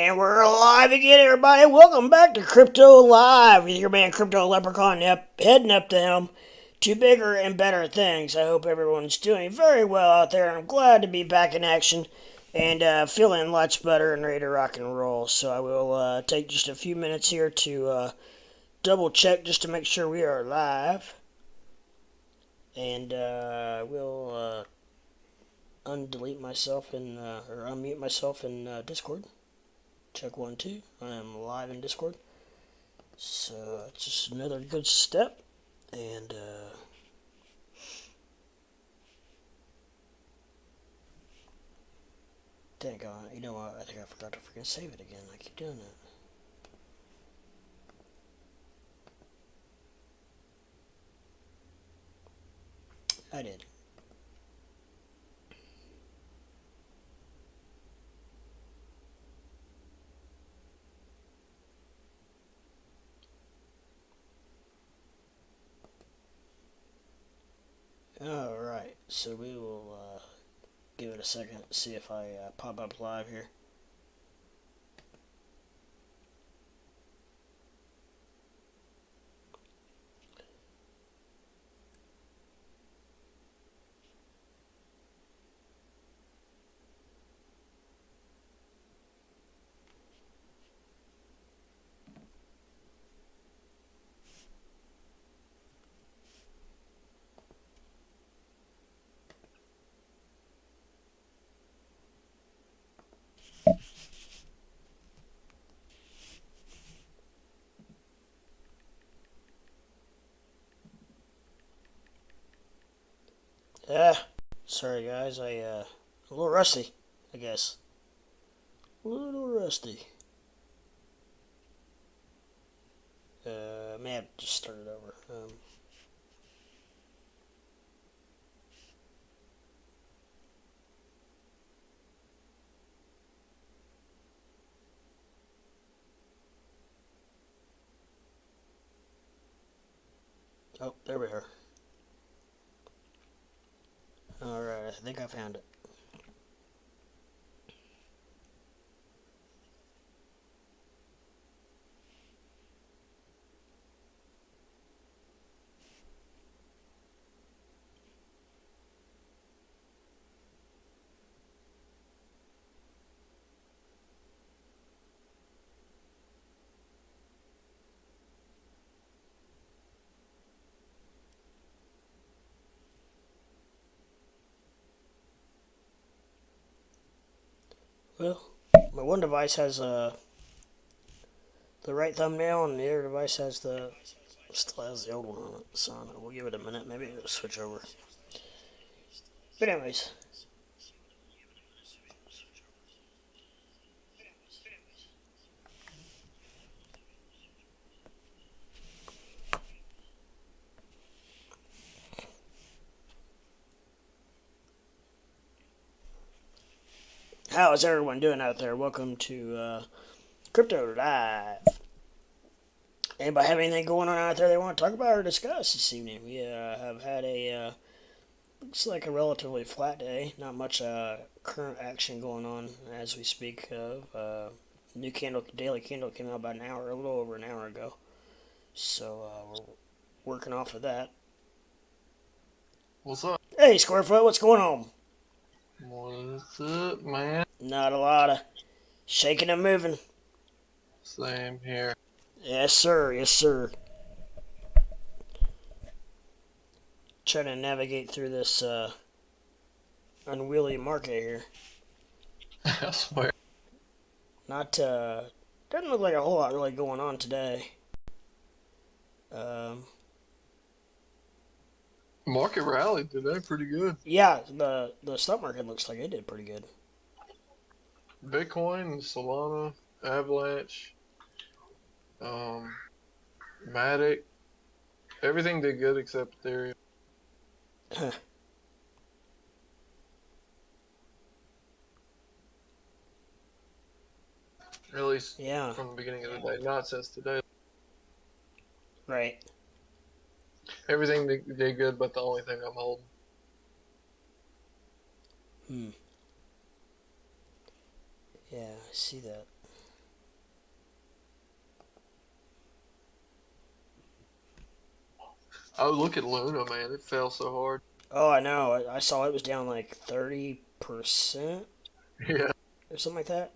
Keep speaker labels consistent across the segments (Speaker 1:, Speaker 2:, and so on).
Speaker 1: And we're live again, everybody. Welcome back to Crypto Live with your man Crypto Leprechaun heading up the helm to bigger and better things. I hope everyone's doing very well out there. I'm glad to be back in action and feeling lots better and ready to rock and roll. So I will take just a few minutes here to double check just to make sure we are live. And we'll undelete myself in, or unmute myself in Discord. Check 1, 2. I am live in Discord. So it's just another good step. And dang on, you know what? I think I forgot to freaking save it again. I keep doing that. I did. Alright, so we will give it a second, see if I pop up live here. Sorry guys, a little rusty, I guess. A little rusty. May have to just start it over. Oh, there we are. Alright, I think I found it. Well, my one device has the right thumbnail, and the other device has still has the old one on it. So we'll give it a minute. Maybe it'll switch over. But anyways, how is everyone doing out there? Welcome to Crypto Live. Anybody have anything going on out there they want to talk about or discuss this evening? We have had looks like a relatively flat day. Not much current action going on as we speak of. New daily candle came out about a little over an hour ago. So we're working off of that.
Speaker 2: What's up?
Speaker 1: Hey, Squarefoot, what's going on?
Speaker 2: What's up, man?
Speaker 1: Not a lot of shaking and moving.
Speaker 2: Same here.
Speaker 1: Yes, sir. Yes, sir. Trying to navigate through this unwieldy market here.
Speaker 2: I swear.
Speaker 1: Not doesn't look like a whole lot really going on today.
Speaker 2: Market rallied today pretty good.
Speaker 1: Yeah, the stock market looks like it did pretty good.
Speaker 2: Bitcoin, Solana, Avalanche, Matic, everything did good except Ethereum. At least
Speaker 1: Yeah.
Speaker 2: from the beginning of the day, not since today.
Speaker 1: Right.
Speaker 2: Everything did good, but the only thing I'm holding.
Speaker 1: Yeah, I see that.
Speaker 2: Oh, look at Luna, man. It fell so hard.
Speaker 1: Oh, I know. I saw it was down like 30%
Speaker 2: Yeah.
Speaker 1: or something like that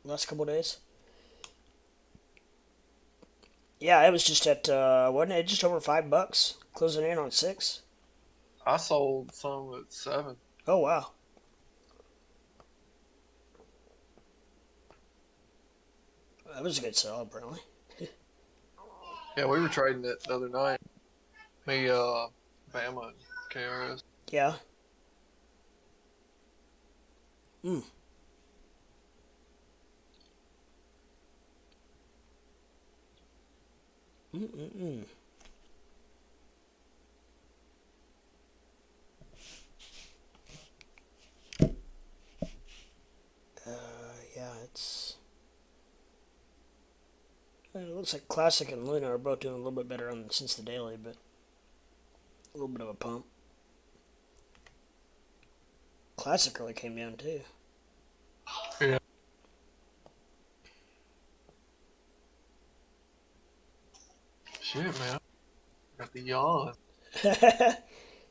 Speaker 1: last couple days. Yeah, it was just at wasn't it just over $5, closing in on 6.
Speaker 2: I sold some at 7.
Speaker 1: Oh wow, that was a good sell apparently.
Speaker 2: Yeah, we were trading it the other night. Me, Bama and KRS.
Speaker 1: Yeah. Mm. Mm-mm-mm. Yeah, it looks like Classic and Luna are both doing a little bit better on since the daily, but a little bit of a pump. Classic really came down too.
Speaker 2: Yeah. Shit, man. Got the yawn.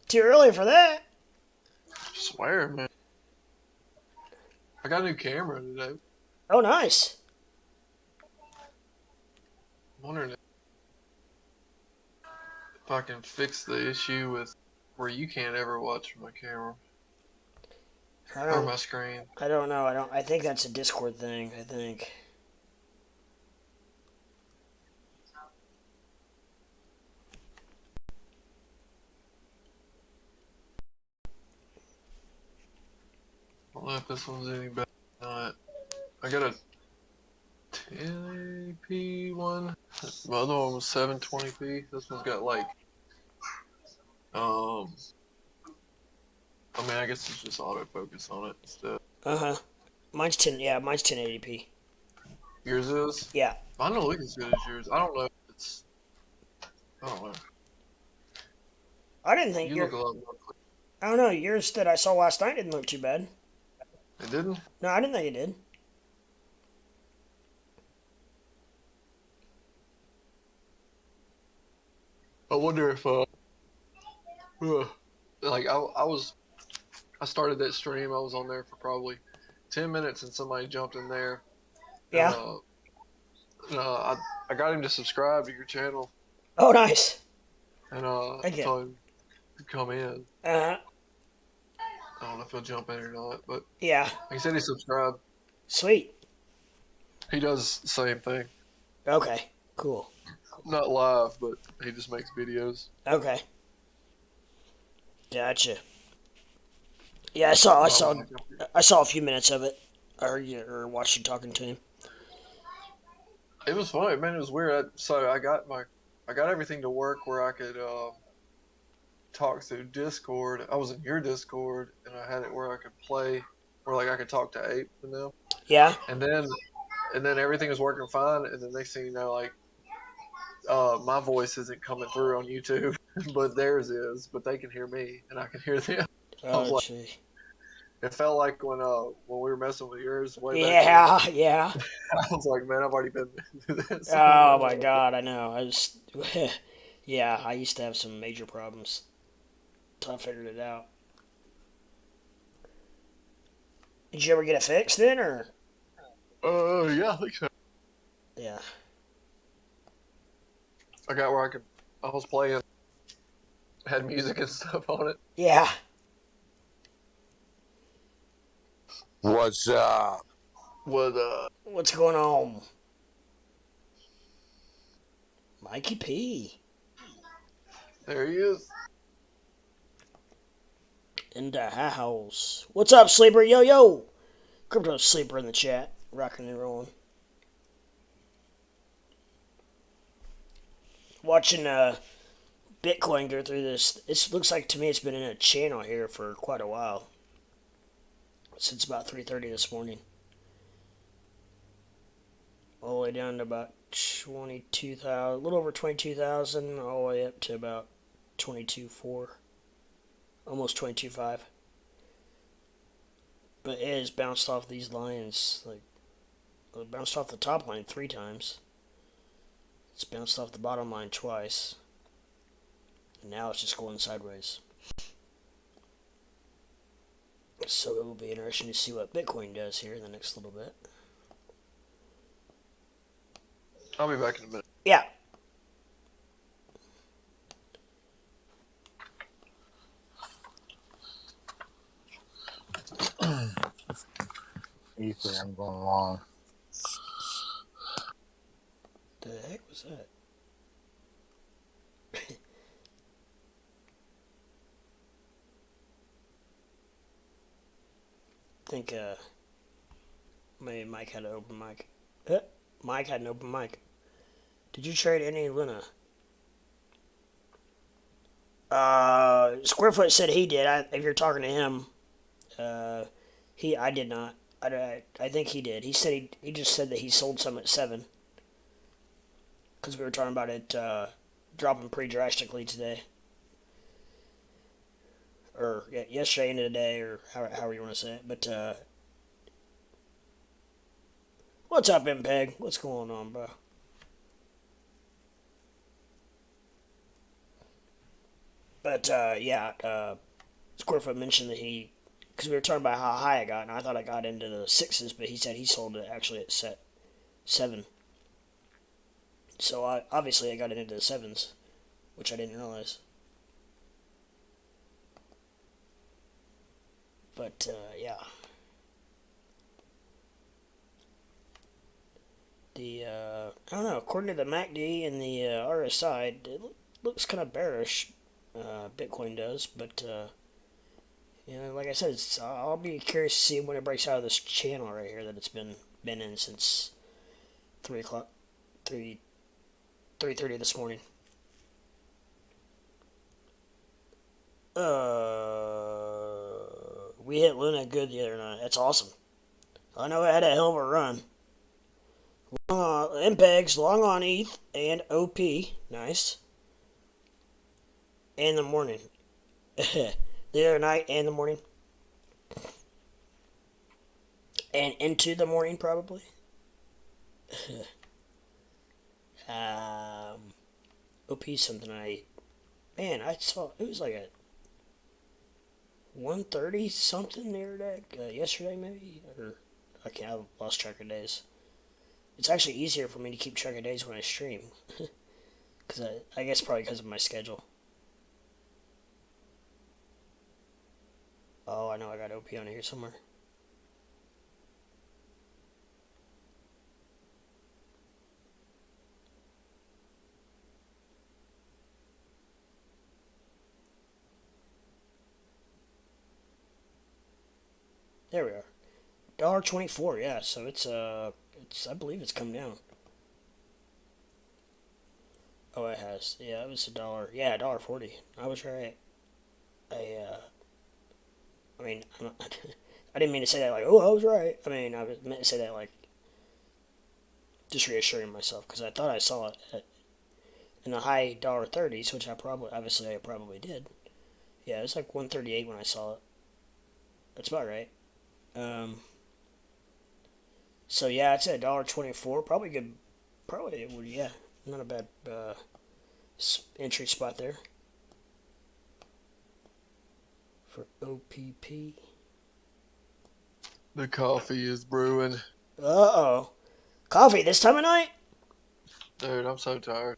Speaker 1: Too early for that.
Speaker 2: I swear, man. I got a new camera today.
Speaker 1: Oh, nice.
Speaker 2: I'm wondering if I can fix the issue with where you can't ever watch my camera or my screen.
Speaker 1: I don't know. I think that's a Discord thing. I think.
Speaker 2: I don't know if this one's any better or not. I got a 1080p one. The other one was 720p. This one's got like, I mean, I guess it's just autofocus on it instead.
Speaker 1: Uh-huh. Mine's 10. Yeah, mine's 1080p.
Speaker 2: Yours is?
Speaker 1: Yeah.
Speaker 2: Mine don't look as good as yours. I don't know if it's. I don't know.
Speaker 1: I didn't think
Speaker 2: You
Speaker 1: your.
Speaker 2: look a lot more clear.
Speaker 1: I don't know. Yours that I saw last night didn't look too bad.
Speaker 2: It didn't?
Speaker 1: No, I didn't think it did.
Speaker 2: I wonder if, like, I started that stream. I was on there for probably 10 minutes and somebody jumped in there.
Speaker 1: Yeah.
Speaker 2: I got him to subscribe to your channel.
Speaker 1: Oh, nice.
Speaker 2: And
Speaker 1: Thank you.
Speaker 2: told him to come in.
Speaker 1: Uh-huh.
Speaker 2: I don't know if he'll jump in or not, but
Speaker 1: Yeah.
Speaker 2: he said he subscribed.
Speaker 1: Sweet.
Speaker 2: He does the same thing.
Speaker 1: Okay. Cool.
Speaker 2: Not live, but he just makes videos.
Speaker 1: Okay. Gotcha. Yeah, I saw a few minutes of it. I heard you or watched you talking to him.
Speaker 2: It was funny, man. It was weird. I got everything to work where I could talk through Discord. I was in your Discord, and I had it where I could play, where like I could talk to Ape and them.
Speaker 1: Yeah.
Speaker 2: And then everything was working fine, and then next thing you know, like my voice isn't coming through on YouTube, but theirs is. But they can hear me, and I can hear them.
Speaker 1: Oh, gee.
Speaker 2: It felt like when we were messing with yours way back.
Speaker 1: Yeah, yeah.
Speaker 2: I was like, man, I've already been through this.
Speaker 1: Oh my God, I know. Yeah, I used to have some major problems until I figured it out. Did you ever get it fixed then, or?
Speaker 2: Yeah, I think so.
Speaker 1: Yeah.
Speaker 2: I got where I was playing, had music and stuff on it.
Speaker 1: Yeah.
Speaker 3: What's up?
Speaker 1: What's going on? Mikey P.
Speaker 2: There he is.
Speaker 1: In the house. What's up, Sleeper? Yo, yo. Crypto Sleeper in the chat. Rocking and rolling. Watching Bitcoin go through this. It looks like to me it's been in a channel here for quite a while. Since about 3:30 this morning. All the way down to about 22,000, a little over 22,000, all the way up to about 22.4, almost 22.5. But it has bounced off these lines, like, it bounced off the top line 3 times. It's bounced off the bottom line twice. And now it's just going sideways. So it will be interesting to see what Bitcoin does here in the next little bit.
Speaker 2: I'll be back in a minute.
Speaker 1: Yeah.
Speaker 3: Ether, I'm going long.
Speaker 1: The heck was that? I think maybe Mike had an open mic. Mike had an open mic. Did you trade any Luna? Squarefoot said he did. If you're talking to him, I did not. I think he did. He said he just said that he sold some at 7. Because we were talking about it dropping pretty drastically today. Or yesterday into the day, or however you want to say it. But what's up, MPEG? What's going on, bro? But Squarefoot mentioned that because we were talking about how high I got, and I thought I got into the 6s, but he said he sold it actually at 7. So obviously I got it into the 7s, which I didn't realize. But yeah, I don't know. According to the MACD and the RSI, it looks kind of bearish. Bitcoin does, but like I said, I'll be curious to see when it breaks out of this channel right here that it's been in since 3:30 this morning. We hit Luna good the other night. That's awesome. I know it had a hell of a run. MPEGs, long on ETH and OP. Nice. And the morning. The other night and the morning. And into the morning, probably. OP something I saw. It was like a 130 something the other day. Yesterday, maybe? Or I've lost track of days. It's actually easier for me to keep track of days when I stream. Because I guess probably because of my schedule. Oh, I know I got OP on here somewhere. There we are. $1.24, yeah, so it's I believe it's come down. Oh, it has. Yeah, it was $1. Yeah, $1.40. I was right. I mean, I didn't mean to say that like, oh, I was right. I mean, I meant to say that like, just reassuring myself, because I thought I saw it in the high $1.30s, which I probably did. Yeah, it was like 138 when I saw it. That's about right. So yeah, it's at $1.24. Probably good. Probably it would. Yeah, not a bad entry spot there for OPP.
Speaker 2: The coffee is brewing.
Speaker 1: Uh-oh. Coffee this time of night?
Speaker 2: Dude, I'm so tired.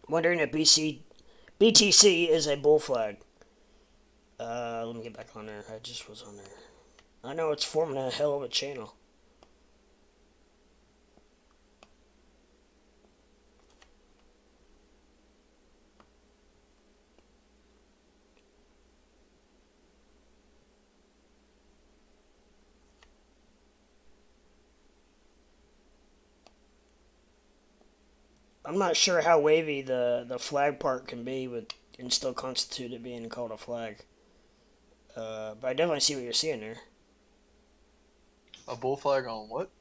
Speaker 1: Wondering if BTC is a bull flag. Let me get back on there. I just was on there. I know it's forming a hell of a channel. I'm not sure how wavy the flag part can be and still constitute it being called a flag. But I definitely see what you're seeing there.
Speaker 2: A bull flag on what?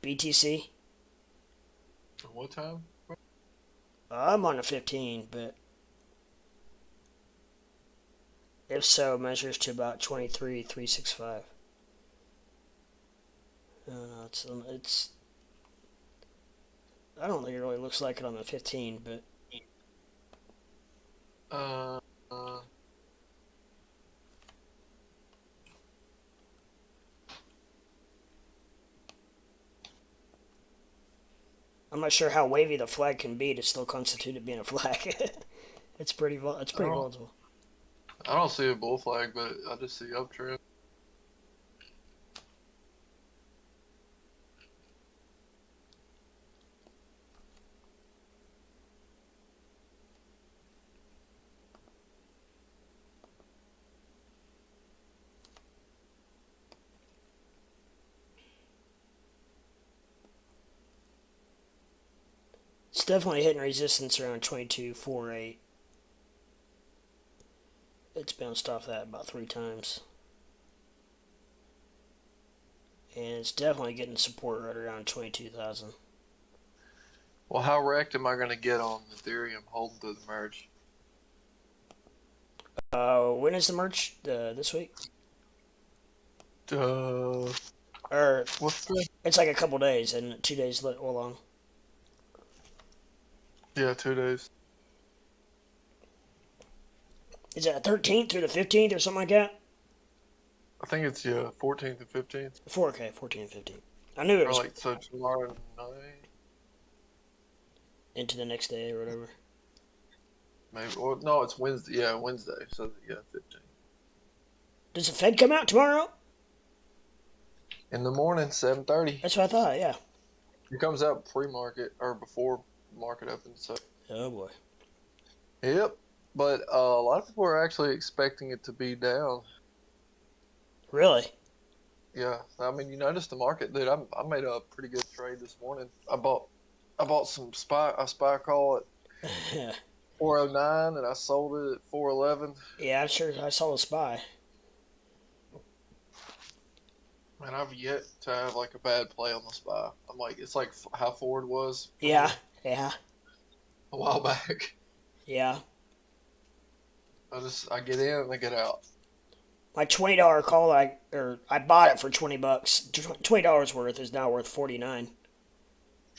Speaker 1: BTC.
Speaker 2: What time?
Speaker 1: I'm on a 15, but if so, measures to about 23,365. It's. I don't think it really looks like it on the 15, but
Speaker 2: Uh, uh,
Speaker 1: I'm not sure how wavy the flag can be to still constitute it being a flag. It's pretty
Speaker 2: I don't,
Speaker 1: volatile.
Speaker 2: I don't see a bull flag, but I just see uptrend.
Speaker 1: It's definitely hitting resistance around 22.48. It's bounced off that about 3 times. And it's definitely getting support right around 22,000.
Speaker 2: Well, how wrecked am I going to get on Ethereum holding to the merge?
Speaker 1: When is the merge? This week?
Speaker 2: Uh,
Speaker 1: Or
Speaker 2: what's the?
Speaker 1: it's like a couple days and 2 days long.
Speaker 2: Yeah, 2 days.
Speaker 1: Is it the 13th through the 15th or something like that?
Speaker 2: I think it's 14th and 15th,
Speaker 1: 4K, 14 and 15. I knew it
Speaker 2: or
Speaker 1: was
Speaker 2: like so tomorrow night.
Speaker 1: into the next day or whatever.
Speaker 2: Maybe. Or no, it's Wednesday. Yeah, Wednesday. So yeah, 15th.
Speaker 1: Does the Fed come out tomorrow?
Speaker 2: In the morning, 7:30.
Speaker 1: That's what I thought, yeah.
Speaker 2: It comes out pre-market or before market opens. So
Speaker 1: Oh boy.
Speaker 2: yep. But a lot of people are actually expecting it to be down.
Speaker 1: Really?
Speaker 2: Yeah, I mean, you noticed the market, dude. I made a pretty good trade this morning. I bought some spy call at 409 and I sold it at 411.
Speaker 1: Yeah, I'm sure I saw the SPY.
Speaker 2: Man, I've yet to have like a bad play on the spy. I'm like, it's like how Ford was for
Speaker 1: Yeah,
Speaker 2: me
Speaker 1: yeah,
Speaker 2: a while back.
Speaker 1: yeah.
Speaker 2: I get in and I get out.
Speaker 1: My $20 call, I bought it for $20. $20 worth is now worth 49.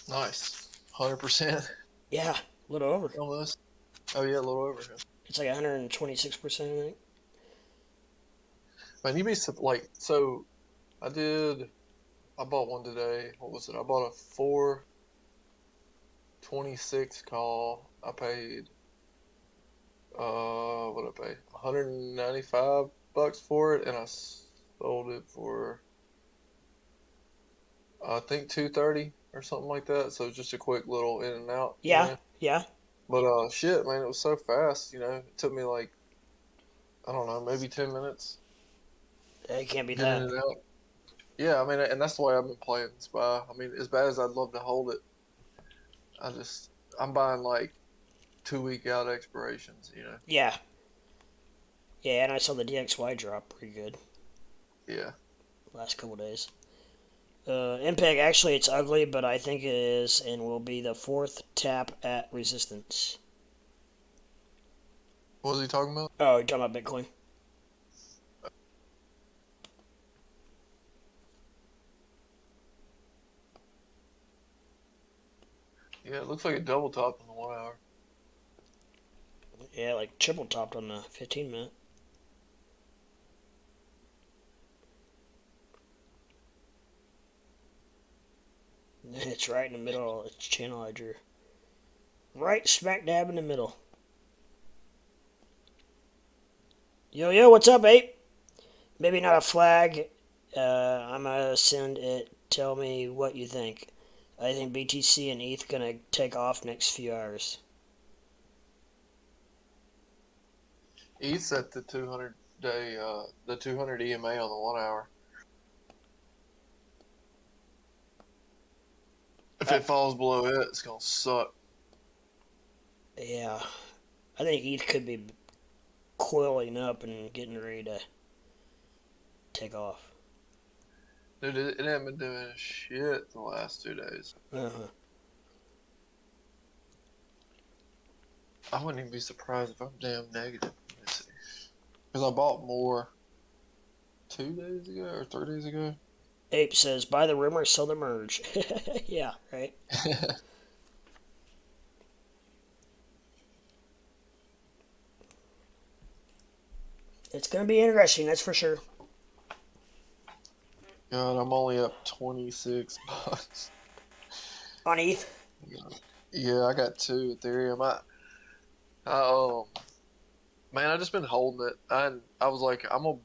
Speaker 2: Nice, 100%
Speaker 1: Yeah, a little over.
Speaker 2: almost. Oh yeah, a little over.
Speaker 1: It's like 126%, I think.
Speaker 2: Man, you'd be like, so I did. I bought one today. What was it? I bought a 426 call. I paid what did I pay? 195 bucks for it, and I sold it for I think 230 or something like that. So it's just a quick little in and out, you
Speaker 1: Yeah,
Speaker 2: know.
Speaker 1: yeah.
Speaker 2: But shit, man, it was so fast, you know. It took me like I don't know, maybe 10 minutes
Speaker 1: It can't be
Speaker 2: getting
Speaker 1: that.
Speaker 2: in and out. Yeah, I mean, and that's the way I've been playing Spy. I mean, as bad as I'd love to hold it, I'm buying like 2 week out expirations, you know.
Speaker 1: Yeah. Yeah, and I saw the DXY drop pretty good
Speaker 2: Yeah.
Speaker 1: last couple days. MPEG, actually, it's ugly, but I think it is and will be the fourth tap at resistance.
Speaker 2: What was he talking about?
Speaker 1: Oh, you're talking about Bitcoin?
Speaker 2: Yeah, it looks like it double topped in the 1 hour.
Speaker 1: Yeah, like triple topped on the 15 minute. It's right in the middle. It's channel I drew. Right smack dab in the middle. Yo, what's up, ape? Maybe not a flag. I'm gonna send it. Tell me what you think. I think BTC and ETH gonna take off next few hours.
Speaker 2: ETH's at the 200 day, the 200 EMA on the 1 hour. If it falls below it, it's gonna suck.
Speaker 1: Yeah, I think ETH could be coiling up and getting ready to take off.
Speaker 2: Dude, it ain't been doing shit the last 2 days.
Speaker 1: Uh-huh.
Speaker 2: I wouldn't even be surprised if I'm damn negative. Let me see. Because I bought more 2 days ago or 3 days ago.
Speaker 1: Ape says, buy the rumor, sell the merge. Yeah, right? It's going to be interesting, that's for sure.
Speaker 2: God, I'm only up 26 bucks.
Speaker 1: On ETH?
Speaker 2: Yeah, I got 2 Ethereum. Man, I just been holding it. I was like, I'm gonna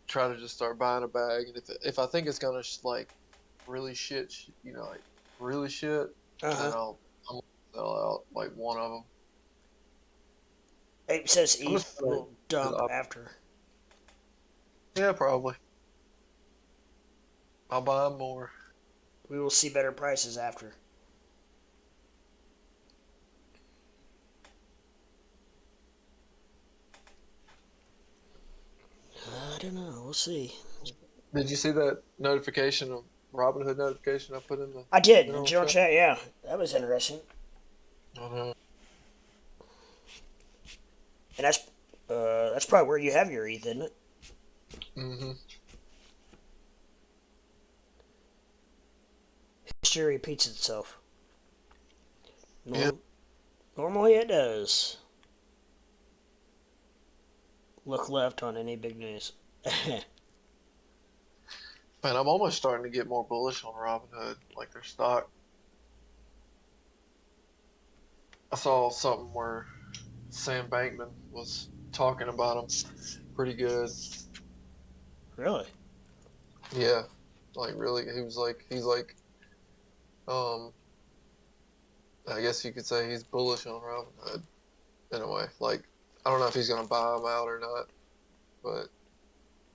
Speaker 2: try to just start buying a bag, and if I think it's gonna like really shit, like really shit, then I'm gonna sell out like one of them.
Speaker 1: It says
Speaker 2: I'm just
Speaker 1: ETH will dump
Speaker 2: gonna,
Speaker 1: after.
Speaker 2: yeah, probably. I'll buy more.
Speaker 1: We will see better prices after. I don't know. We'll see.
Speaker 2: Did you see that notification of Robinhood notification I put in the
Speaker 1: I did. The
Speaker 2: general
Speaker 1: general
Speaker 2: chat?
Speaker 1: chat, yeah. That was interesting.
Speaker 2: I know.
Speaker 1: And that's probably where you have your ETH, isn't it?
Speaker 2: Mm-hmm.
Speaker 1: History repeats itself.
Speaker 2: Yeah.
Speaker 1: Normally it does. Look left on any big news.
Speaker 2: Man, I'm almost starting to get more bullish on Robinhood, like their stock. I saw something where Sam Bankman was talking about them pretty good.
Speaker 1: Really?
Speaker 2: Yeah, like really, he's like, um, I guess you could say he's bullish on Robinhood in a way. Like, I don't know if he's gonna buy them out or not, but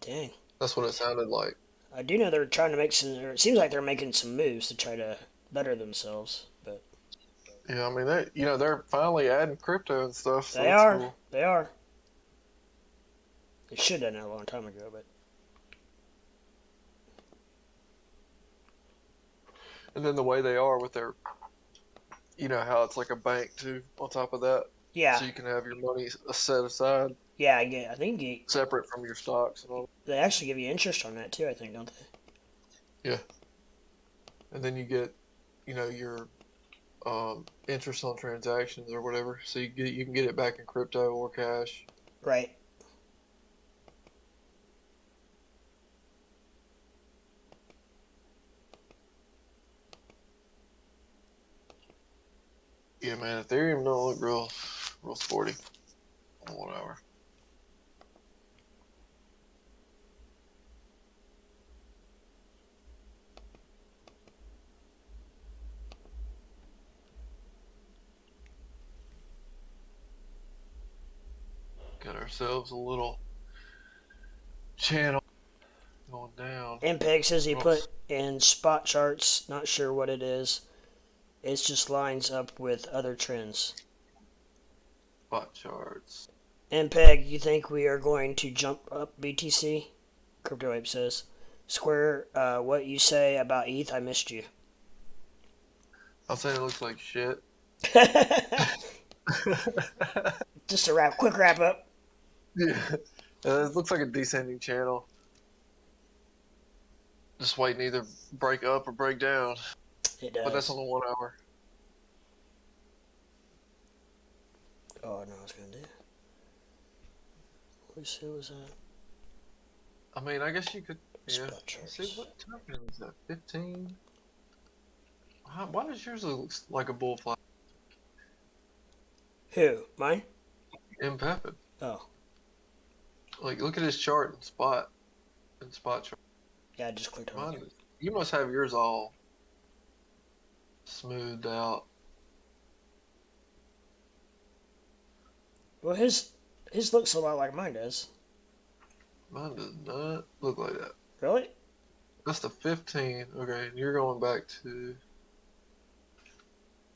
Speaker 1: Dang.
Speaker 2: that's what it sounded like.
Speaker 1: I do know they're trying to make some. Or it seems like they're making some moves to try to better themselves, but
Speaker 2: Yeah, I mean, they're finally adding crypto and stuff, so
Speaker 1: they
Speaker 2: that's
Speaker 1: are.
Speaker 2: cool.
Speaker 1: They are. They should have done it a long time ago, but
Speaker 2: And then the way they are with their, how it's like a bank too, on top of that.
Speaker 1: yeah,
Speaker 2: So you can have your money set aside,
Speaker 1: yeah. I think
Speaker 2: separate from your stocks and all.
Speaker 1: they actually give you interest on that too. I think, don't they?
Speaker 2: Yeah. And then you get, your interest on transactions or whatever. So you can get it back in crypto or cash.
Speaker 1: Right.
Speaker 2: Yeah, man, Ethereum don't look real sporty on 1 hour. Got ourselves a little channel going down.
Speaker 1: MPEG says he
Speaker 2: Oh,
Speaker 1: put in spot charts. Not sure what it is. It just lines up with other trends.
Speaker 2: spot charts.
Speaker 1: MPEG, you think we are going to jump up BTC? Crypto Ape says. Square, what you say about ETH? I missed you.
Speaker 2: I'll say it looks like shit.
Speaker 1: Just a quick wrap up.
Speaker 2: Yeah. It looks like a descending channel. Just waiting to either break up or break down.
Speaker 1: It does.
Speaker 2: But that's on the 1 hour.
Speaker 1: Oh, no, I was going to do. Let's see, what was that?
Speaker 2: I mean, I guess you could. Yeah.
Speaker 1: Spot charts.
Speaker 2: See, what time is that? 15? Why does yours look like a bull flag?
Speaker 1: Who? Mine?
Speaker 2: Impepid.
Speaker 1: Oh.
Speaker 2: Like, look at his chart and spot chart.
Speaker 1: Yeah, I just clicked on it.
Speaker 2: You must have yours all smoothed out.
Speaker 1: Well, his looks a lot like mine does.
Speaker 2: Mine does not look like that.
Speaker 1: Really?
Speaker 2: That's the 15. Okay, and you're going back to.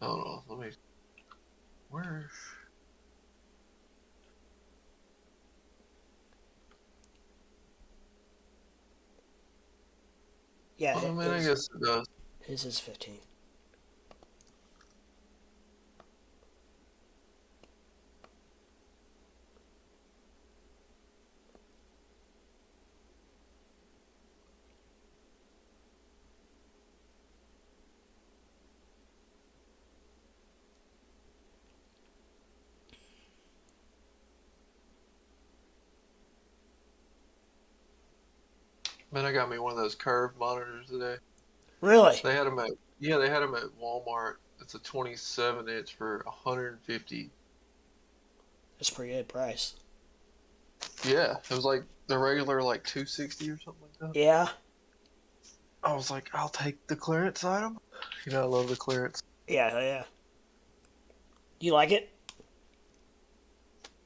Speaker 2: Hold on, let me. Where?
Speaker 1: Yeah,
Speaker 2: Oh, man, I guess it does.
Speaker 1: his is 15.
Speaker 2: Man, I got me one of those curved monitors today.
Speaker 1: Really?
Speaker 2: They had them at Walmart. It's a 27-inch for 150.
Speaker 1: That's a pretty good price.
Speaker 2: Yeah, it was like the regular like 260 or something like that.
Speaker 1: Yeah.
Speaker 2: I was like, I'll take the clearance item. I love the clearance.
Speaker 1: Yeah, yeah. You like it?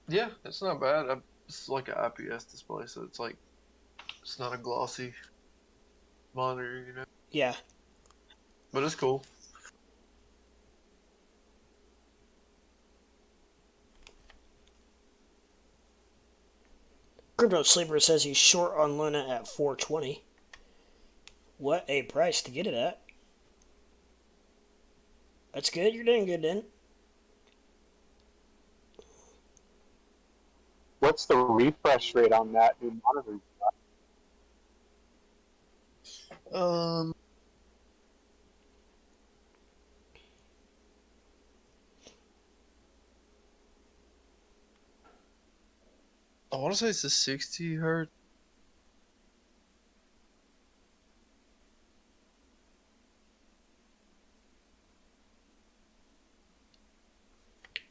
Speaker 2: Yeah, it's not bad. It's like an IPS display, so it's not a glossy monitor.
Speaker 1: Yeah.
Speaker 2: But it's cool.
Speaker 1: Crypto Sleeper says he's short on Luna at 420. What a price to get it at. That's good. You're doing good, then.
Speaker 4: What's the refresh rate on that new monitor?
Speaker 2: I want to say it's a 60 hertz.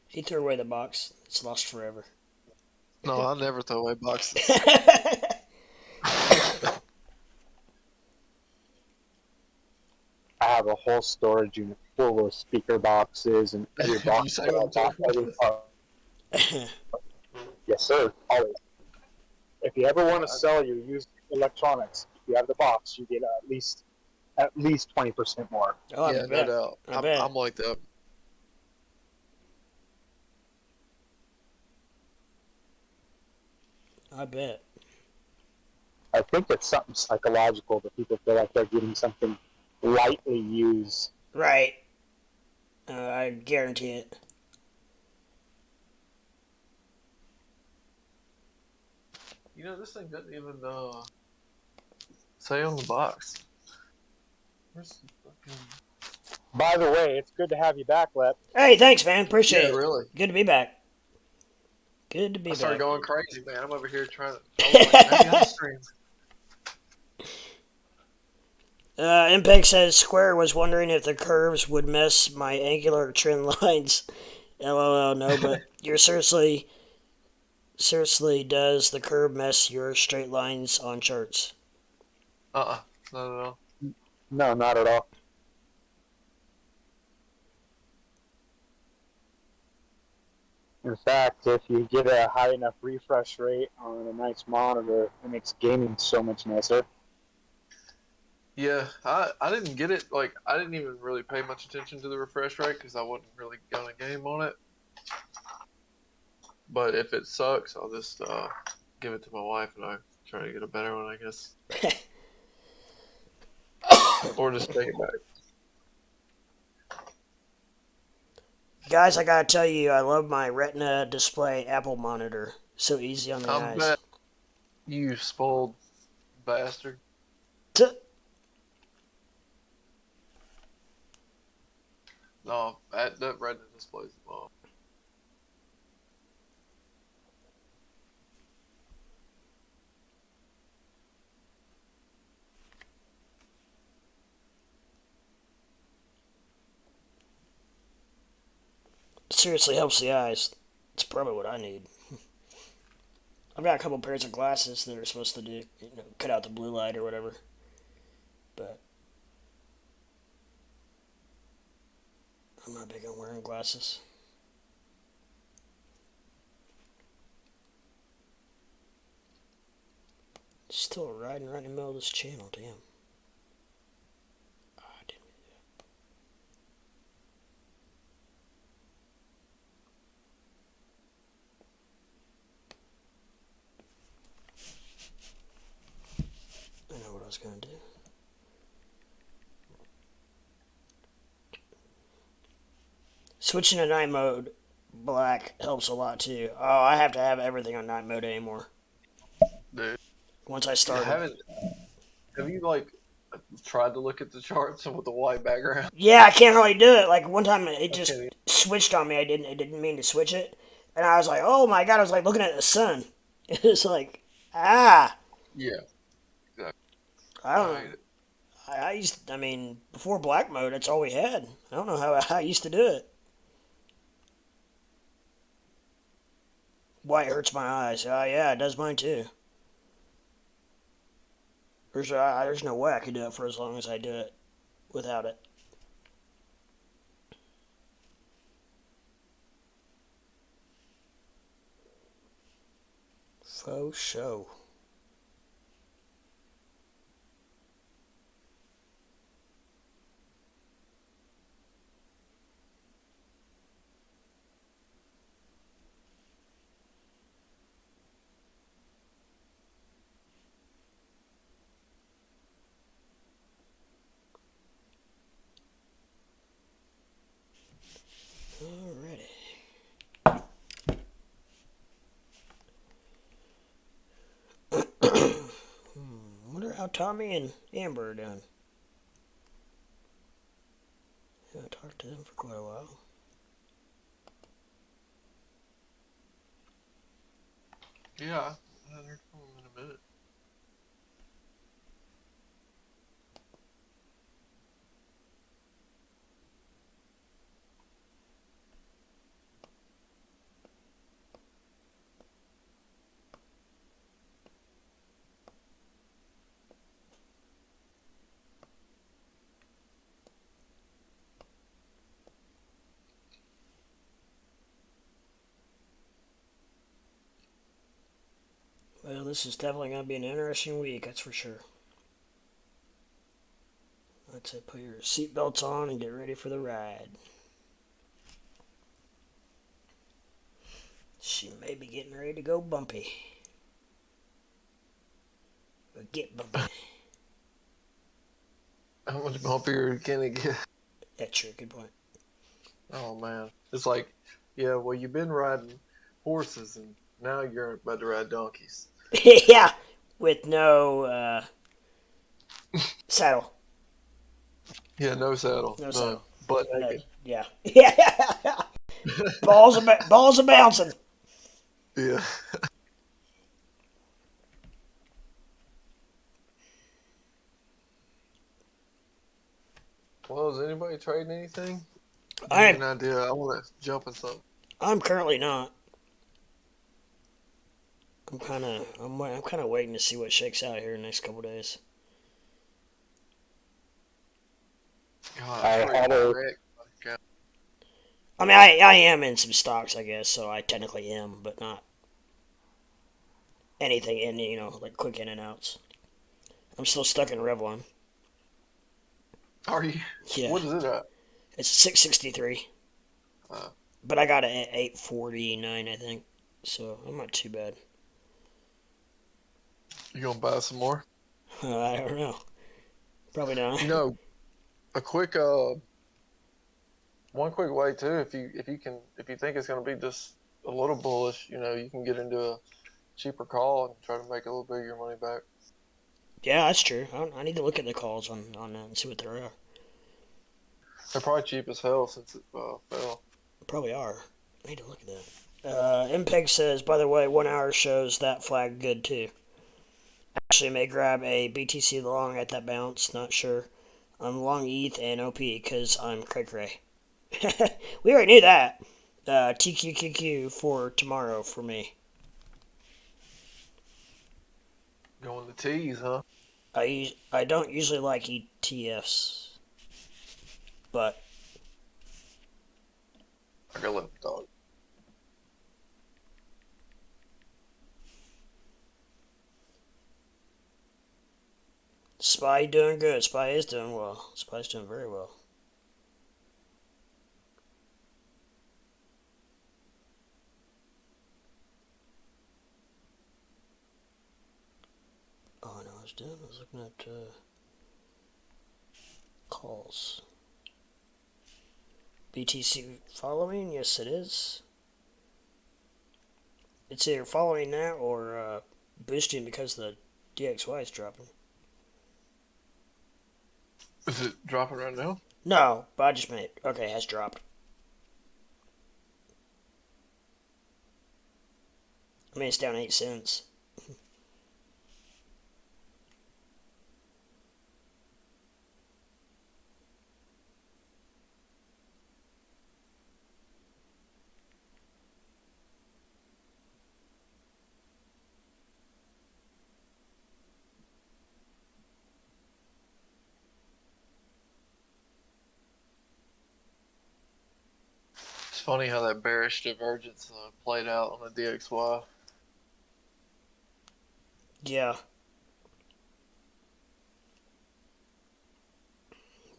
Speaker 1: He threw away the box. It's lost forever.
Speaker 2: No, I never throw away boxes.
Speaker 4: I have a whole storage unit full of speaker boxes and every box.
Speaker 2: You say one too?
Speaker 4: Yes, sir. Always. If you ever want to sell your used electronics, if you have the box, you get at least 20% more.
Speaker 1: Oh,
Speaker 2: Yeah, no doubt.
Speaker 1: I bet.
Speaker 2: I'm like that.
Speaker 1: I bet.
Speaker 4: I think it's something psychological that people feel like they're getting something lightly used.
Speaker 1: Right. I guarantee it.
Speaker 2: This thing doesn't even say on the box. Where's the fucking...
Speaker 4: By the way, it's good to have you back, Lep.
Speaker 1: Hey, thanks, man. Appreciate it.
Speaker 2: really.
Speaker 1: Good to be back. Good to be
Speaker 2: I
Speaker 1: back.
Speaker 2: started going crazy, man. I'm over here trying to... I was like, maybe I'll stream.
Speaker 1: MPEG says Square was wondering if the curves would mess my angular trend lines. LOL, no, but you're seriously does the curve mess your straight lines on charts?
Speaker 2: Not at all.
Speaker 4: No, not at all. In fact, if you get a high enough refresh rate on a nice monitor, it makes gaming so much nicer.
Speaker 2: Yeah, I didn't get it. Like, I didn't even really pay much attention to the refresh rate because I wasn't really going to game on it. But if it sucks, I'll just give it to my wife and I try to get a better one, I guess. Or just take it back.
Speaker 1: Guys, I gotta tell you, I love my Retina display Apple monitor. So easy on the
Speaker 2: I
Speaker 1: eyes.
Speaker 2: bet you spoiled bastard. No, that Retina display's the bomb.
Speaker 1: Seriously helps the eyes. It's probably what I need. I've got a couple pairs of glasses that are supposed to do, cut out the blue light or whatever. But I'm not big on wearing glasses. Still riding right in the middle of this channel, damn. Oh, I didn't do that. I know what I was gonna do. Switching to night mode black helps a lot too. Oh, I have to have everything on night mode anymore.
Speaker 2: Dude.
Speaker 1: Once I started.
Speaker 2: Have you tried to look at the charts with the white background?
Speaker 1: Yeah, I can't really do it. Like one time it just switched on me. It didn't mean to switch it. And I was like, oh my god, I was like looking at the sun. It was like,
Speaker 2: Yeah. Exactly.
Speaker 1: I don't
Speaker 2: I
Speaker 1: know. I mean, before black mode, that's all we had. I don't know how I used to do it. Why it hurts my eyes. Yeah, it does mine too. There's no way I could do it for as long as I do it without it. Faux show. Alrighty. Wonder how Tommy and Amber are doing. I haven't talked to them for quite a while.
Speaker 2: Yeah, I haven't heard from him in a minute.
Speaker 1: Well, this is definitely going to be an interesting week, that's for sure. Let's say put your seatbelts on and get ready for the ride. She may be getting ready to go bumpy. Or get bumpy.
Speaker 2: How much bumpier can it get?
Speaker 1: That's true, good point.
Speaker 2: Oh man, it's like, yeah, well, you've been riding horses and now you're about to ride donkeys.
Speaker 1: Yeah, with no saddle.
Speaker 2: Yeah, no saddle,
Speaker 1: No saddle.
Speaker 2: butt naked.
Speaker 1: Yeah. Yeah. balls are bouncing.
Speaker 2: Yeah. Well, is anybody trading anything? I have an idea. I want to jump in something.
Speaker 1: I'm currently not. I'm kind of waiting to see what shakes out here in the next couple days.
Speaker 2: God,
Speaker 4: I had a
Speaker 1: I mean, I am in some stocks, I guess, so I technically am, but not anything in, like quick in and outs. I'm still stuck in Revlon.
Speaker 2: Are you?
Speaker 1: Yeah.
Speaker 2: What is it at?
Speaker 1: It's 663. But I got it at 849, I think. So I'm not too bad.
Speaker 2: You gonna buy some more?
Speaker 1: I don't know. Probably not.
Speaker 2: You know, a quick one quick way too. If you think it's gonna be just a little bullish, you can get into a cheaper call and try to make a little bit of your money back.
Speaker 1: Yeah, that's true. I need to look at the calls on that and see what there are.
Speaker 2: They're probably cheap as hell since it fell.
Speaker 1: Probably are. I need to look at that. MPEG says, by the way, 1 hour shows that flag good too. Actually, may grab a BTC long at that bounce. Not sure. I'm long ETH and OP because I'm cray cray. We already knew that. TQQQ for tomorrow for me.
Speaker 2: Going to tease, huh?
Speaker 1: I don't usually like ETFs, but
Speaker 2: I gotta let them talk.
Speaker 1: SPY doing good. SPY is doing well. SPY's doing very well. Oh, no, I was looking at calls. BTC following? Yes, it is. It's either following that or boosting because the DXY is dropping.
Speaker 2: Is it dropping right now?
Speaker 1: No, but I just meant, okay, it has dropped. I mean, it's down 8 cents.
Speaker 2: funny how that bearish divergence played out on the DXY.
Speaker 1: Yeah.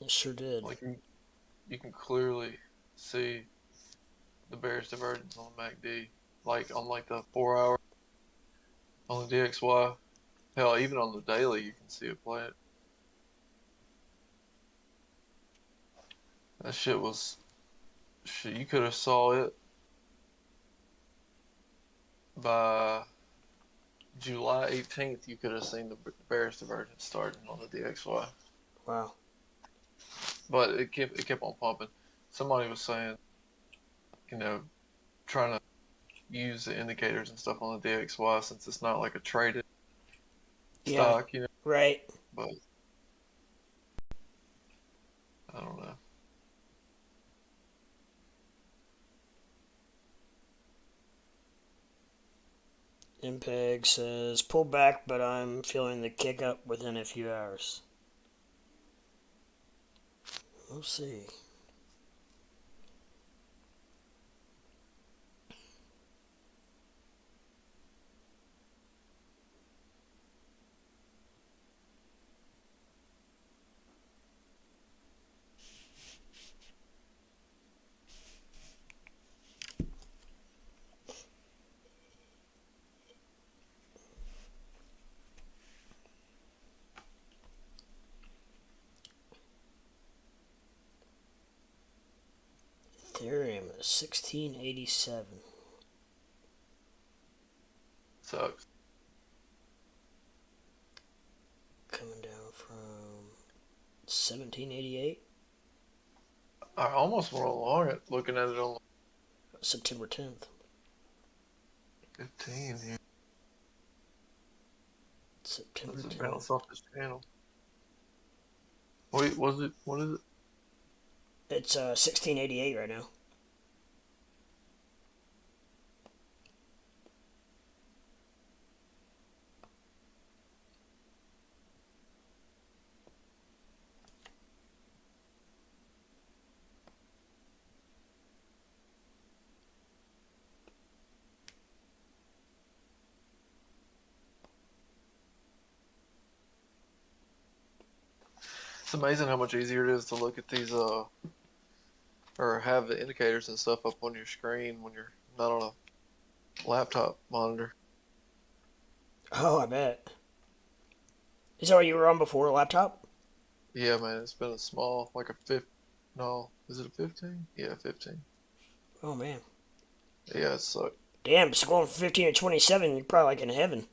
Speaker 1: It sure did.
Speaker 2: Like you can clearly see the bearish divergence on the MACD, like on like the 4 hour on the DXY. Hell, even on the daily, you can see it play it. That shit was shit. You could have saw it by July 18th. You could have seen the bearish divergence starting on the DXY.
Speaker 1: Wow.
Speaker 2: But it kept on pumping. Somebody was saying, trying to use the indicators and stuff on the DXY since it's not like a traded stock,
Speaker 1: Right.
Speaker 2: But I don't know.
Speaker 1: MPEG says, pull back, but I'm feeling the kick up within a few hours. We'll see. Ethereum is 1687.
Speaker 2: Sucks.
Speaker 1: Coming down from 1788.
Speaker 2: I almost went along it looking at it on
Speaker 1: September 10th.
Speaker 2: 15 here.
Speaker 1: September
Speaker 2: Let's
Speaker 1: 10th.
Speaker 2: bounce off this channel. Wait, what is it?
Speaker 1: It's 1688 right now.
Speaker 2: It's amazing how much easier it is to look at these or have the indicators and stuff up on your screen when you're not on a laptop monitor.
Speaker 1: Oh, I bet. Is that what you were on before, a laptop?
Speaker 2: Yeah, man, it's been a small, like a no, is it a 15? Yeah, 15.
Speaker 1: Oh, man.
Speaker 2: Yeah, it sucked.
Speaker 1: Damn, so going from 15 to 27, you're probably like in heaven.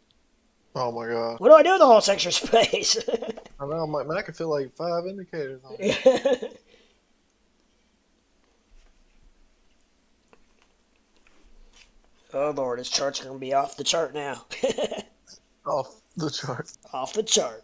Speaker 2: Oh my god.
Speaker 1: What do I do with all this extra space?
Speaker 2: I know, I'm like, man, I could feel like 5 indicators on it.
Speaker 1: Oh, Lord, his chart's going to be off the chart now.
Speaker 2: Off the chart.
Speaker 1: Off the chart.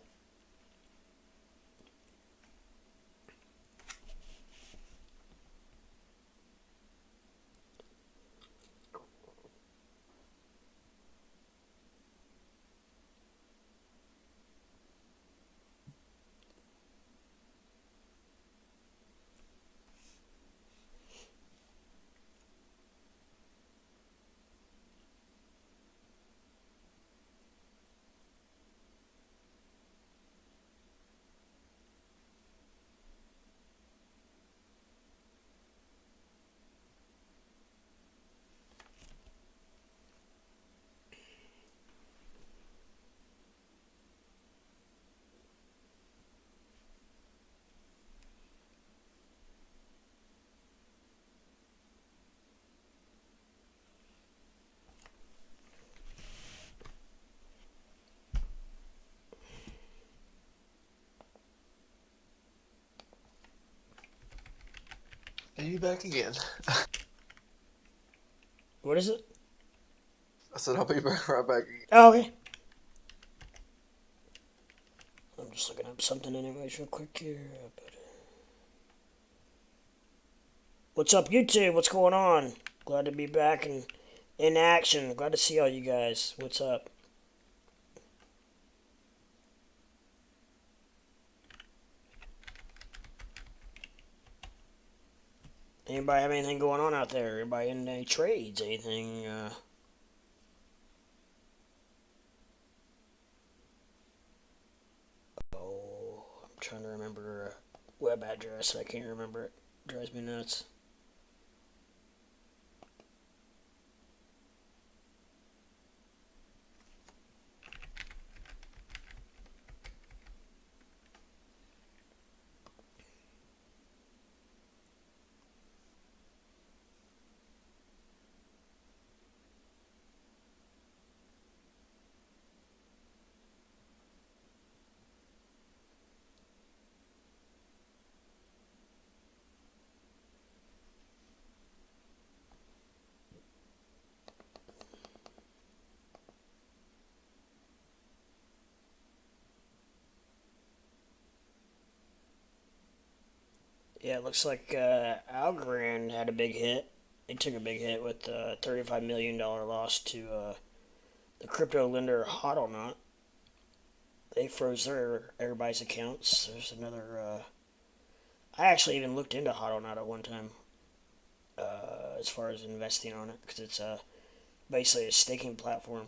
Speaker 2: Are you back again?
Speaker 1: What is it?
Speaker 2: I said I'll be right back again.
Speaker 1: Oh, okay. I'm just looking up something anyways real quick here. What's up, YouTube? What's going on? Glad to be back in action. Glad to see all you guys. What's up? Anybody have anything going on out there? Anybody in any trades? Anything? Oh, I'm trying to remember a web address. I can't remember it. Drives me nuts. Yeah, it looks like Algorand had a big hit. They took a big hit with a $35 million loss to the crypto lender HODLNOT. They froze everybody's accounts. There's another. I actually even looked into HODLNOT at one time as far as investing on it because it's basically a staking platform.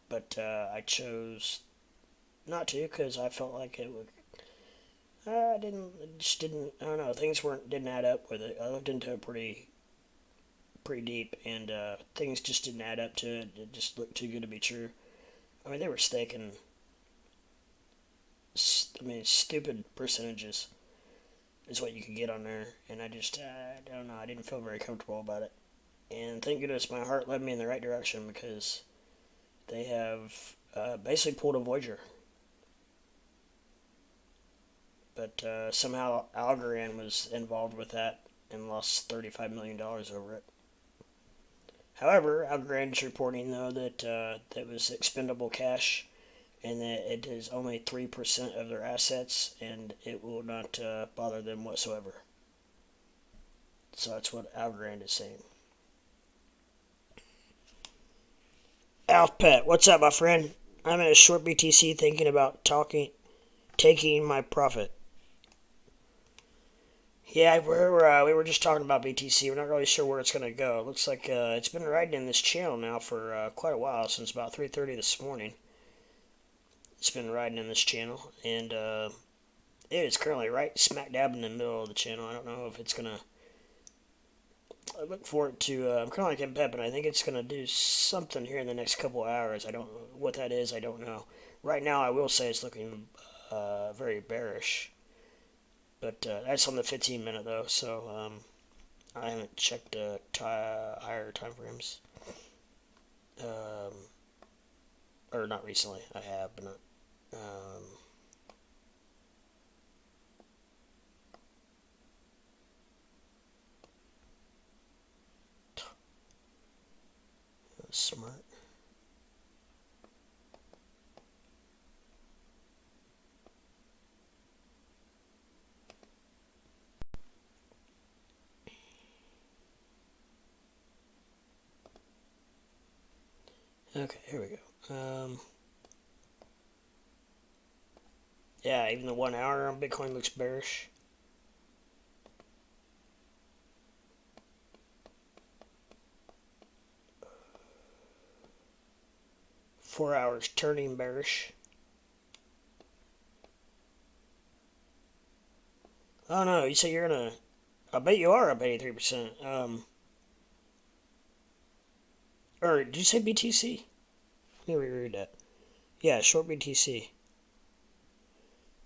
Speaker 1: But I chose not to because I felt like it would. I didn't. It just didn't. I don't know. Things didn't add up with it. I looked into it pretty deep, and things just didn't add up to it. It just looked too good to be true. I mean, they were staking. I mean, stupid percentages is what you could get on there, and I just I don't know. I didn't feel very comfortable about it, and thank goodness my heart led me in the right direction because they have basically pulled a Voyager. But somehow Algorand was involved with that and lost $35 million over it. However, Algorand is reporting, though, that that was expendable cash and that it is only 3% of their assets and it will not bother them whatsoever. So that's what Algorand is saying. Alf Pet, what's up, my friend? I'm in a short BTC thinking about taking my profit. Yeah, we were just talking about BTC. We're not really sure where it's going to go. It looks like it's been riding in this channel now for quite a while, since about 3:30 this morning. It's been riding in this channel, and it is currently right smack dab in the middle of the channel. I don't know if it's going to... I look forward to... I'm kind of like Pep, and I think it's going to do something here in the next couple of hours. I don't know what that is. I don't know. Right now, I will say it's looking very bearish. But that's on the 15-minute, though, so I haven't checked higher time frames. Or not recently. I have, but not... smart. Okay, here we go. Yeah, even the 1 hour on Bitcoin looks bearish. Four hours turning bearish. Oh no, you say you're gonna... I bet you are up 83%. Or did you say BTC? Let me reread that. Yeah, short BTC.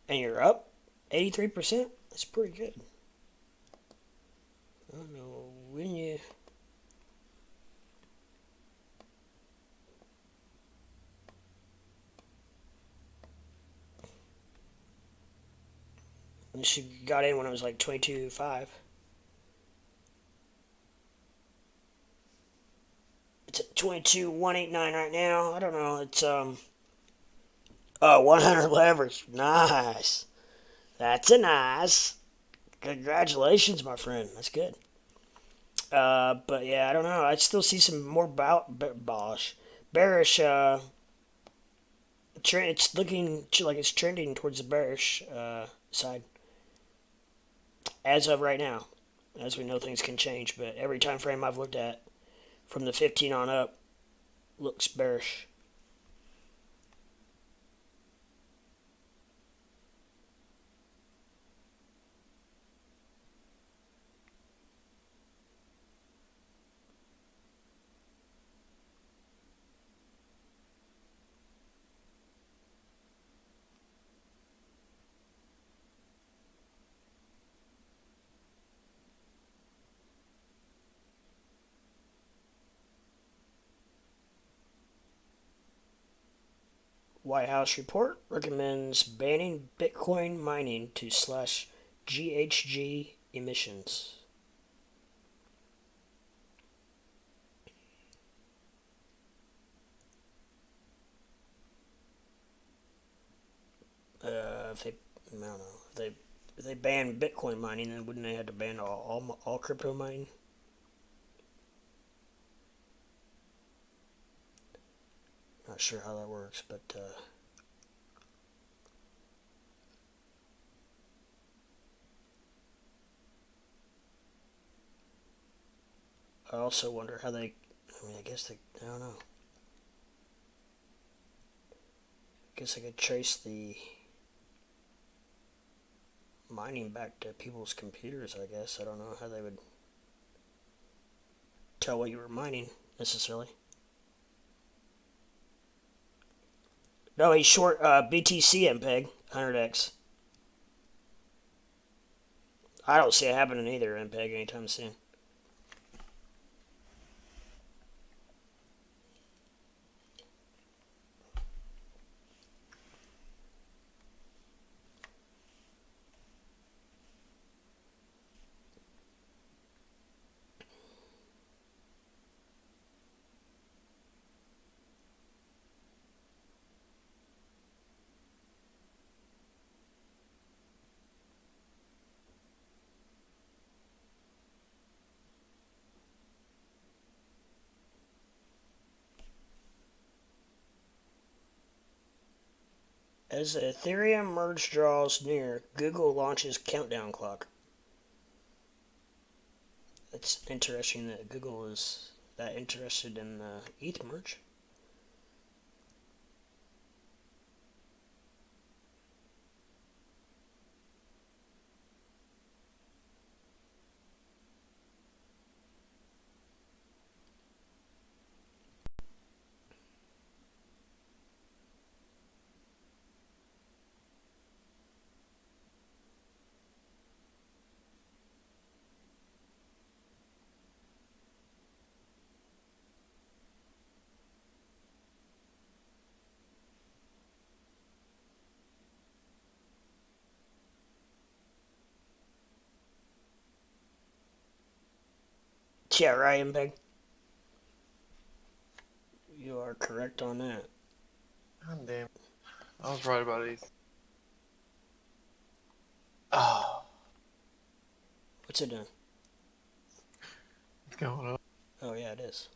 Speaker 1: And you're up 83%? That's pretty good. I don't know when you... She got in when it was like 22.5. It's at 22.189 right now. I don't know. It's 100 leverage. Nice. That's a nice. Congratulations, my friend. That's good. But yeah, I don't know. I still see some more bearish. It's looking like it's trending towards the bearish side as of right now. As we know, things can change, but every time frame I've looked at from the 15 on up looks bearish. White House report recommends banning Bitcoin mining to slash GHG emissions. If they, I don't know, if they ban Bitcoin mining, then wouldn't they have to ban all crypto mining? Not sure how that works, but I also wonder how they. I mean, I guess they. I don't know. I guess I could trace the mining back to people's computers. I guess I don't know how they would tell what you were mining necessarily. No, he's short BTC MPEG 100x. I don't see it happening either MPEG anytime soon. As the Ethereum merge draws near, Google launches countdown clock. It's interesting that Google is that interested in the ETH merge. Yeah, right, MPEG. You are correct on that.
Speaker 2: God damn. I was right about these. Oh,
Speaker 1: What's it doing?
Speaker 2: it's going up.
Speaker 1: Oh, yeah, it is.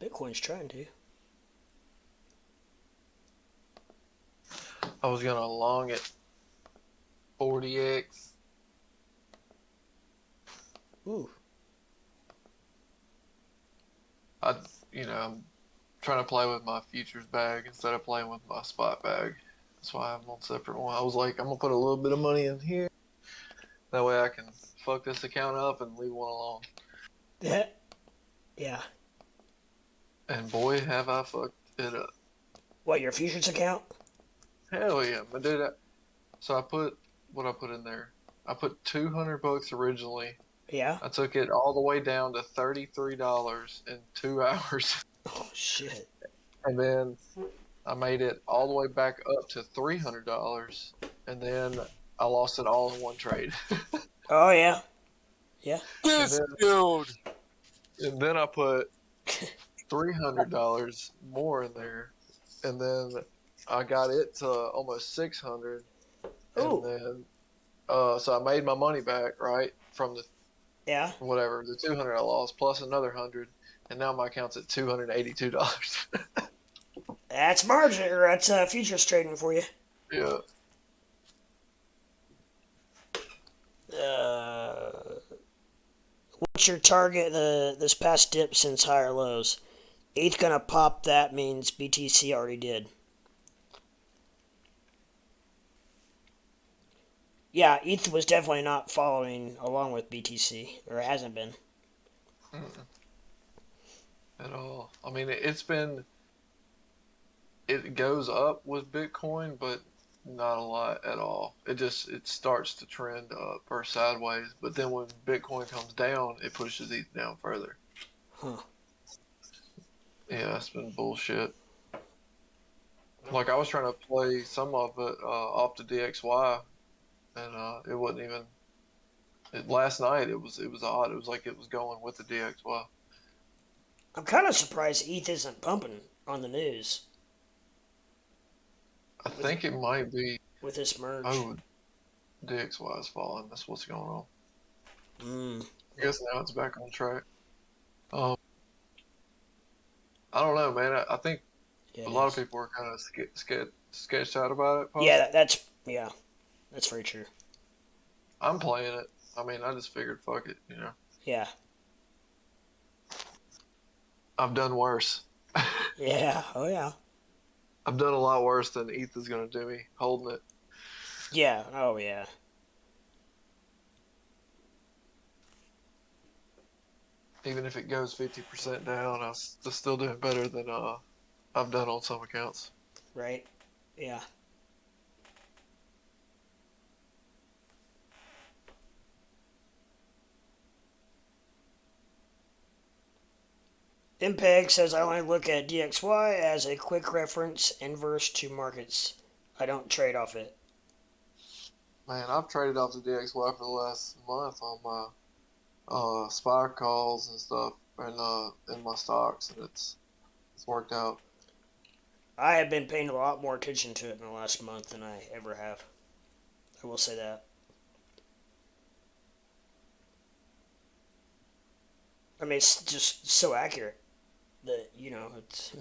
Speaker 1: Bitcoin's trying to.
Speaker 2: I was gonna long it 40x.
Speaker 1: Ooh.
Speaker 2: I'm trying to play with my futures bag instead of playing with my spot bag. That's why I'm on separate one. I was like, I'm gonna put a little bit of money in here. That way I can fuck this account up and leave one alone.
Speaker 1: Yeah. Yeah.
Speaker 2: And boy, have I fucked it up.
Speaker 1: What, your futures account?
Speaker 2: Hell yeah, but dude. So I put what I put in there. I put $200 originally.
Speaker 1: Yeah.
Speaker 2: I took it all the way down to $33 in 2 hours.
Speaker 1: Oh, shit.
Speaker 2: And then I made it all the way back up to $300, and then I lost it all in one trade.
Speaker 1: Oh, yeah. Yeah.
Speaker 3: This dude.
Speaker 2: And then I put $300 more in there, and then I got it to almost 600, and
Speaker 1: Ooh.
Speaker 2: then so I made my money back right from the
Speaker 1: Yeah.
Speaker 2: whatever the 200 I lost plus another 100, and now my account's at $282.
Speaker 1: That's margin, or that's futures trading for you.
Speaker 2: Yeah.
Speaker 1: what's your target this past dip since higher lows? ETH gonna pop, that means BTC already did. Yeah, ETH was definitely not following along with BTC, or hasn't been.
Speaker 2: Mm-mm. At all. I mean, it goes up with Bitcoin, but not a lot at all. It starts to trend up or sideways, but then when Bitcoin comes down, it pushes ETH down further.
Speaker 1: Huh.
Speaker 2: Yeah, it's been bullshit. Like I was trying to play some of it off the DXY, and it wasn't even. Last night it was odd. It was like it was going with the DXY.
Speaker 1: I'm kind of surprised ETH isn't pumping on the news
Speaker 2: I
Speaker 1: with
Speaker 2: think it might be.
Speaker 1: with this merge.
Speaker 2: Oh, DXY is falling. That's what's going on.
Speaker 1: Mm.
Speaker 2: I guess now it's back on track. Um, I don't know, man. I think
Speaker 1: Yeah,
Speaker 2: a
Speaker 1: it
Speaker 2: lot
Speaker 1: is.
Speaker 2: of people are kind of sketched out about it.
Speaker 1: Yeah,
Speaker 2: Possibly.
Speaker 1: that's very true.
Speaker 2: I'm playing it. I mean, I just figured, fuck it. You know,
Speaker 1: Yeah,
Speaker 2: I've done worse.
Speaker 1: yeah, oh yeah,
Speaker 2: I've done a lot worse than ETH is gonna do me holding it.
Speaker 1: yeah, oh yeah.
Speaker 2: Even if it goes 50% down, I'm still doing better than I've done on some accounts.
Speaker 1: Right, yeah. MPEG says I only look at DXY as a quick reference inverse to markets. I don't trade off it.
Speaker 2: Man, I've traded off the DXY for the last month on my SPY calls and stuff, and in my stocks, and it's worked out.
Speaker 1: I have been paying a lot more attention to it in the last month than I ever have. I will say that. I mean, it's just so accurate that, it's.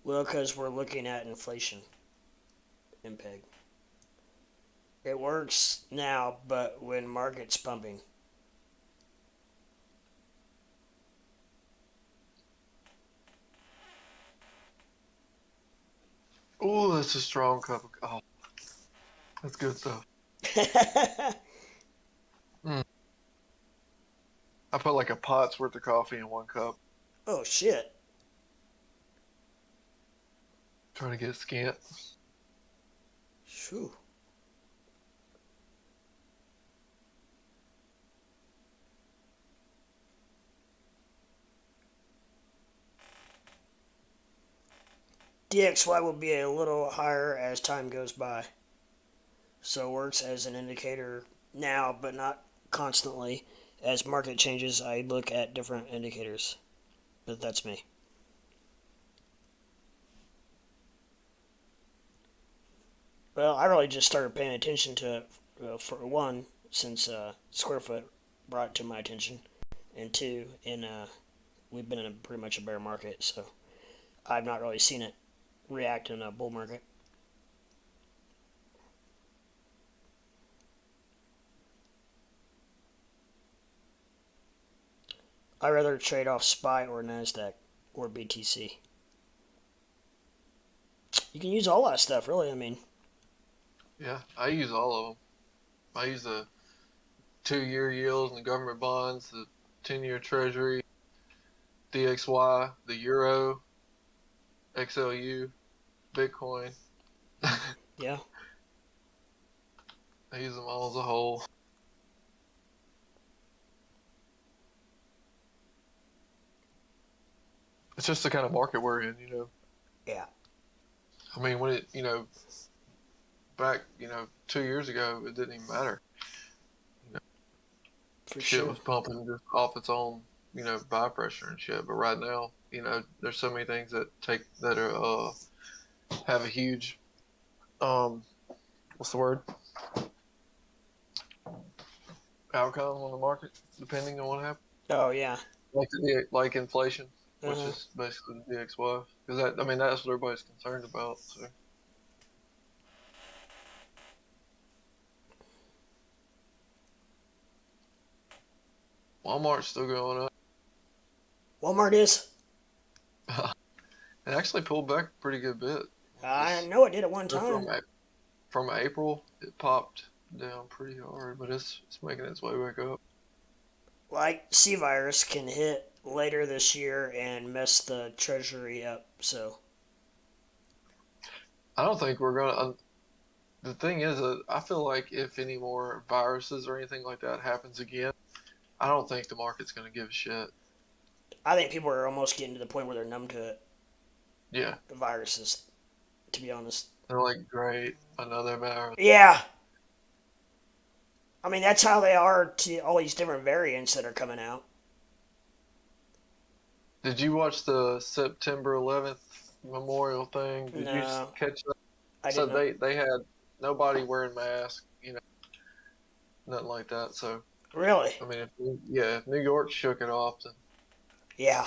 Speaker 1: Well, because we're looking at inflation, MPEG. It works now, but when market's pumping.
Speaker 2: Ooh, that's a strong cup of oh, that's good stuff. Mm. I put like a pot's worth of coffee in one cup,
Speaker 1: Oh, shit.
Speaker 2: trying to get scant.
Speaker 1: Phew. DXY will be a little higher as time goes by. So it works as an indicator now, but not constantly. As market changes, I look at different indicators. But that's me. Well, I really just started paying attention to it, for one, since Square Foot brought it to my attention, and two, we've been in pretty much a bear market, so I've not really seen it react in a bull market. I'd rather trade off SPY or NASDAQ or BTC. You can use all that stuff, really. I mean,
Speaker 2: Yeah, I use all of them. I use the 2-year yields and the government bonds, the 10-year treasury, DXY, the euro, XLU, Bitcoin.
Speaker 1: yeah.
Speaker 2: I use them all as a whole. It's just the kind of market we're in, you know.
Speaker 1: Yeah.
Speaker 2: I mean, when back, 2 years ago, it didn't even matter.
Speaker 1: For
Speaker 2: Shit
Speaker 1: sure.
Speaker 2: was pumping just off its own, buy pressure and shit. But right now, there's so many things that are have a huge what's the word? Outcome on the market, depending on what happens.
Speaker 1: Oh, yeah.
Speaker 2: Like inflation, which
Speaker 1: Uh-huh.
Speaker 2: is basically the DXY, because that's what everybody's concerned about. So Walmart's still going up.
Speaker 1: Walmart is.
Speaker 2: It actually pulled back a pretty good bit.
Speaker 1: I know it did at one
Speaker 2: From
Speaker 1: time.
Speaker 2: from April, it popped down pretty hard, but it's making its way back up.
Speaker 1: Like C virus can hit later this year and mess the treasury up. So
Speaker 2: I don't think we're gonna. The thing is that I feel like if any more viruses or anything like that happens again, I don't think the market's gonna give a shit.
Speaker 1: I think people are almost getting to the point where they're numb to it.
Speaker 2: Yeah,
Speaker 1: The viruses, to be honest.
Speaker 2: they're like, great, another virus.
Speaker 1: Yeah. I mean, that's how they are to all these different variants that are coming out.
Speaker 2: Did you watch the September 11th memorial thing? Did you
Speaker 1: No,
Speaker 2: catch that?
Speaker 1: I
Speaker 2: So
Speaker 1: didn't.
Speaker 2: they had nobody wearing masks, nothing like that. So
Speaker 1: Really?
Speaker 2: I mean, if New York shook it off, then
Speaker 1: Yeah.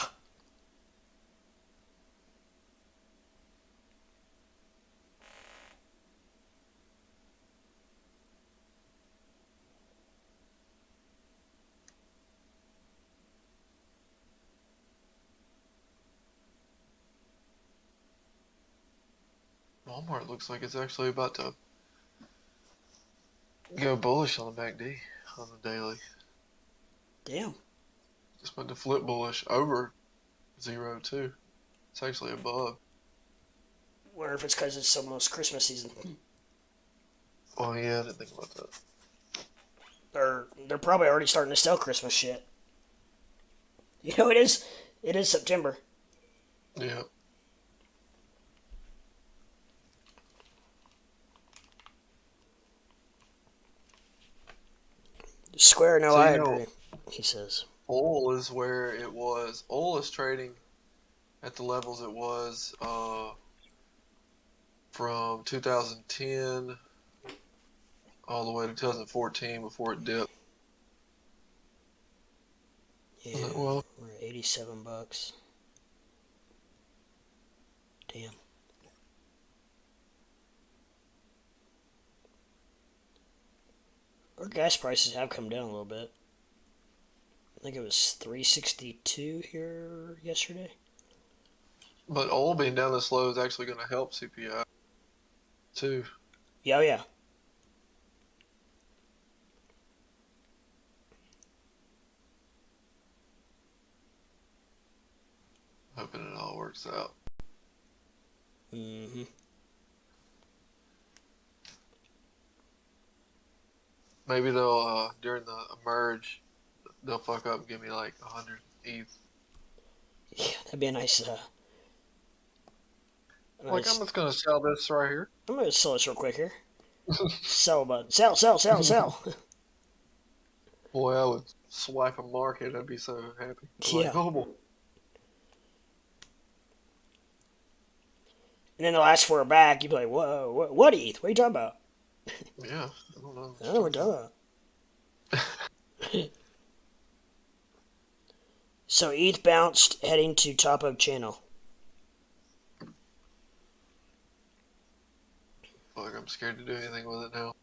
Speaker 2: Walmart looks like it's actually about to go bullish on the MACD on the daily.
Speaker 1: Damn.
Speaker 2: It's about to flip bullish over 0 too. It's actually above.
Speaker 1: Wonder if it's because it's almost Christmas season.
Speaker 2: Oh yeah, I didn't think about that.
Speaker 1: They're probably already starting to sell Christmas shit. You know, it is. It is September.
Speaker 2: Yeah.
Speaker 1: Square, no,
Speaker 2: So
Speaker 1: I agree. He says.
Speaker 2: oil is where it was. Oil is trading at the levels it was from 2010 all the way to 2014 before it dipped.
Speaker 1: Yeah,
Speaker 2: Well,
Speaker 1: we're at $87. Damn. Our gas prices have come down a little bit. I think it was $3.62 here yesterday.
Speaker 2: but oil being down this low is actually going to help CPI too.
Speaker 1: Yeah, oh yeah.
Speaker 2: Hoping it all works out.
Speaker 1: Mm-hmm.
Speaker 2: Maybe they'll during the emerge, they'll fuck up and give me like 100 ETH.
Speaker 1: Yeah, that'd be a nice.
Speaker 2: Like I'm just gonna sell this right here.
Speaker 1: I'm gonna sell this real quick here. Sell button. Sell, sell, sell, sell.
Speaker 2: Boy, I would swipe a market. I'd be so happy.
Speaker 1: Yeah.
Speaker 2: Like, oh boy.
Speaker 1: And then they'll ask for it back. You'd be like, whoa, what ETH? What are you talking about?
Speaker 2: Yeah, I don't know.
Speaker 1: I don't know what you're talking about. So ETH bounced, heading to top of channel.
Speaker 2: Fuck, I'm scared to do anything with it now.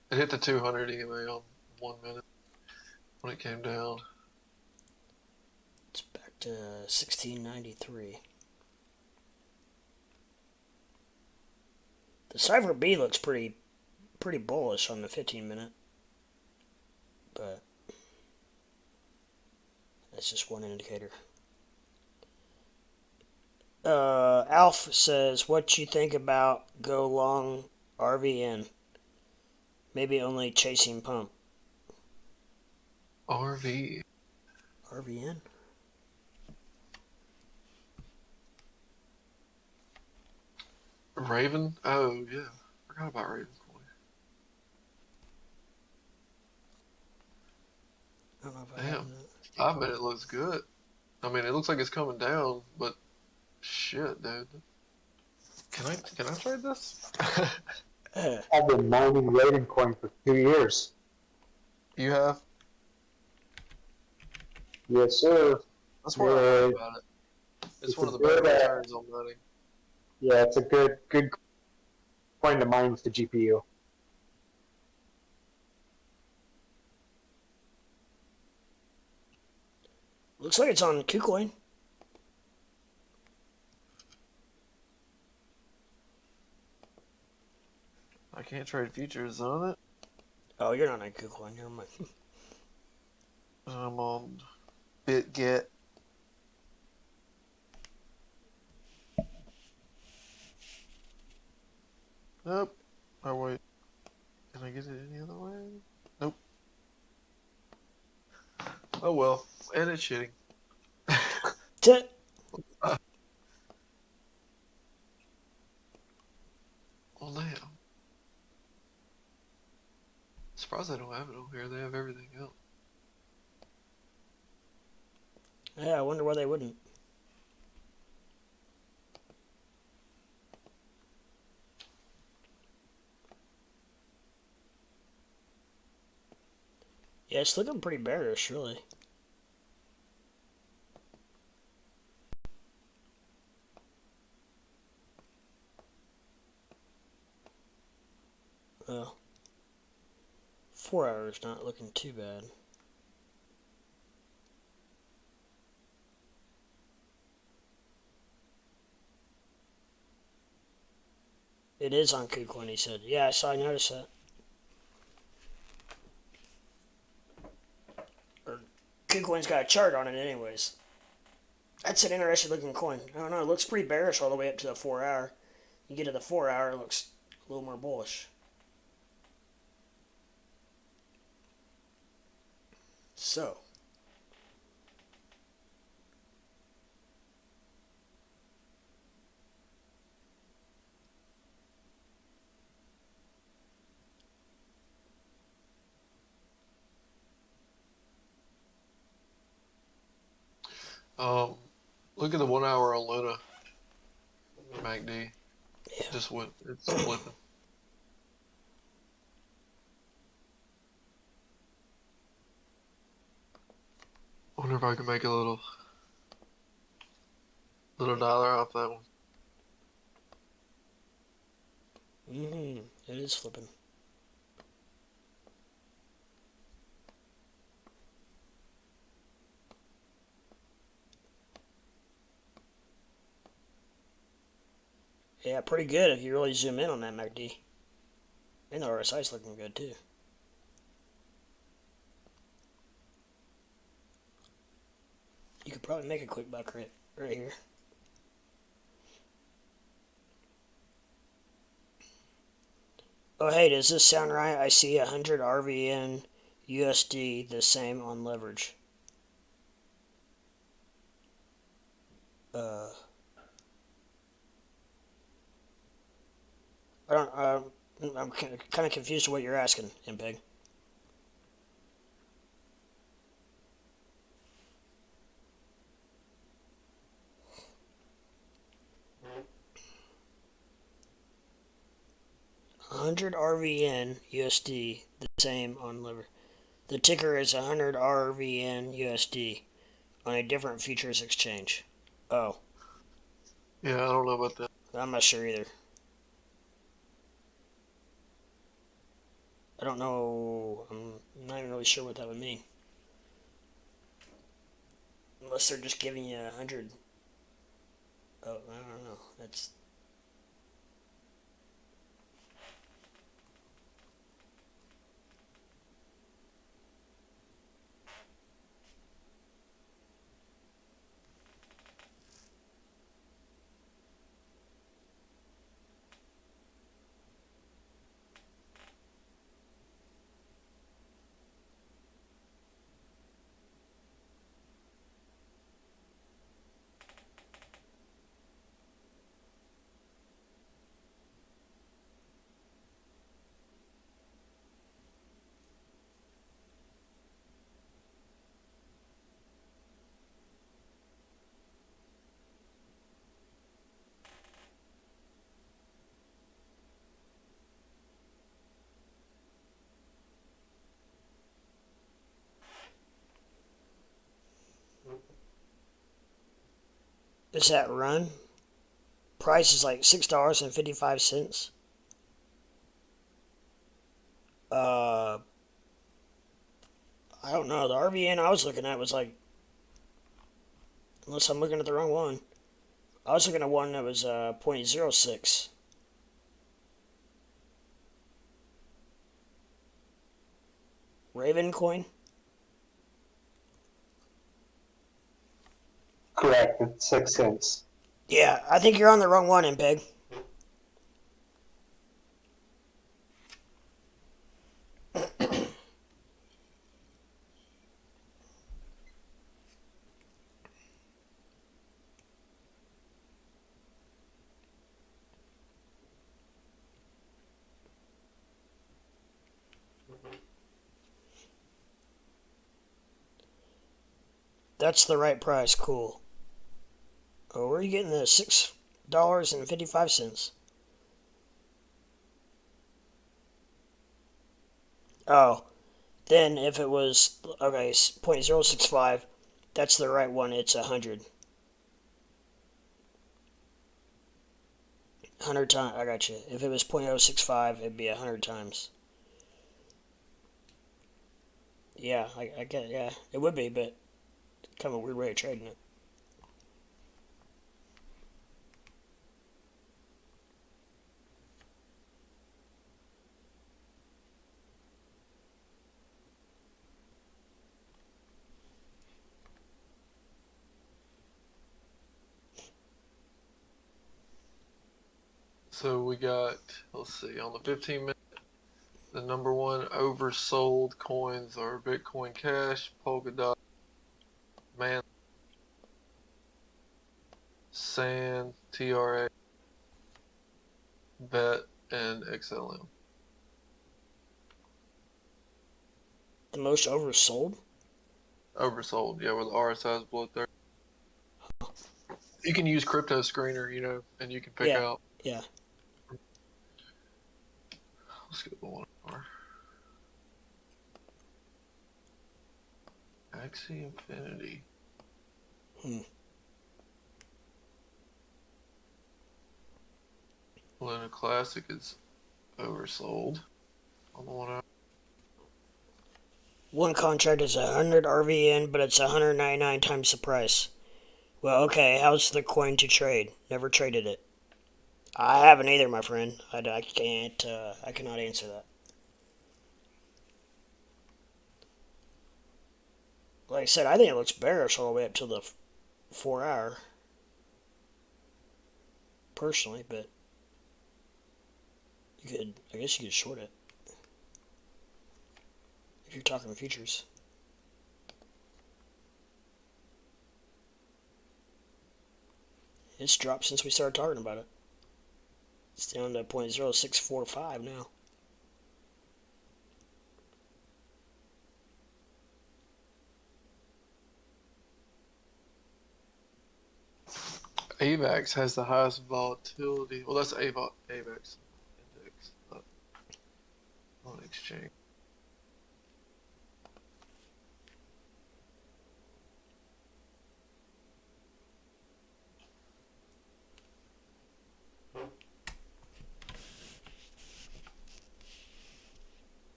Speaker 2: It hit the 200 EMA on 1 minute when it came down.
Speaker 1: It's back to 1693. The Cypher B looks pretty bullish on the 15-minute, but that's just one indicator. Alf says, what you think about go long RVN? Maybe only chasing pump.
Speaker 2: RV.
Speaker 1: RVN?
Speaker 2: Raven? Oh, yeah. Forgot about Raven Coin.
Speaker 1: I don't know if I have
Speaker 2: Damn.
Speaker 1: that.
Speaker 2: 5 minute looks good. I mean, it looks like it's coming down, but shit, dude. Can I trade this?
Speaker 4: I've been mining Raven coin for 2 years.
Speaker 2: You have?
Speaker 4: Yes, sir.
Speaker 2: That's what I heard about it. It's one of the better returns on money.
Speaker 4: Yeah, it's a good coin to mine with the GPU.
Speaker 1: Looks like it's on Kucoin.
Speaker 2: I can't trade futures on it.
Speaker 1: Oh, you're not on Kucoin. Never mind.
Speaker 2: I'm on BitGet. Nope. Oh wait. Can I get it any other way? Nope. Oh well. And it's shitting. Well, damn. Surprised they don't have it on here. They have everything else.
Speaker 1: Yeah, I wonder why they wouldn't. Yeah, it's looking pretty bearish, really. Well, 4 hours not looking too bad. It is on Kucoin, he said. Yeah, I noticed that. Kucoin's got a chart on it anyways. That's an interesting looking coin. I don't know, it looks pretty bearish all the way up to the 4 hour. You get to the 4 hour, it looks a little more bullish. So.
Speaker 2: Look at the 1 hour on Luna. MACD.
Speaker 1: Yeah.
Speaker 2: Just went. It's flipping. Wonder if I can make a little dollar off that one.
Speaker 1: It is flipping. Yeah, pretty good if you really zoom in on that MACD. And the RSI's looking good too. You could probably make a quick buck right here. Oh hey, does this sound right? I see 100 RVN USD the same on leverage. I don't. I'm kind of confused with what you're asking, MPEG. $100 RVN USD the same on leverage. The ticker is 100 RVN USD on a different futures exchange. Oh.
Speaker 2: Yeah, I don't know about that.
Speaker 1: I'm not sure either. I don't know. I'm not even really sure what that would mean. Unless they're just giving you 100. Oh, I don't know. That's. Is that run? Price is like $6.55. I don't know. The RVN I was looking at was like Unless I'm looking at the wrong one. I was looking at one that was 0.06. Raven coin?
Speaker 4: Correct. It's 6 cents.
Speaker 1: Yeah, I think you're on the wrong one, Impeg. That's the right price. Cool. Oh, where are you getting the $6.55? Oh, then if it was okay, 0.065, that's the right one. It's 100. 100 times. I got you. If it was 0.065, it'd be 100 times. Yeah, I get. Yeah, it would be, but kind of a weird way of trading it.
Speaker 2: So we got, let's see, on the 15-minute, the number one oversold coins are Bitcoin Cash, Polkadot, Man, Sand, TRA, Bet, and XLM.
Speaker 1: The most oversold?
Speaker 2: Oversold, yeah, where the RSI is below 30. You can use Crypto Screener, and you can pick
Speaker 1: Yeah,
Speaker 2: out.
Speaker 1: yeah.
Speaker 2: Let's go to one more. Axie Infinity. Luna Classic is oversold. On the one out.
Speaker 1: One contract is 100 RVN, but it's 199 times the price. Well, okay, how's the coin to trade? Never traded it. I haven't either, my friend. I can't, I cannot answer that. Like I said, I think it looks bearish all the way up to the 4 hour. Personally, but I guess you could short it. If you're talking futures. It's dropped since we started talking about it. It's down to 0.0645 now.
Speaker 2: AVAX has the highest volatility. Well, that's AVAX index, not on exchange.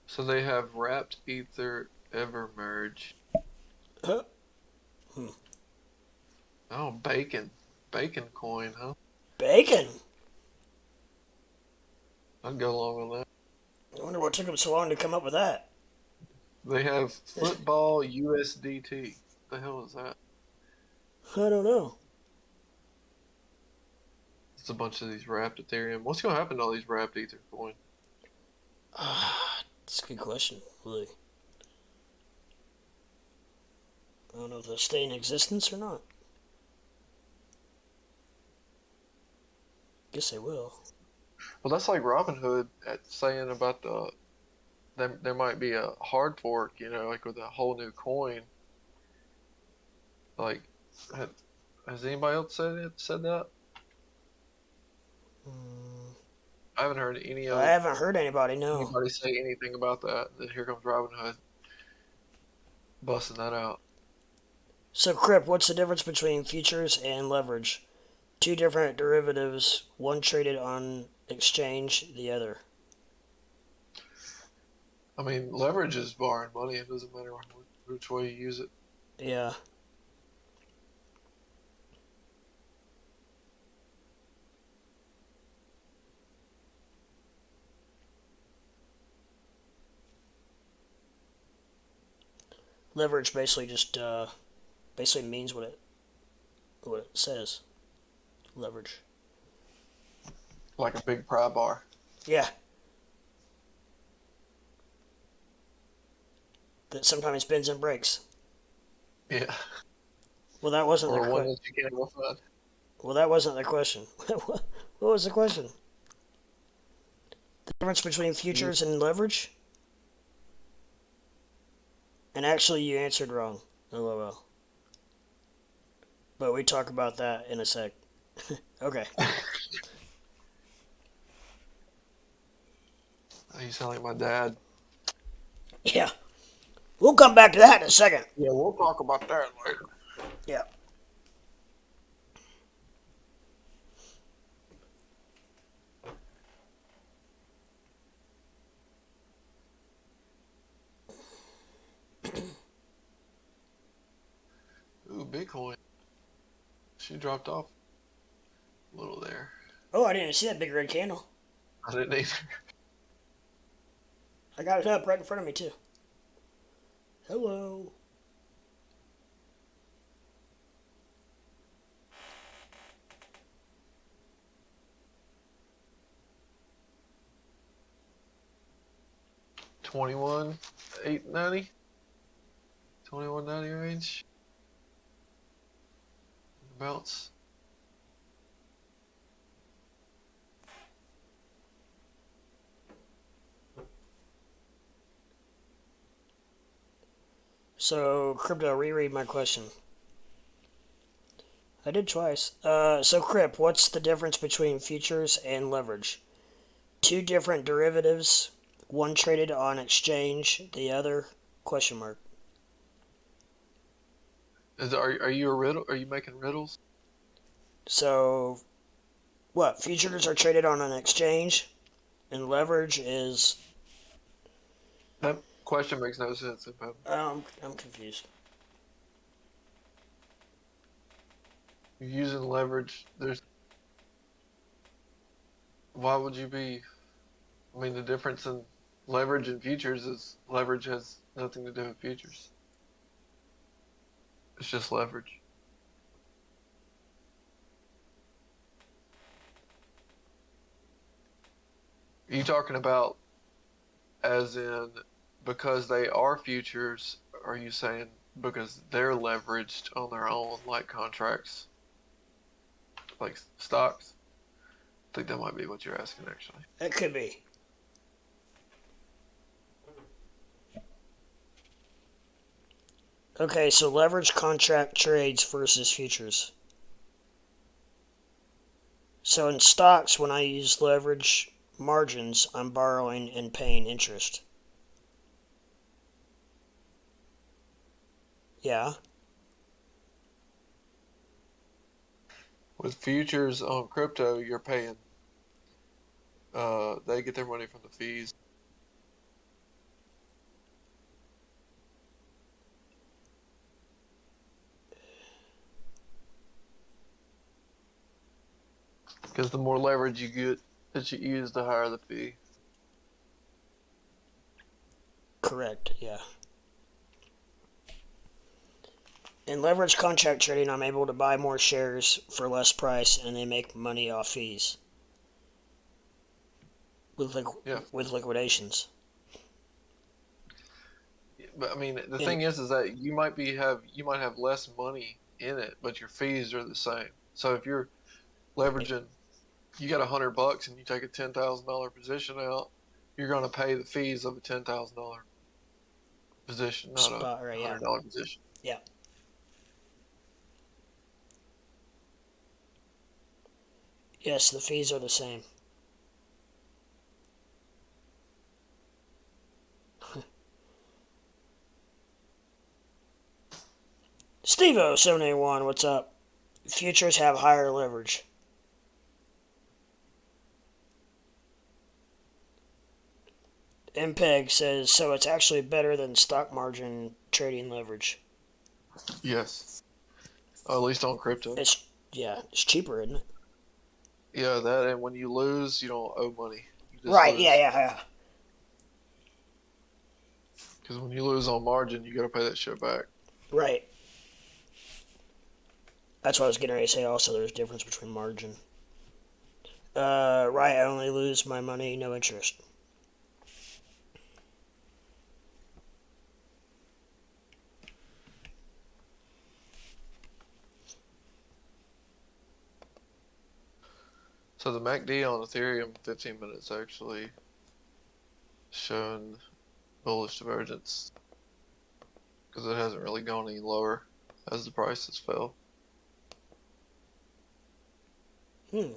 Speaker 2: So they have wrapped ether ever merge.
Speaker 1: Huh?
Speaker 2: Oh, bacon coin, huh?
Speaker 1: Bacon!
Speaker 2: I'd go along with that.
Speaker 1: I wonder what took them so long to come up with that.
Speaker 2: They have football USDT. What the hell is that?
Speaker 1: I don't know.
Speaker 2: It's a bunch of these wrapped Ethereum. What's going to happen to all these wrapped ether coin?
Speaker 1: That's a good question, really. I don't know if they'll stay in existence or not. Guess they will.
Speaker 2: Well, that's like Robinhood saying about there might be a hard fork, like with a whole new coin. Like, has anybody else said that? I haven't heard
Speaker 1: I haven't heard anybody
Speaker 2: say anything about that. Then here comes Robinhood busting that out.
Speaker 1: So, Crip, what's the difference between futures and leverage? Two different derivatives, one traded on exchange, the other.
Speaker 2: I mean, leverage is borrowing money. It doesn't matter which way you use it.
Speaker 1: Yeah. Leverage basically just basically means what it says. Leverage.
Speaker 2: Like a big pry bar.
Speaker 1: Yeah. That sometimes bends and breaks.
Speaker 2: Yeah.
Speaker 1: Well, that wasn't
Speaker 2: Or
Speaker 1: the
Speaker 2: one
Speaker 1: question.
Speaker 2: that you can't refund.
Speaker 1: Well, that wasn't the question. What was the question? The difference between futures and leverage? And actually, you answered wrong. LOL. But we talk about that in a sec. Okay.
Speaker 2: You sound like my dad.
Speaker 1: Yeah. We'll come back to that in a second.
Speaker 2: Yeah, we'll talk about that later.
Speaker 1: Yeah.
Speaker 2: Ooh, Bitcoin. She dropped off a little there.
Speaker 1: Oh, I didn't even see that big red candle.
Speaker 2: I didn't either.
Speaker 1: I got it up right in front of me, too. Hello.
Speaker 2: $21,890, $21.90 range. Bounce.
Speaker 1: So, Crypto, reread my question. I did twice. So, Crip, what's the difference between futures and leverage? Two different derivatives, one traded on exchange, the other question mark.
Speaker 2: Are you a riddle? Are you making riddles?
Speaker 1: So, what? Futures are traded on an exchange, and leverage is.
Speaker 2: That question makes no sense.
Speaker 1: I'm confused.
Speaker 2: You're using leverage. Why would you be? I mean, the difference in leverage and futures is leverage has nothing to do with futures. It's just leverage. Are you talking about as in because they are futures? Or are you saying because they're leveraged on their own, like contracts, like stocks? I think that might be what you're asking, actually.
Speaker 1: It could be. Okay, so leverage contract trades versus futures. So in stocks, when I use leverage margins, I'm borrowing and paying interest. Yeah.
Speaker 2: With futures on crypto, you're paying. They get their money from the fees. Because the more leverage you get that you use, the higher the fee.
Speaker 1: Correct, yeah. In leverage contract trading, I'm able to buy more shares for less price and they make money off fees. With liquidations.
Speaker 2: But I mean, the thing is that you might have less money in it, but your fees are the same. So if you're leveraging, you got $100 and you take a $10,000 position out, you're going to pay the fees of a $10,000 position, not
Speaker 1: Spot,
Speaker 2: a
Speaker 1: right,
Speaker 2: $100 position.
Speaker 1: Yeah. Yes, the fees are the same. Steve-O781, what's up? Futures have higher leverage. MPEG says, so it's actually better than stock margin trading leverage.
Speaker 2: Yes. At least on crypto.
Speaker 1: It's cheaper, isn't it?
Speaker 2: Yeah, that, and when you lose, you don't owe money. You just
Speaker 1: Right,
Speaker 2: lose.
Speaker 1: yeah.
Speaker 2: Because when you lose on margin, you got to pay that shit back.
Speaker 1: Right. That's what I was getting ready to say. Also, there's a difference between margin. Right, I only lose my money, no interest.
Speaker 2: So the MACD on Ethereum 15 minutes actually showing bullish divergence because it hasn't really gone any lower as the prices fell.
Speaker 1: Hmm.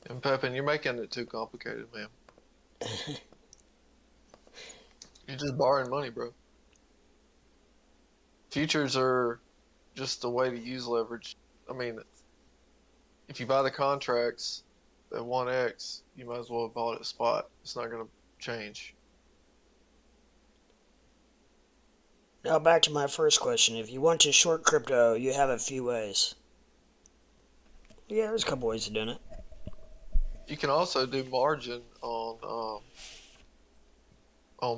Speaker 2: And Pepin, you're making it too complicated, man. You're just borrowing money, bro. Futures are just a way to use leverage. I mean, if you buy the contracts at 1x, you might as well have bought it at spot. It's not going to change.
Speaker 1: Now back to my first question. If you want to short crypto, you have a few ways. Yeah, there's a couple ways of doing it.
Speaker 2: You can also do margin on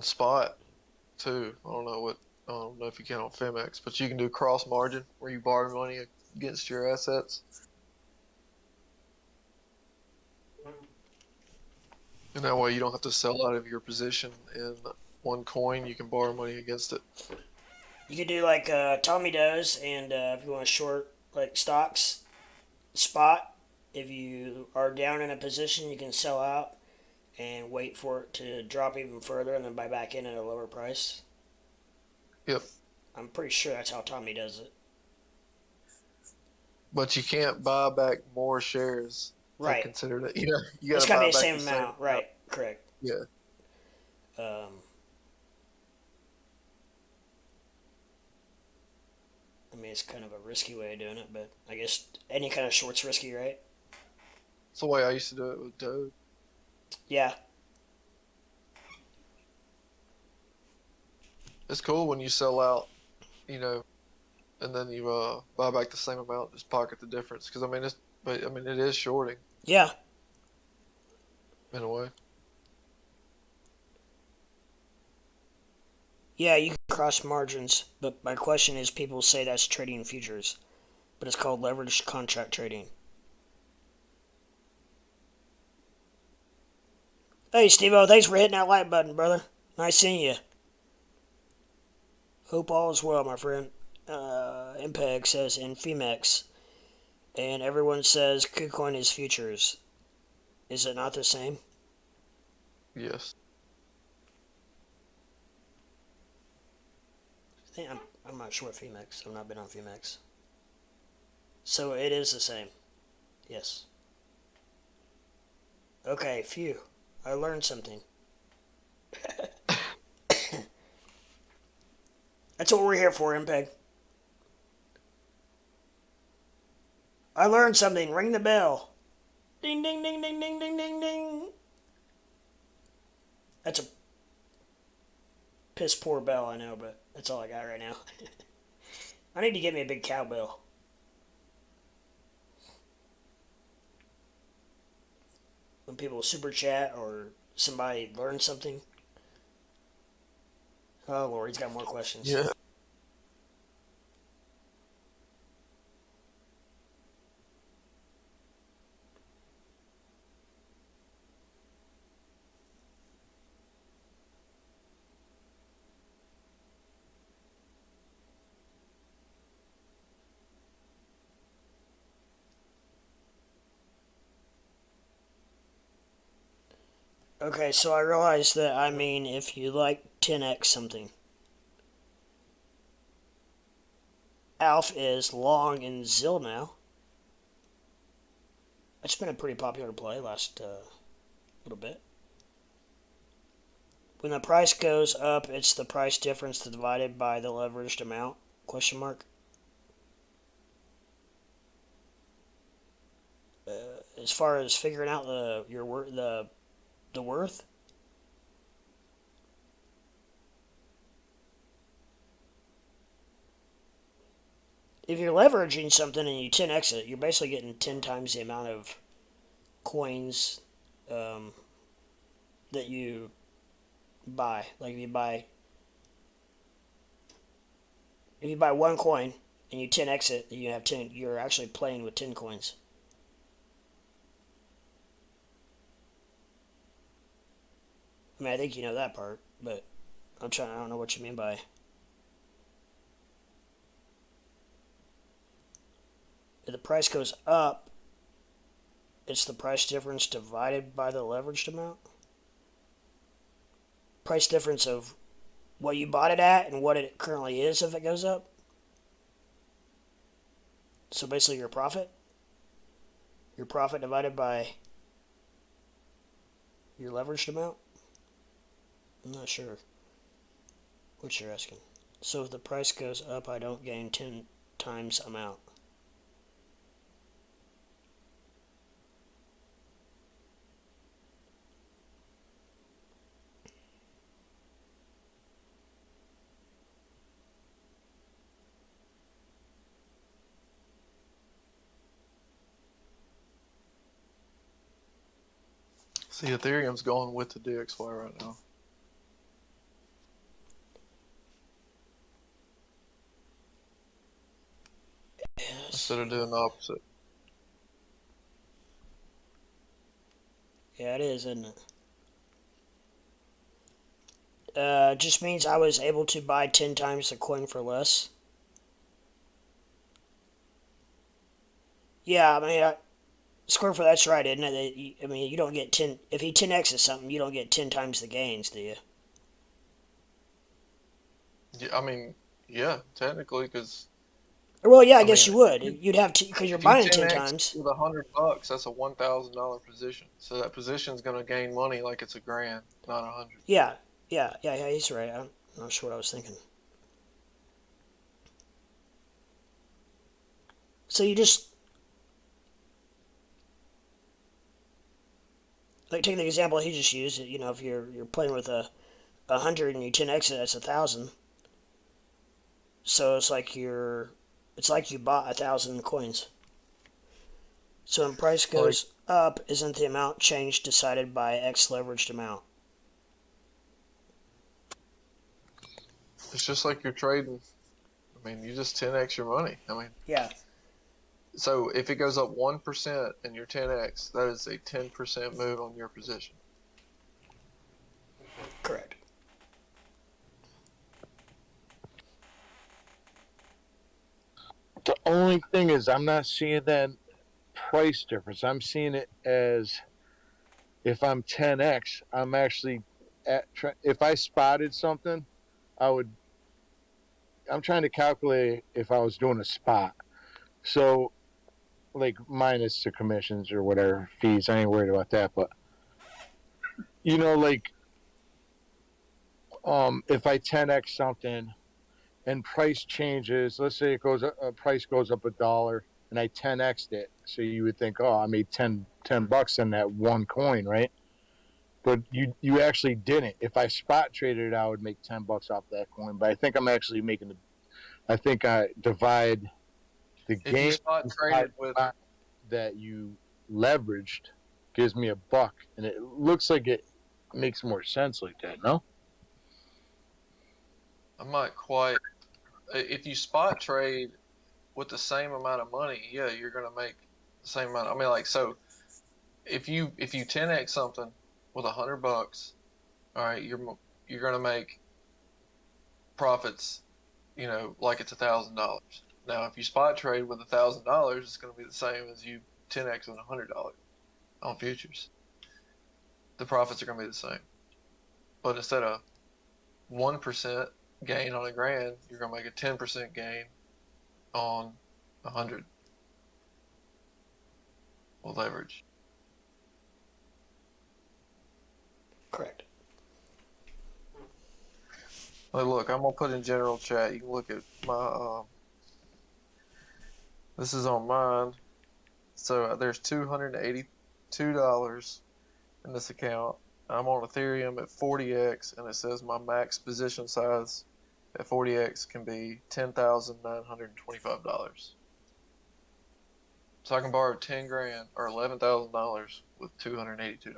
Speaker 2: spot too. I don't know if you can on Femex, but you can do cross margin where you borrow money against your assets. And that way you don't have to sell out of your position in one coin. You can borrow money against it.
Speaker 1: You could do like Tommy does, and if you want to short like stocks, spot. If you are down in a position, you can sell out and wait for it to drop even further, and then buy back in at a lower price.
Speaker 2: Yep.
Speaker 1: I'm pretty sure that's how Tommy does it.
Speaker 2: But you can't buy back more shares.
Speaker 1: Right.
Speaker 2: Consider that. You got
Speaker 1: It's
Speaker 2: to
Speaker 1: got to
Speaker 2: buy
Speaker 1: be the
Speaker 2: back
Speaker 1: same amount. Right. Correct.
Speaker 2: Yeah.
Speaker 1: I mean, it's kind of a risky way of doing it, but I guess any kind of short's risky, right?
Speaker 2: It's the way I used to do it with Doge.
Speaker 1: Yeah.
Speaker 2: It's cool when you sell out, and then you buy back the same amount, just pocket the difference. Because it is shorting.
Speaker 1: Yeah.
Speaker 2: In a way.
Speaker 1: Yeah, you can cross margins, but my question is, people say that's trading futures, but it's called leveraged contract trading. Hey, Steve-O, thanks for hitting that like button, brother. Nice seeing you. Hope all is well, my friend. MPEG says in Femex, and everyone says Kucoin is futures. Is it not the same?
Speaker 2: Yes.
Speaker 1: I think I'm not sure what Femex. I've not been on Femex. So it is the same. Yes. Okay, phew. I learned something. That's what we're here for, MPEG. I learned something. Ring the bell. Ding, ding, ding, ding, ding, ding, ding, ding. That's a piss poor bell, I know, but that's all I got right now. I need to get me a big cowbell. When people super chat or somebody learns something. Oh, Lord, he's got more questions.
Speaker 2: Yeah.
Speaker 1: Okay, so I realized that I mean if you like 10x something. Alf is long in Zill now. It's been a pretty popular play last little bit. When the price goes up, it's the price difference divided by the leveraged amount? Question mark. As far as figuring out the worth. if you're leveraging something and you 10x it, you're basically getting 10 times the amount of coins that you buy. Like if you buy one coin and you 10x it, you have 10. You're actually playing with 10 coins. I mean, I think you know that part, but I don't know what you mean by. If the price goes up, it's the price difference divided by the leveraged amount. Price difference of what you bought it at and what it currently is if it goes up. So basically your profit divided by your leveraged amount. I'm not sure what you're asking. So if the price goes up, I don't gain 10 times amount.
Speaker 2: See, Ethereum's going with the DXY right now.
Speaker 1: Yes.
Speaker 2: Instead of doing the opposite.
Speaker 1: Yeah, it is, isn't it? Just means I was able to buy 10 times the coin for less. Yeah, I mean, square for that's right, isn't it? I mean, you don't get 10. If he 10x's something, you don't get 10 times the gains, do you?
Speaker 2: Yeah, I mean, yeah, technically, because
Speaker 1: Well, yeah, I
Speaker 2: I
Speaker 1: guess
Speaker 2: mean,
Speaker 1: you would. You'd have to, because you're
Speaker 2: if you
Speaker 1: buying 10
Speaker 2: 10x
Speaker 1: times.
Speaker 2: with $100, that's a $1,000 position. So that position's gonna gain money like it's a grand, not 100.
Speaker 1: Yeah, he's right. I'm not sure what I was thinking. So you just, like, take the example he just used. You know, if you're playing with a 100 and you 10x it, that's 1,000. So it's like you bought 1,000 coins. So when price goes up, isn't the amount change decided by X leveraged amount?
Speaker 2: It's just like you're trading. I mean, you just 10x your money. I mean,
Speaker 1: Yeah,
Speaker 2: so if it goes up 1% and you're 10x, that is a 10% move on your position.
Speaker 1: correct.
Speaker 3: The only thing is, I'm not seeing that price difference. I'm seeing it as if I'm 10x, I'm actually if I spotted something, I would. I'm trying to calculate if I was doing a spot. So, like minus the commissions or whatever fees. I ain't worried about that. But like if I 10x something and price changes, let's say price goes up $1 and I 10x'd it. So you would think, oh, I made 10 bucks on that one coin, right? But you actually didn't. If I spot traded it, I would make 10 bucks off that coin. But I think I'm actually making I think I divide the
Speaker 2: If you
Speaker 3: gain
Speaker 2: spot traded with,
Speaker 3: that you leveraged gives me $1, and it looks like it makes more sense like that. No.
Speaker 2: I'm not quite. If you spot trade with the same amount of money, yeah, you're gonna make the same amount. I mean, like, so if you 10x something with $100, all right, you're gonna make profits, like it's $1,000. Now, if you spot trade with $1,000, it's gonna be the same as you 10x with $100 on futures. The profits are gonna be the same, but instead of 1% gain on a grand, you're gonna make a 10% gain on 100 with leverage.
Speaker 1: Correct.
Speaker 2: Like, look, I'm gonna put in general chat. You can look at my. This is on mine. So there's $282 in this account. I'm on Ethereum at 40x, and it says my max position size at 40x can be $10,925. So I can borrow 10 grand or $11,000 with $282.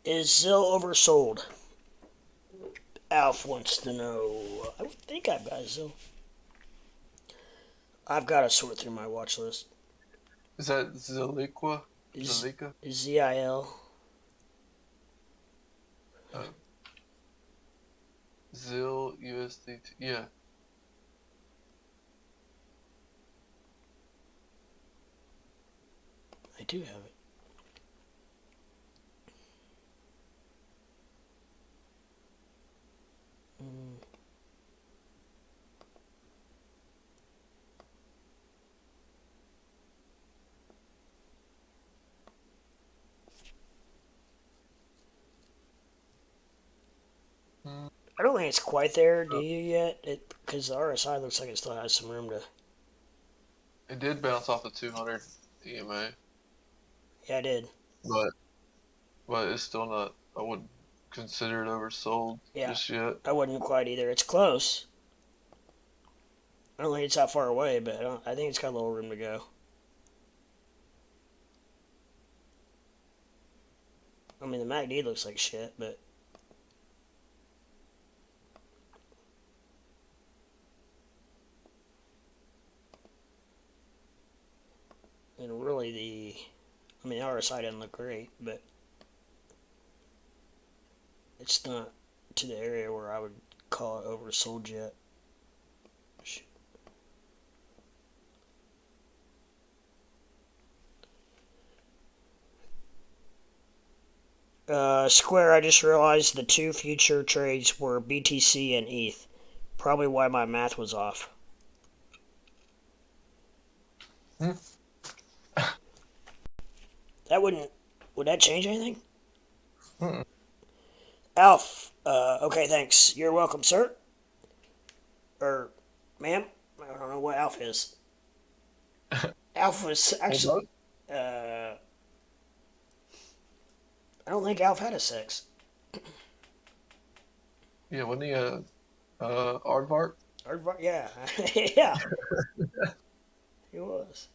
Speaker 1: Is Zill oversold? Alf wants to know. I think I've got Zill. I've got to sort through my watch list.
Speaker 2: Is that Ziliqua?
Speaker 1: Z-
Speaker 2: Zilika?
Speaker 1: ZIL.
Speaker 2: Zil USDT. Yeah.
Speaker 1: I do have it. I don't think it's quite there, do you yet? Because the RSI looks like it still has some room to.
Speaker 2: It did bounce off the 200 EMA,
Speaker 1: Yeah, I did.
Speaker 2: but it's still not. I wouldn't consider it oversold just yet.
Speaker 1: I wouldn't quite either. It's close. I don't think it's that far away, but I think it's got a little room to go. I mean, the MACD looks like shit, but and really the RSI didn't look great, but it's not to the area where I would call it oversold yet. Square, I just realized the two future trades were BTC and ETH. Probably why my math was off. Would that change anything?
Speaker 2: Mm-mm.
Speaker 1: Alf, okay, thanks. You're welcome, sir. Or, ma'am. I don't know what Alf is. Alf was actually, I don't think Alf had a sex.
Speaker 2: Yeah, wasn't he a aardvark?
Speaker 1: Yeah. Yeah. He was.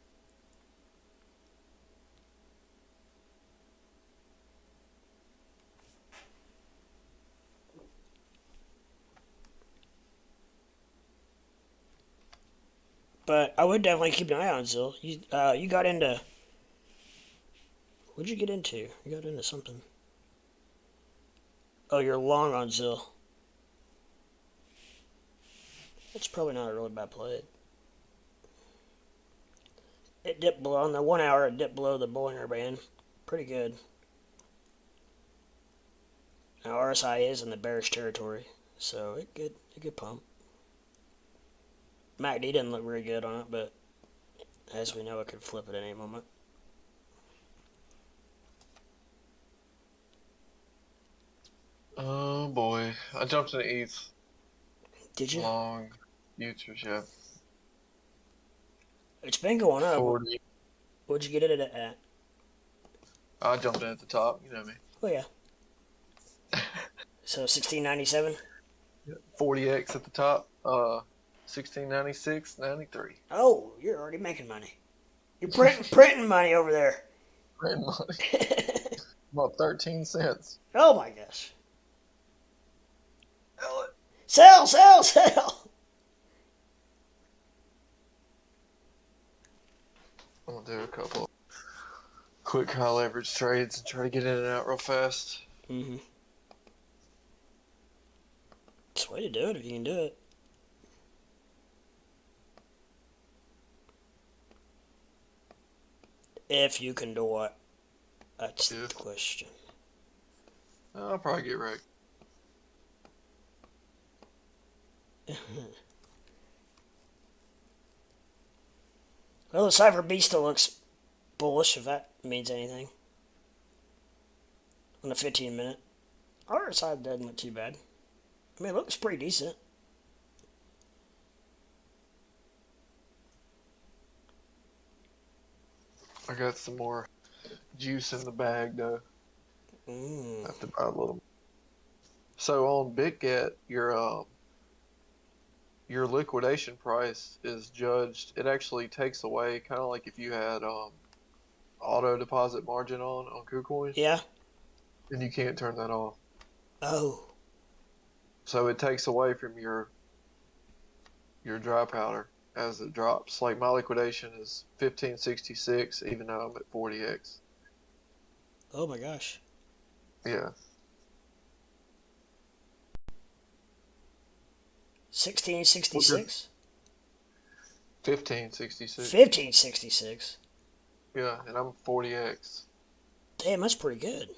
Speaker 1: But I would definitely keep an eye on Zill. You got into. What'd you get into? You got into something. Oh, you're long on Zill. That's probably not a really bad play. It dipped below, on the 1 hour, it dipped below the Bollinger Band. Pretty good. Now, RSI is in the bearish territory, so it could pump. MACD didn't look very good on it, but as we know, it could flip at any moment.
Speaker 2: Oh boy, I jumped into ETH.
Speaker 1: Did you?
Speaker 2: Long futures, yeah.
Speaker 1: It's been going up.
Speaker 2: 40.
Speaker 1: What'd you get it at?
Speaker 2: I jumped in at the top. You know me.
Speaker 1: Oh yeah. So 1697.
Speaker 2: 40x at the top. 1696.93.
Speaker 1: Oh, you're already making money. You're printing money over there.
Speaker 2: Red money. About 13 cents.
Speaker 1: Oh my gosh.
Speaker 2: Sell it.
Speaker 1: Sell, sell, sell.
Speaker 2: I'm gonna do a couple quick high leverage trades and try to get in and out real fast.
Speaker 1: Mm-hmm. It's the way to do it if you can do it. If you can do it. That's the question.
Speaker 2: I'll probably get wrecked.
Speaker 1: Well, the Cypher Beast still looks bullish, if that means anything. On the 15-minute. Our side doesn't look too bad. I mean, it looks pretty decent.
Speaker 2: I got some more juice in the bag, though. I have to buy a little. So on BitGet, your liquidation price is judged. It actually takes away, kind of like if you had auto deposit margin on Kucoin.
Speaker 1: Yeah.
Speaker 2: And you can't turn that off.
Speaker 1: Oh.
Speaker 2: So it takes away from your dry powder as it drops. Like my liquidation is 1566, even though I'm at 40x.
Speaker 1: Oh my gosh.
Speaker 2: Yeah.
Speaker 1: 1666?
Speaker 2: 1566.
Speaker 1: 1566.
Speaker 2: Yeah, and I'm 40x.
Speaker 1: Damn, that's pretty good.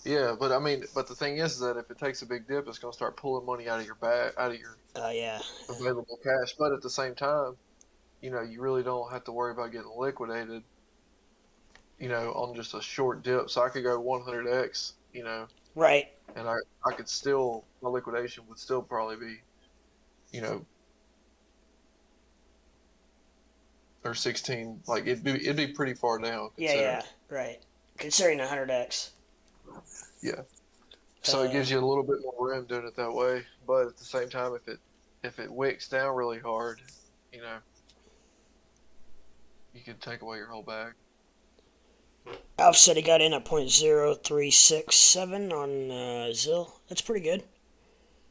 Speaker 2: Yeah, but I mean, but the thing is that if it takes a big dip, it's gonna start pulling money out of your bag, out of your
Speaker 1: Yeah.
Speaker 2: available cash. But at the same time, you know, you really don't have to worry about getting liquidated, you know, on just a short dip. So I could go 100x, you know,
Speaker 1: Right.
Speaker 2: and I could still, my liquidation would still probably be, you know, or 16, like it'd be pretty far down.
Speaker 1: Yeah, right. Considering 100x.
Speaker 2: Yeah. So it gives you a little bit more room doing it that way, but at the same time, if it wicks down really hard, you know, you could take away your whole bag.
Speaker 1: Alf said he got in at 0.0367 on Zill. That's pretty good.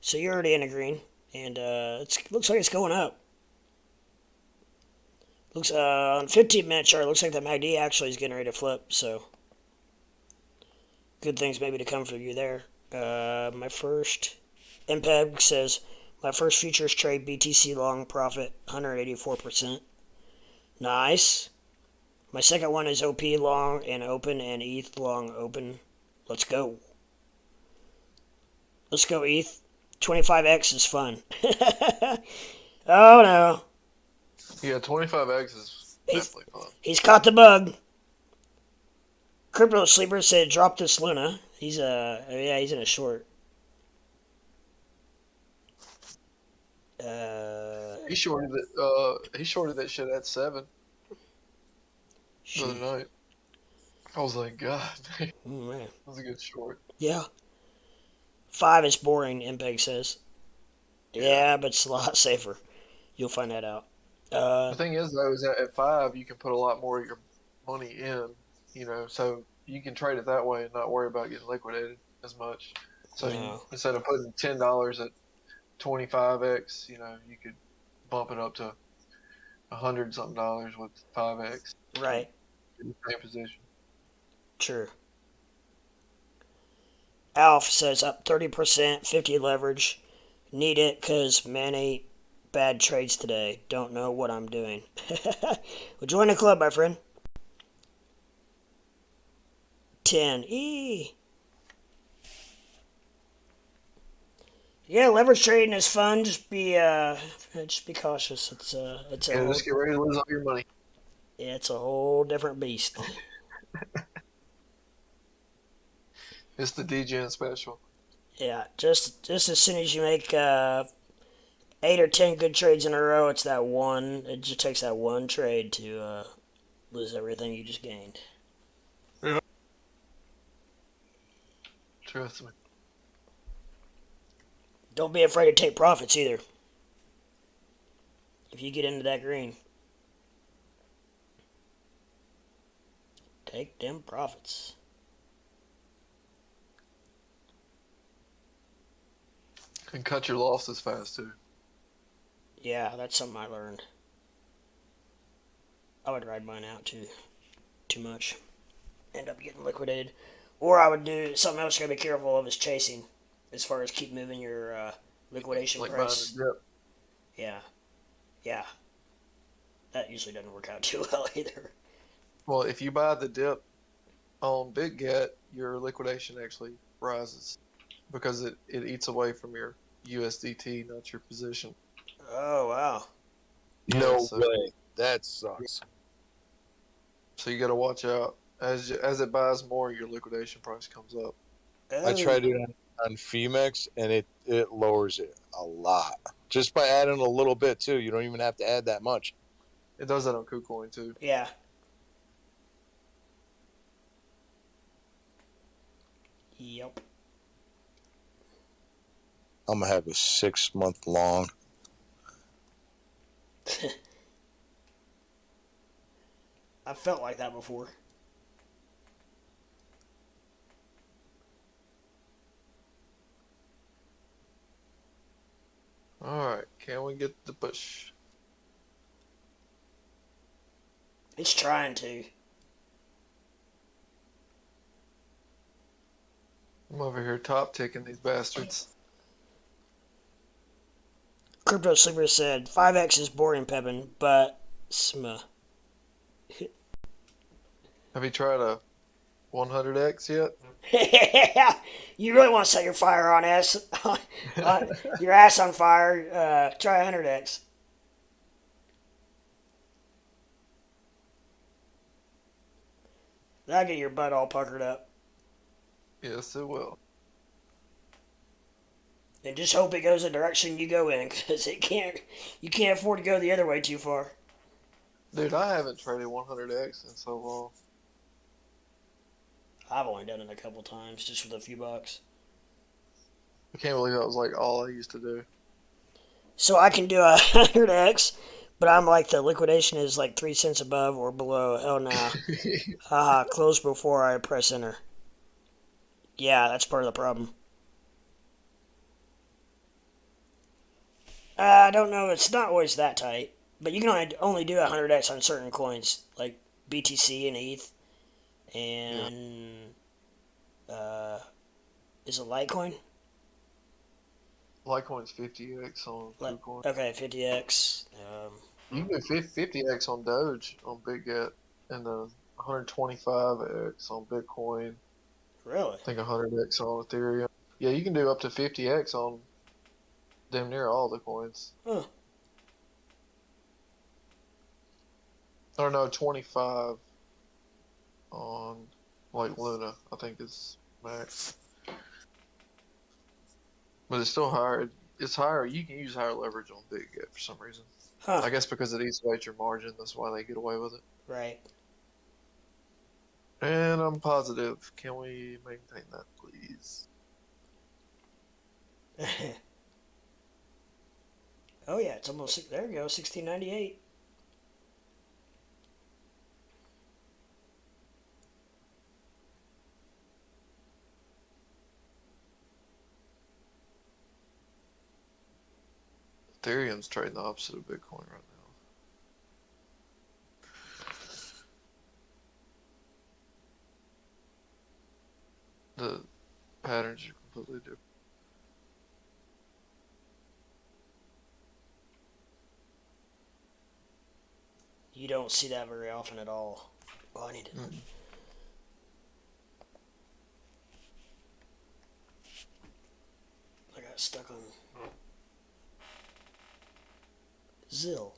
Speaker 1: So you're already in the green, and it looks like it's going up. Looks on 15-minute chart, looks like the MACD actually is getting ready to flip. So good things maybe to come for you there. My first MPEG says my first futures trade BTC long profit 184%. Nice. My second one is OP long and open and ETH long open. Let's go. Let's go, ETH. 25x is fun. Oh no.
Speaker 2: Yeah, 25x is definitely fun.
Speaker 1: He's caught the bug. Crypto Sleeper said drop this Luna. He's he's in a short.
Speaker 2: He shorted that shit at 7 the other night. I was like, God, man.
Speaker 1: Oh, man.
Speaker 2: That was a good short.
Speaker 1: Yeah. 5 is boring, MPEG says. Yeah, but it's a lot safer. You'll find that out.
Speaker 2: The thing is, though, is that at 5, you can put a lot more of your money in, you know, so you can trade it that way and not worry about getting liquidated as much. So instead of putting $10 at 25x, you know, you could bump it up to $100-something with 5x.
Speaker 1: Right.
Speaker 2: In the same position.
Speaker 1: True. Alf says up 30%, 50 leverage. Need it because many bad trades today. Don't know what I'm doing. Well, join the club, my friend. 10. Yeah, leverage trading is fun. Just be cautious. It's
Speaker 2: just get ready to lose all your money.
Speaker 1: Yeah, it's a whole different beast.
Speaker 2: It's the DGen special.
Speaker 1: Yeah, just as soon as you make 8 or 10 good trades in a row, it's that one. It just takes that one trade to lose everything you just gained.
Speaker 2: Yeah. Trust me.
Speaker 1: Don't be afraid to take profits either. If you get into that green, take them profits.
Speaker 2: And cut your losses fast too.
Speaker 1: Yeah, that's something I learned. I would ride mine out too much. End up getting liquidated. Or I would do something else you gotta be careful of is chasing. As far as keep moving your liquidation
Speaker 2: Like
Speaker 1: price.
Speaker 2: buying a dip.
Speaker 1: Yeah. Yeah. That usually doesn't work out too well either.
Speaker 2: Well, if you buy the dip on BitGet, your liquidation actually rises because it eats away from your USDT, not your position.
Speaker 1: Oh, wow.
Speaker 3: No
Speaker 2: so,
Speaker 3: way. That sucks.
Speaker 2: So you got to watch out. As it buys more, your liquidation price comes up.
Speaker 3: I tried it on Femex, and it lowers it a lot. Just by adding a little bit, too. You don't even have to add that much.
Speaker 2: It does that on Kucoin, too.
Speaker 1: Yeah. Yep.
Speaker 3: I'm going to have a 6-month long.
Speaker 1: I felt like that before.
Speaker 2: Alright, can we get the push?
Speaker 1: It's trying to.
Speaker 2: I'm over here top ticking these bastards.
Speaker 1: Crypto Sleeper said 5x is boring, Pebin, but
Speaker 2: Have you tried a 100x yet?
Speaker 1: You really want to set your fire on your ass on fire? Try 100x. That'll get your butt all puckered up.
Speaker 2: Yes, it will.
Speaker 1: And just hope it goes the direction you go in, because you can't afford to go the other way too far.
Speaker 2: Dude, I haven't traded 100x in so long.
Speaker 1: I've only done it a couple times, just with a few bucks.
Speaker 2: I can't believe that was like all I used to do.
Speaker 1: So I can do 100x, but I'm like the liquidation is like 3 cents above or below. Hell no. Haha, close before I press enter. Yeah, that's part of the problem. I don't know, it's not always that tight. But you can only do 100x on certain coins, like BTC and ETH. And, is it Litecoin?
Speaker 2: Litecoin's 50x on Kucoin.
Speaker 1: Okay, 50x.
Speaker 2: You can do 50x on Doge on BitGet, and 125x on Bitcoin.
Speaker 1: Really?
Speaker 2: I think 100x on Ethereum. Yeah, you can do up to 50x on damn near all the coins.
Speaker 1: Huh.
Speaker 2: Or no, 25 on like Luna, I think is max. But it's still higher. It's higher. You can use higher leverage on BitGet for some reason.
Speaker 1: Huh.
Speaker 2: I guess because it eats away at your margin. That's why they get away with it.
Speaker 1: Right.
Speaker 2: And I'm positive. Can we maintain that, please?
Speaker 1: Oh yeah, it's almost, there you go, 1698.
Speaker 2: Ethereum's trading the opposite of Bitcoin right now. The patterns are completely different.
Speaker 1: You don't see that very often at all. Oh, I need it. I got stuck on Zill.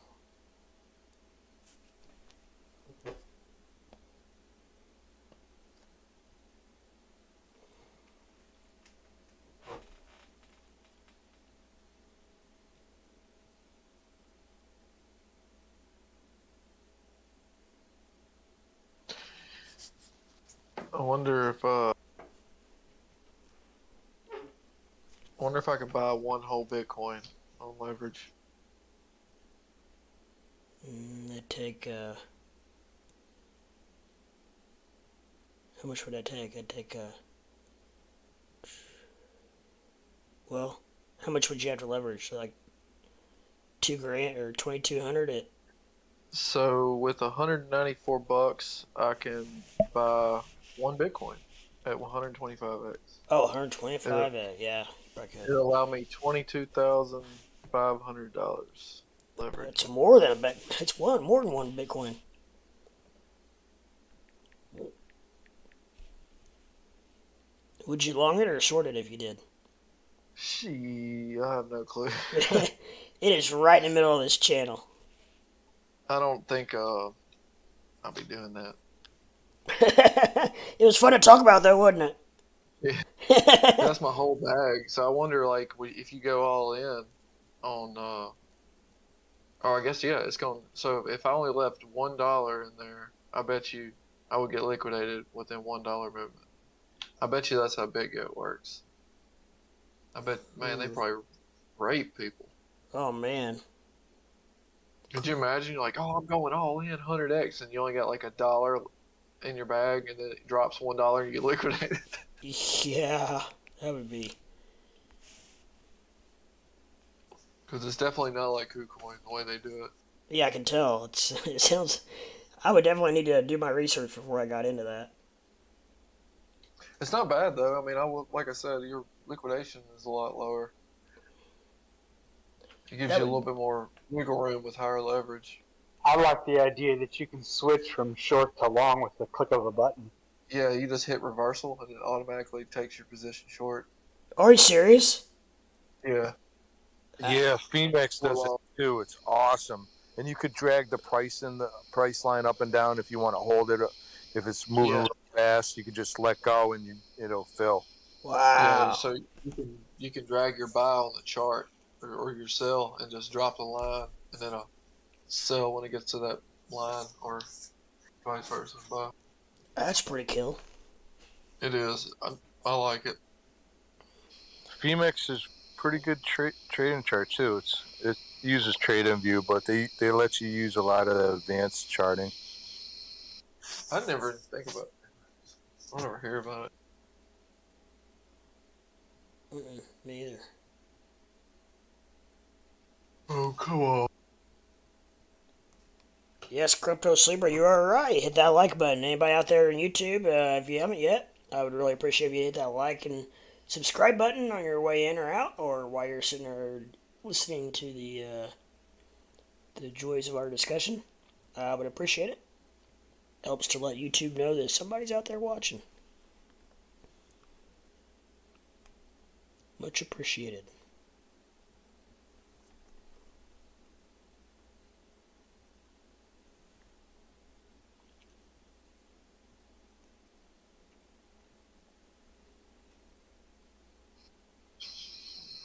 Speaker 2: I wonder if I could buy one whole Bitcoin on leverage.
Speaker 1: That'd take, how much would that take? That'd take, well, how much would you have to leverage? Like $2,000 or 2,200 at.
Speaker 2: So with $194, I can buy one Bitcoin at 125x.
Speaker 1: Oh,
Speaker 2: It'll,
Speaker 1: 125 at, yeah. Okay.
Speaker 2: it'll allow me $22,500 leverage.
Speaker 1: It's more than a bit. It's more than one Bitcoin. Would you long it or short it if you did?
Speaker 2: I have no clue.
Speaker 1: It is right in the middle of this channel.
Speaker 2: I don't think I'll be doing that.
Speaker 1: It was fun to talk about, though, wasn't it?
Speaker 2: Yeah. That's my whole bag. So I wonder, like, if you go all in on, or I guess yeah, it's going. So if I only left $1 in there, I bet you I would get liquidated within $1 movement. I bet you that's how BitGet works. I bet, man, they probably rape people.
Speaker 1: Oh, man.
Speaker 2: Could you imagine? You're like, oh, I'm going all in 100x, and you only got like $1 in your bag, and then it drops $1 and you get liquidated.
Speaker 1: Yeah, that would be.
Speaker 2: Because it's definitely not like Kucoin the way they do it.
Speaker 1: Yeah, I can tell. It sounds. I would definitely need to do my research before I got into that.
Speaker 2: It's not bad though. I mean, like I said, your liquidation is a lot lower. It gives you a little bit more wiggle room with higher leverage.
Speaker 4: I like the idea that you can switch from short to long with the click of a button.
Speaker 2: Yeah, you just hit reversal and it automatically takes your position short.
Speaker 1: Are you serious?
Speaker 2: Yeah.
Speaker 3: Yeah, Phoenix does it too. It's awesome. And you could drag the price line up and down if you want to hold it. If it's moving really fast, you can just let go and it'll fill.
Speaker 1: Wow.
Speaker 2: Yeah, so you can drag your buy on the chart or your sell and just drop the line and then I'll sell when it gets to that line or vice versa. Buy.
Speaker 1: That's pretty cool.
Speaker 2: It is. I like it.
Speaker 3: Phoenix is pretty good trading chart too. It uses TradingView, but they let you use a lot of the advanced charting.
Speaker 2: I never think about it. I never hear about it.
Speaker 1: Me either.
Speaker 2: Oh, come on.
Speaker 1: Yes, Crypto Sleeper, you are right. Hit that like button. Anybody out there on YouTube, if you haven't yet, I would really appreciate if you hit that like and subscribe button on your way in or out, or while you're sitting there listening to the joys of our discussion. I would appreciate it. Helps to let YouTube know that somebody's out there watching. Much appreciated.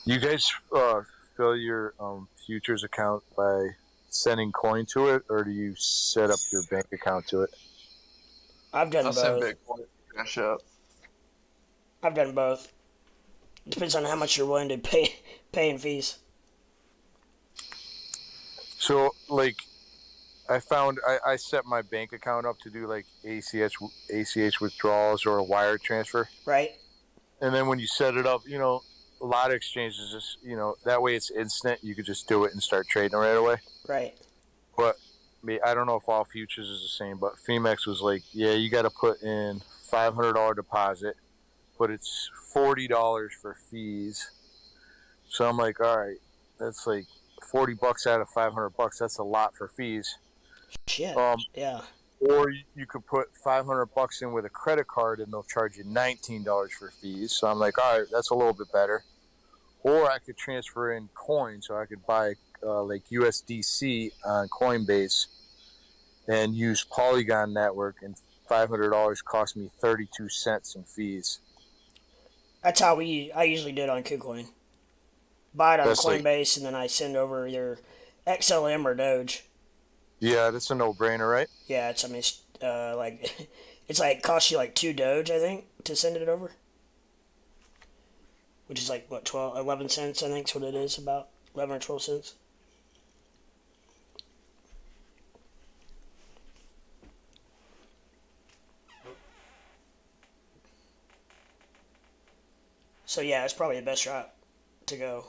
Speaker 3: You guys fill your futures account by sending coin to it, or do you set up your bank account to it?
Speaker 1: I've done both.
Speaker 2: Send Bitcoin cash out.
Speaker 1: I've done both. Depends on how much you're willing to pay in fees.
Speaker 3: So, like, I found I set my bank account up to do like ACH withdrawals or a wire transfer.
Speaker 1: Right.
Speaker 3: And then when you set it up, a lot of exchanges just, that way it's instant. You could just do it and start trading right away.
Speaker 1: Right.
Speaker 3: But I don't know if all futures is the same, but Phoenix was like, yeah, you got to put in $500 deposit, but it's $40 for fees. So I'm like, all right, that's like $40 out of $500. That's a lot for fees.
Speaker 1: Shit. Yeah.
Speaker 3: Or you could put $500 in with a credit card and they'll charge you $19 for fees. So I'm like, all right, that's a little bit better. Or I could transfer in coins, so I could buy like USDC on Coinbase and use Polygon Network, and $500 cost me 32 cents in fees.
Speaker 1: That's how I usually do it on Kucoin. Buy it on
Speaker 3: That's
Speaker 1: Coinbase, and then I send over either XLM or Doge.
Speaker 3: Yeah, that's a no-brainer, right?
Speaker 1: Yeah, it's It's like costs you like 2 Doge, I think, to send it over. Which is like what 12, 11 cents, I think is what it is, about 11 or 12 cents. So yeah, it's probably the best route to go.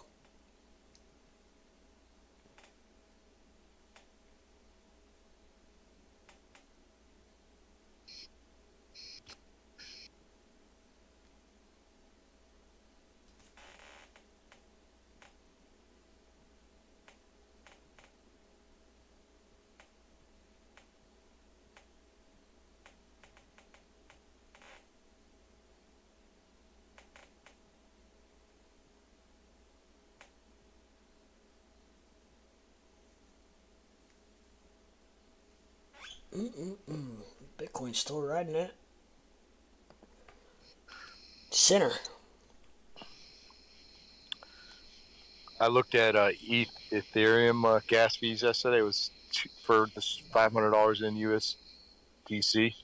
Speaker 1: Bitcoin's still riding it. Center.
Speaker 3: I looked at Ethereum gas fees yesterday. It was for this $500 in USDC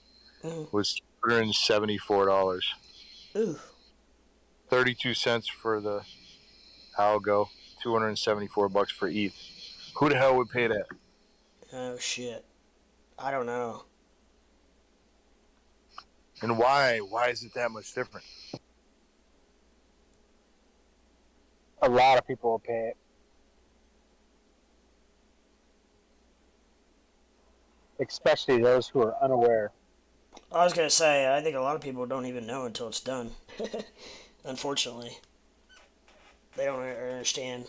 Speaker 3: was $174.
Speaker 1: Ooh.
Speaker 3: 32 cents for the algo. $274 for ETH. Who the hell would pay that?
Speaker 1: Oh shit. I don't know.
Speaker 3: And why? Why is it that much different?
Speaker 4: A lot of people will pay it. Especially those who are unaware.
Speaker 1: I was gonna say, I think a lot of people don't even know until it's done. Unfortunately. They don't understand.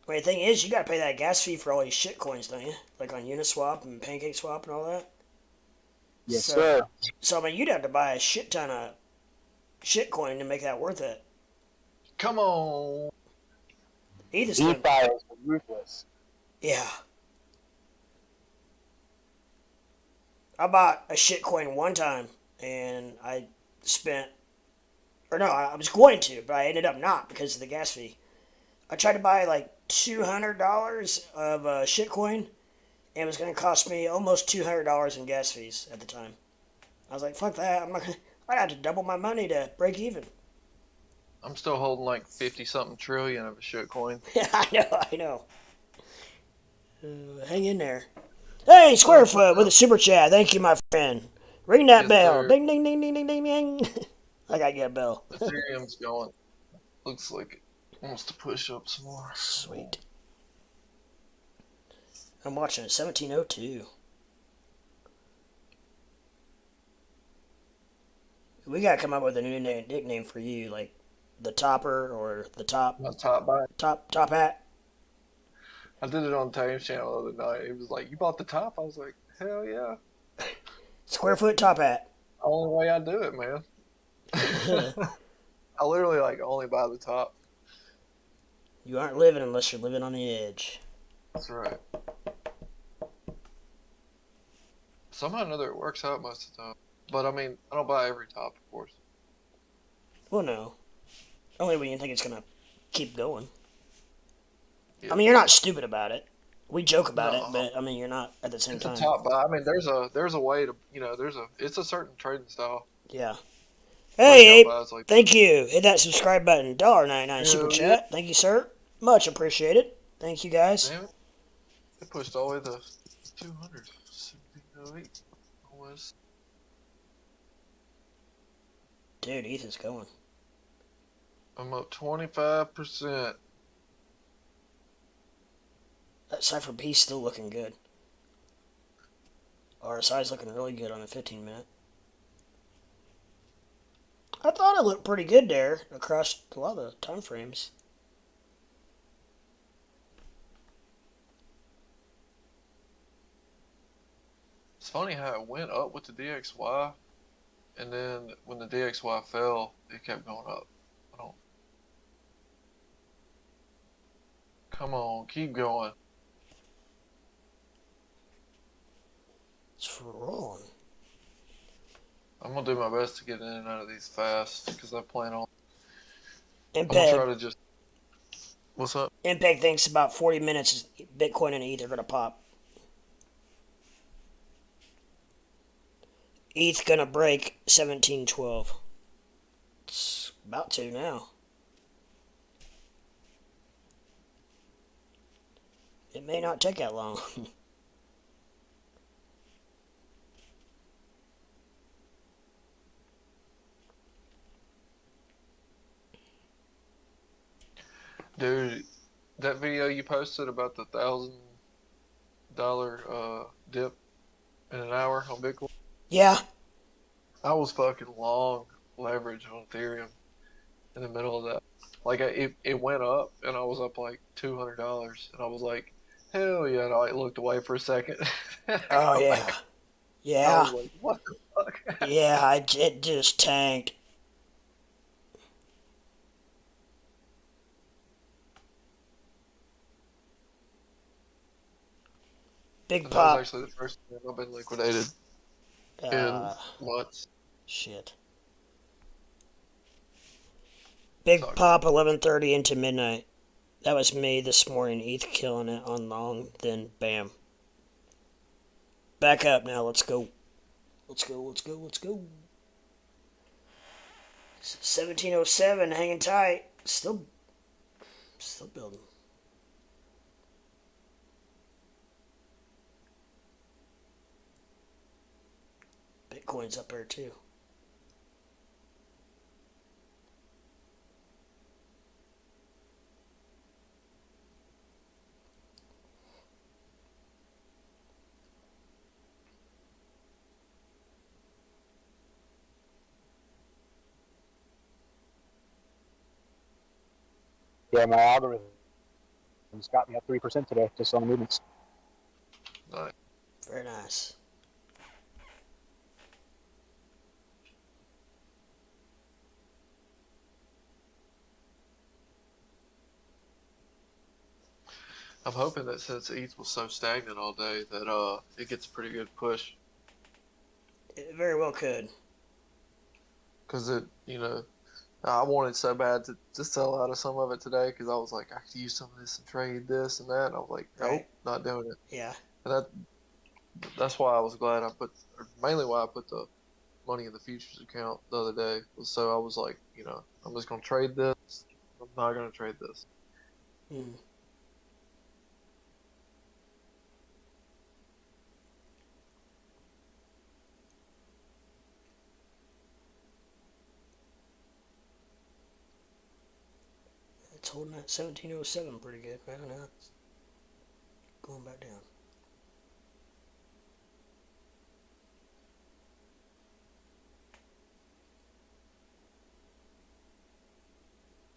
Speaker 1: I mean, the thing is, you gotta pay that gas fee for all these shit coins, don't you? Like on Uniswap and PancakeSwap and all that.
Speaker 4: Yes, sir.
Speaker 1: So, I mean, you'd have to buy a shit ton of shit coin to make that worth it.
Speaker 2: Come on.
Speaker 1: DeFi is
Speaker 4: ruthless.
Speaker 1: Yeah. I bought a shit coin one time, and I spent, or no, I was going to, but I ended up not because of the gas fee. I tried to buy like $200 of shit coin, and it was going to cost me almost $200 in gas fees at the time. I was like, fuck that, I'd have to double my money to break even.
Speaker 2: I'm still holding like 50 something trillion of a shit coin.
Speaker 1: Yeah, I know. Hang in there. Hey, Squarefoot with a super chat. Thank you, my friend. Ring that
Speaker 2: Yes,
Speaker 1: bell.
Speaker 2: sir.
Speaker 1: Ding, ding, ding, ding, ding, ding, ding. I gotta get a bell.
Speaker 2: Ethereum's going. Looks like it wants to push up some more.
Speaker 1: Sweet. I'm watching 1702. We gotta come up with a new nickname for you, like the Topper or the Top.
Speaker 2: My top buy.
Speaker 1: Top Hat.
Speaker 2: I did it on Tame's channel the other night. He was like, "You bought the top?" I was like, "Hell yeah!"
Speaker 1: Squarefoot Top Hat.
Speaker 2: Only way I do it, man. I literally like only buy the top.
Speaker 1: You aren't living unless you're living on the edge.
Speaker 2: That's right. Somehow or another, it works out most of the time. But I mean, I don't buy every top, of course.
Speaker 1: Well, no. Only when you think it's gonna keep going.
Speaker 2: Yeah.
Speaker 1: I mean, you're not stupid about it. We joke about
Speaker 2: No.
Speaker 1: it, but I mean, you're not at the same
Speaker 2: It's
Speaker 1: time.
Speaker 2: a top buy. I mean, there's a way to, it's a certain trading style.
Speaker 1: Yeah. Hey, Abe,
Speaker 2: Buys like
Speaker 1: thank you. Hit that subscribe button. $1.99 super
Speaker 2: Hell
Speaker 1: chat.
Speaker 2: yeah.
Speaker 1: Thank you, sir. Much appreciated. Thank you, guys.
Speaker 2: Damn it. It pushed all the way to 200. 1708. Almost.
Speaker 1: Dude, ETH is going.
Speaker 2: I'm up 25%.
Speaker 1: That Cypher B's still looking good. RSI's looking really good on the 15-minute. I thought it looked pretty good there across a lot of the time frames.
Speaker 2: It's funny how it went up with the DXY, and then when the DXY fell, it kept going up. Come on, keep going.
Speaker 1: It's rolling.
Speaker 2: I'm gonna do my best to get in and out of these fast because I plan on.
Speaker 1: MPEG.
Speaker 2: I'm gonna try to just. What's up?
Speaker 1: MPEG thinks about 40 minutes Bitcoin and ETH are gonna pop. ETH gonna break 1712. It's about to now. It may not take that long.
Speaker 2: Dude, that video you posted about the $1,000 dip in an hour on Bitcoin.
Speaker 1: Yeah.
Speaker 2: I was fucking long leverage on Ethereum in the middle of that. Like it went up and I was up like $200 and I was like, hell yeah! And I looked away for a second.
Speaker 1: Oh
Speaker 2: Come
Speaker 1: yeah.
Speaker 2: back. I
Speaker 1: Yeah.
Speaker 2: was like, what the fuck?
Speaker 1: Yeah. It just tanked. Big
Speaker 2: And that was
Speaker 1: pop.
Speaker 2: actually the first time I've been liquidated in
Speaker 1: Uh,
Speaker 2: months.
Speaker 1: shit. Big
Speaker 2: Sorry.
Speaker 1: pop 11:30 into midnight. That was me this morning. ETH killing it on long. Then bam. Back up now. Let's go. Let's go. Let's go. Let's go. 1707, hanging tight. Still building. Bitcoin's up there too.
Speaker 4: Yeah, my algorithm's got me at 3% today, just on the movements.
Speaker 2: Nice.
Speaker 1: Very nice.
Speaker 2: I'm hoping that since ETH was so stagnant all day that it gets a pretty good push.
Speaker 1: It very well could.
Speaker 2: Because I wanted so bad to sell out of some of it today because I was like, I could use some of this and trade this and that. And I was like, nope,
Speaker 1: Right.
Speaker 2: not doing it.
Speaker 1: Yeah.
Speaker 2: And that's why I was glad mainly why I put the money in the futures account the other day was so I was like, I'm just going to trade this. I'm not going to trade this.
Speaker 1: Mm. It's holding that 1707 pretty good. I don't know. It's going back down.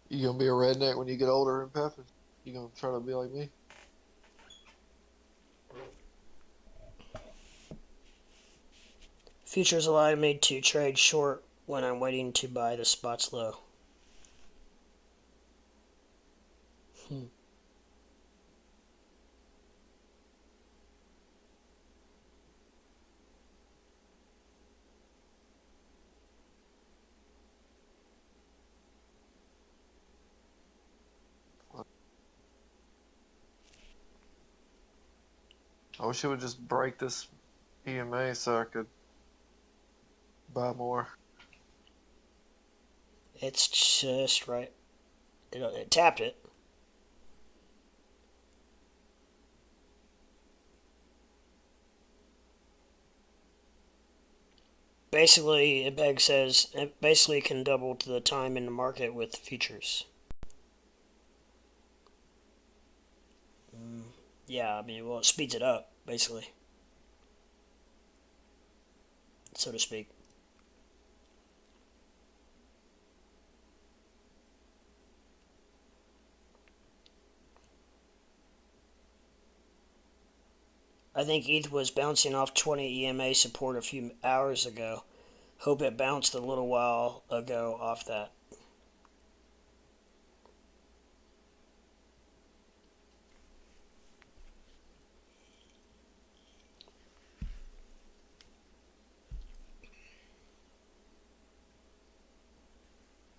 Speaker 2: You going to be a redneck when you get older and Pepin? You going to try to be like me?
Speaker 1: Futures allow me to trade short when I'm waiting to buy the spots low.
Speaker 2: I wish it would just break this EMA so I could buy more.
Speaker 1: It's just right. It tapped it. Basically, Ebeg says it basically can double to the time in the market with futures. Yeah, I mean, well, it speeds it up, basically, so to speak. I think ETH was bouncing off 20 EMA support a few hours ago. Hope it bounced a little while ago off that.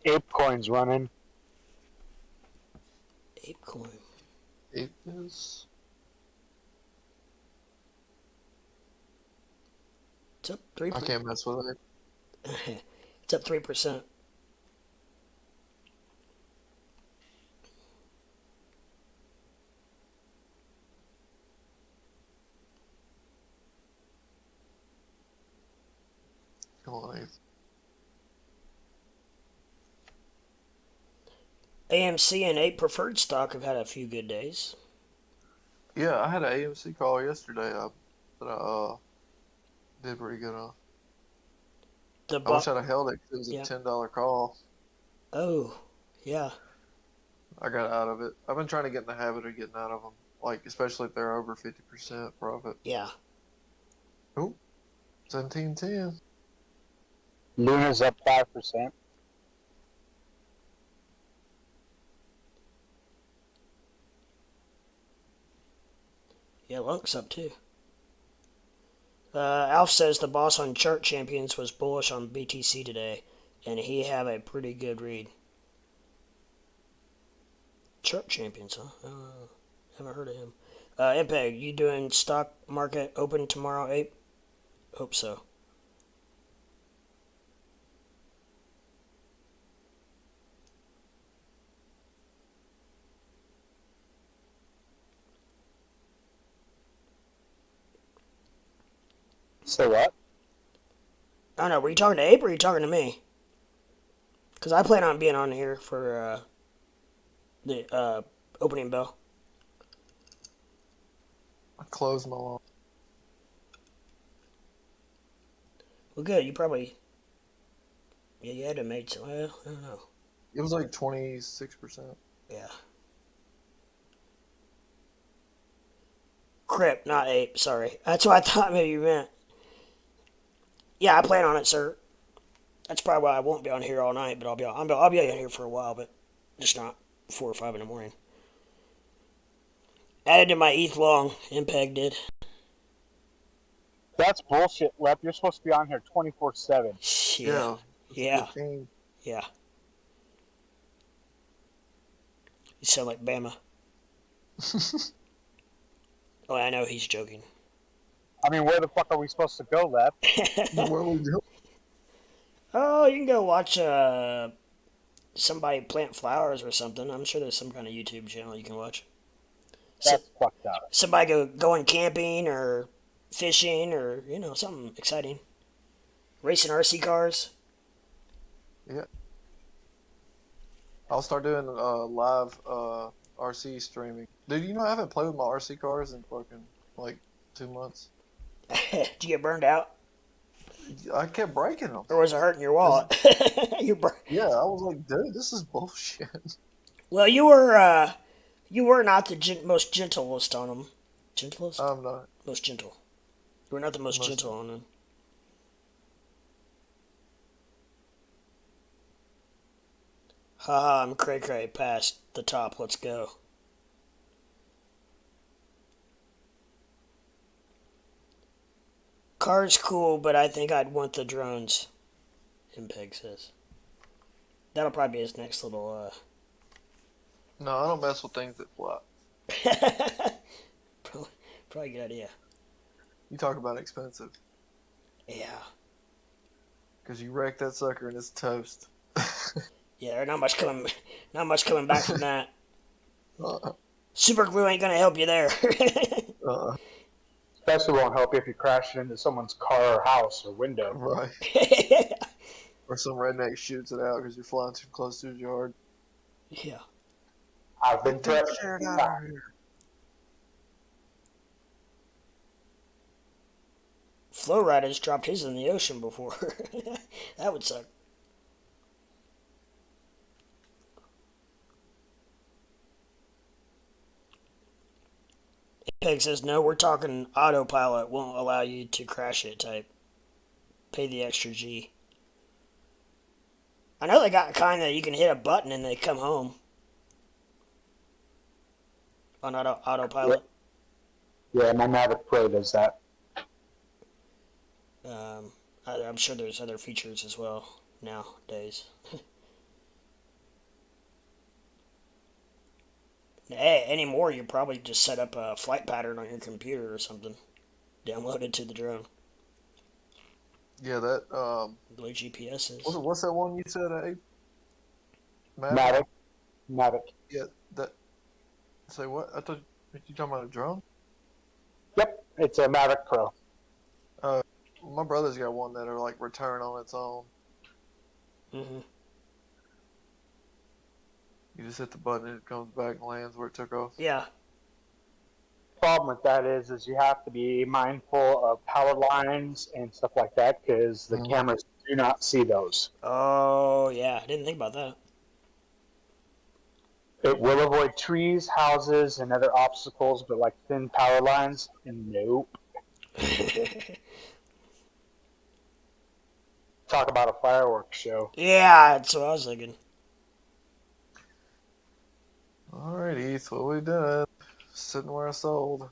Speaker 4: ApeCoin's running.
Speaker 1: ApeCoin.
Speaker 2: It is.
Speaker 1: It's up 3%.
Speaker 2: I can't mess with it.
Speaker 1: It's up 3%.
Speaker 2: Come on, Abe.
Speaker 1: AMC and 8 preferred stock have had a few good days.
Speaker 2: Yeah, I had an AMC call yesterday that I did pretty good on. I wish I'd have held it because it was a $10 call.
Speaker 1: Oh, yeah.
Speaker 2: I got out of it. I've been trying to get in the habit of getting out of them, like especially if they're over 50% profit.
Speaker 1: Yeah.
Speaker 2: Oh, 1710.
Speaker 4: Luna's up 5%.
Speaker 1: Yeah, Lunk's up too. Alf says the boss on Chart Champions was bullish on BTC today, and he have a pretty good read. Chart Champions, huh? Haven't heard of him. MPEG, you doing stock market open tomorrow, Ape? Hope so.
Speaker 4: So what?
Speaker 1: I don't know, were you talking to Ape or were you talking to me? Because I plan on being on here for the opening bell.
Speaker 2: I closed my long.
Speaker 1: Well, good, you probably... Yeah, you had to make some... Well, I don't know.
Speaker 2: It was like 26%.
Speaker 1: Yeah. Crypt, not Ape, sorry. That's what I thought maybe you meant. Yeah, I plan on it, sir. That's probably why I won't be on here all night, but I'll be on here for a while, but just not 4 or 5 in the morning. Added to my ETH long, MPEG did.
Speaker 4: That's bullshit, Lep. You're supposed to be on here 24/7.
Speaker 1: Yeah. Yeah. Yeah. You sound like Bama. Oh, I know he's joking.
Speaker 4: I mean, where the fuck are we supposed to go, Lep?
Speaker 2: Where we go?
Speaker 1: Oh, you can go watch somebody plant flowers or something. I'm sure there's some kind of YouTube channel you can watch.
Speaker 4: That's fucked up.
Speaker 1: Somebody going camping or fishing or, something exciting. Racing RC cars.
Speaker 2: Yeah. I'll start doing live RC streaming. Dude, I haven't played with my RC cars in fucking, 2 months.
Speaker 1: Did you get burned out?
Speaker 2: I kept breaking them.
Speaker 1: Or was it hurting your wallet?
Speaker 2: Yeah, I was like, dude, this is bullshit.
Speaker 1: Well, you were not the most gentlest on them. Gentlest?
Speaker 2: I'm not.
Speaker 1: Most gentle. You were not the most gentle on them. Haha, I'm cray-cray past the top. Let's go. Car's cool, but I think I'd want the drones, MPEG says. That'll probably be his next little,
Speaker 2: No, I don't mess with things that fly.
Speaker 1: probably a good idea.
Speaker 2: You talk about expensive.
Speaker 1: Yeah.
Speaker 2: Because you wreck that sucker and it's toast.
Speaker 1: Yeah, there's not much coming back from that. Super glue ain't gonna help you there.
Speaker 4: Especially won't help you if you crash into someone's car or house or window.
Speaker 2: Right. Or some redneck shoots it out because you're flying too close to his yard.
Speaker 1: Yeah.
Speaker 4: I've been threatened.
Speaker 1: Flowrider's dropped his in the ocean before. That would suck. Peg says, no, we're talking autopilot won't allow you to crash it type. Pay the extra G. I know they got kind that you can hit a button and they come home. On autopilot.
Speaker 4: Yeah, my Mavic Pro does that.
Speaker 1: I'm sure there's other features as well nowadays. Anymore, you probably just set up a flight pattern on your computer or something. Download it to the drone.
Speaker 2: Yeah, that
Speaker 1: The way GPS is.
Speaker 2: what's that one you said, Abe?
Speaker 4: Mavic. Mavic.
Speaker 2: Yeah, that. Say what? I thought you talking about a drone.
Speaker 4: Yep, it's a Mavic Pro.
Speaker 2: Uh, my brother's got one that are like return on its own.
Speaker 1: Mm-hmm.
Speaker 2: You just hit the button and it comes back and lands where it took off.
Speaker 1: Yeah.
Speaker 4: Problem with that is you have to be mindful of power lines and stuff like that because the cameras do not see those.
Speaker 1: Oh, yeah. I didn't think about that.
Speaker 4: It will avoid trees, houses, and other obstacles, but like thin power lines, nope. Talk about a fireworks show.
Speaker 1: Yeah, that's what I was thinking.
Speaker 2: Alright, Heath, what we did? Sitting where I sold.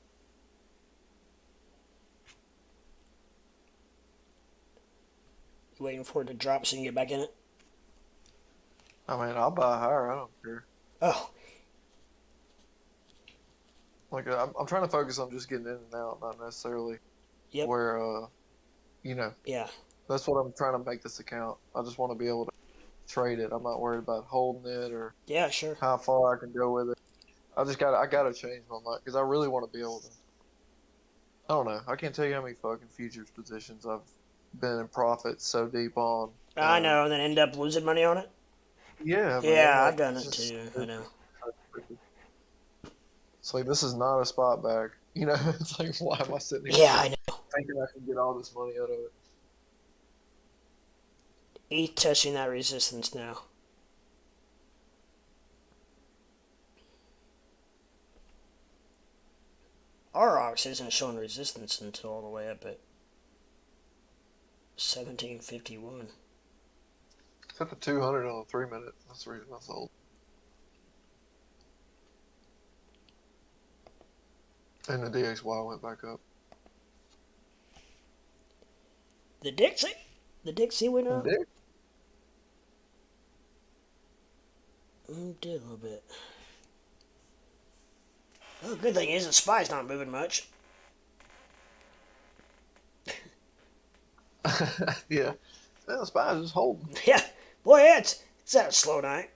Speaker 1: You waiting for it to drop so you can get back in it?
Speaker 2: I mean, I'll buy higher. I don't care.
Speaker 1: Oh.
Speaker 2: Like, I'm trying to focus on just getting in and out, not necessarily where, you know.
Speaker 1: Yeah.
Speaker 2: That's what I'm trying to make this account. I just want to be able to trade it. I'm not worried about holding it or how far I can go with it. I gotta change my mind because I really want to be able to. I don't know. I can't tell you how many fucking futures positions I've been in profit so deep on.
Speaker 1: I know, and then end up losing money on it.
Speaker 2: Yeah, man.
Speaker 1: Yeah,
Speaker 2: Like,
Speaker 1: I've done it too. I know.
Speaker 2: It's like, this is not a spot back. You know, it's like, why am I sitting here?
Speaker 1: Yeah, I know.
Speaker 2: Thinking I can get all this money out of it.
Speaker 1: ETH testing that resistance now. ROX isn't showing resistance until all the way up at 1751.
Speaker 2: It's at the 200 on the 3 minute. That's the reason I sold. And the DXY went back up.
Speaker 1: The Dixie went up.
Speaker 2: Dick?
Speaker 1: Did a little bit. Oh, good thing is the SPY's not moving much.
Speaker 2: Yeah. The SPY's just holding.
Speaker 1: Yeah. Boy, yeah, it's had a slow night.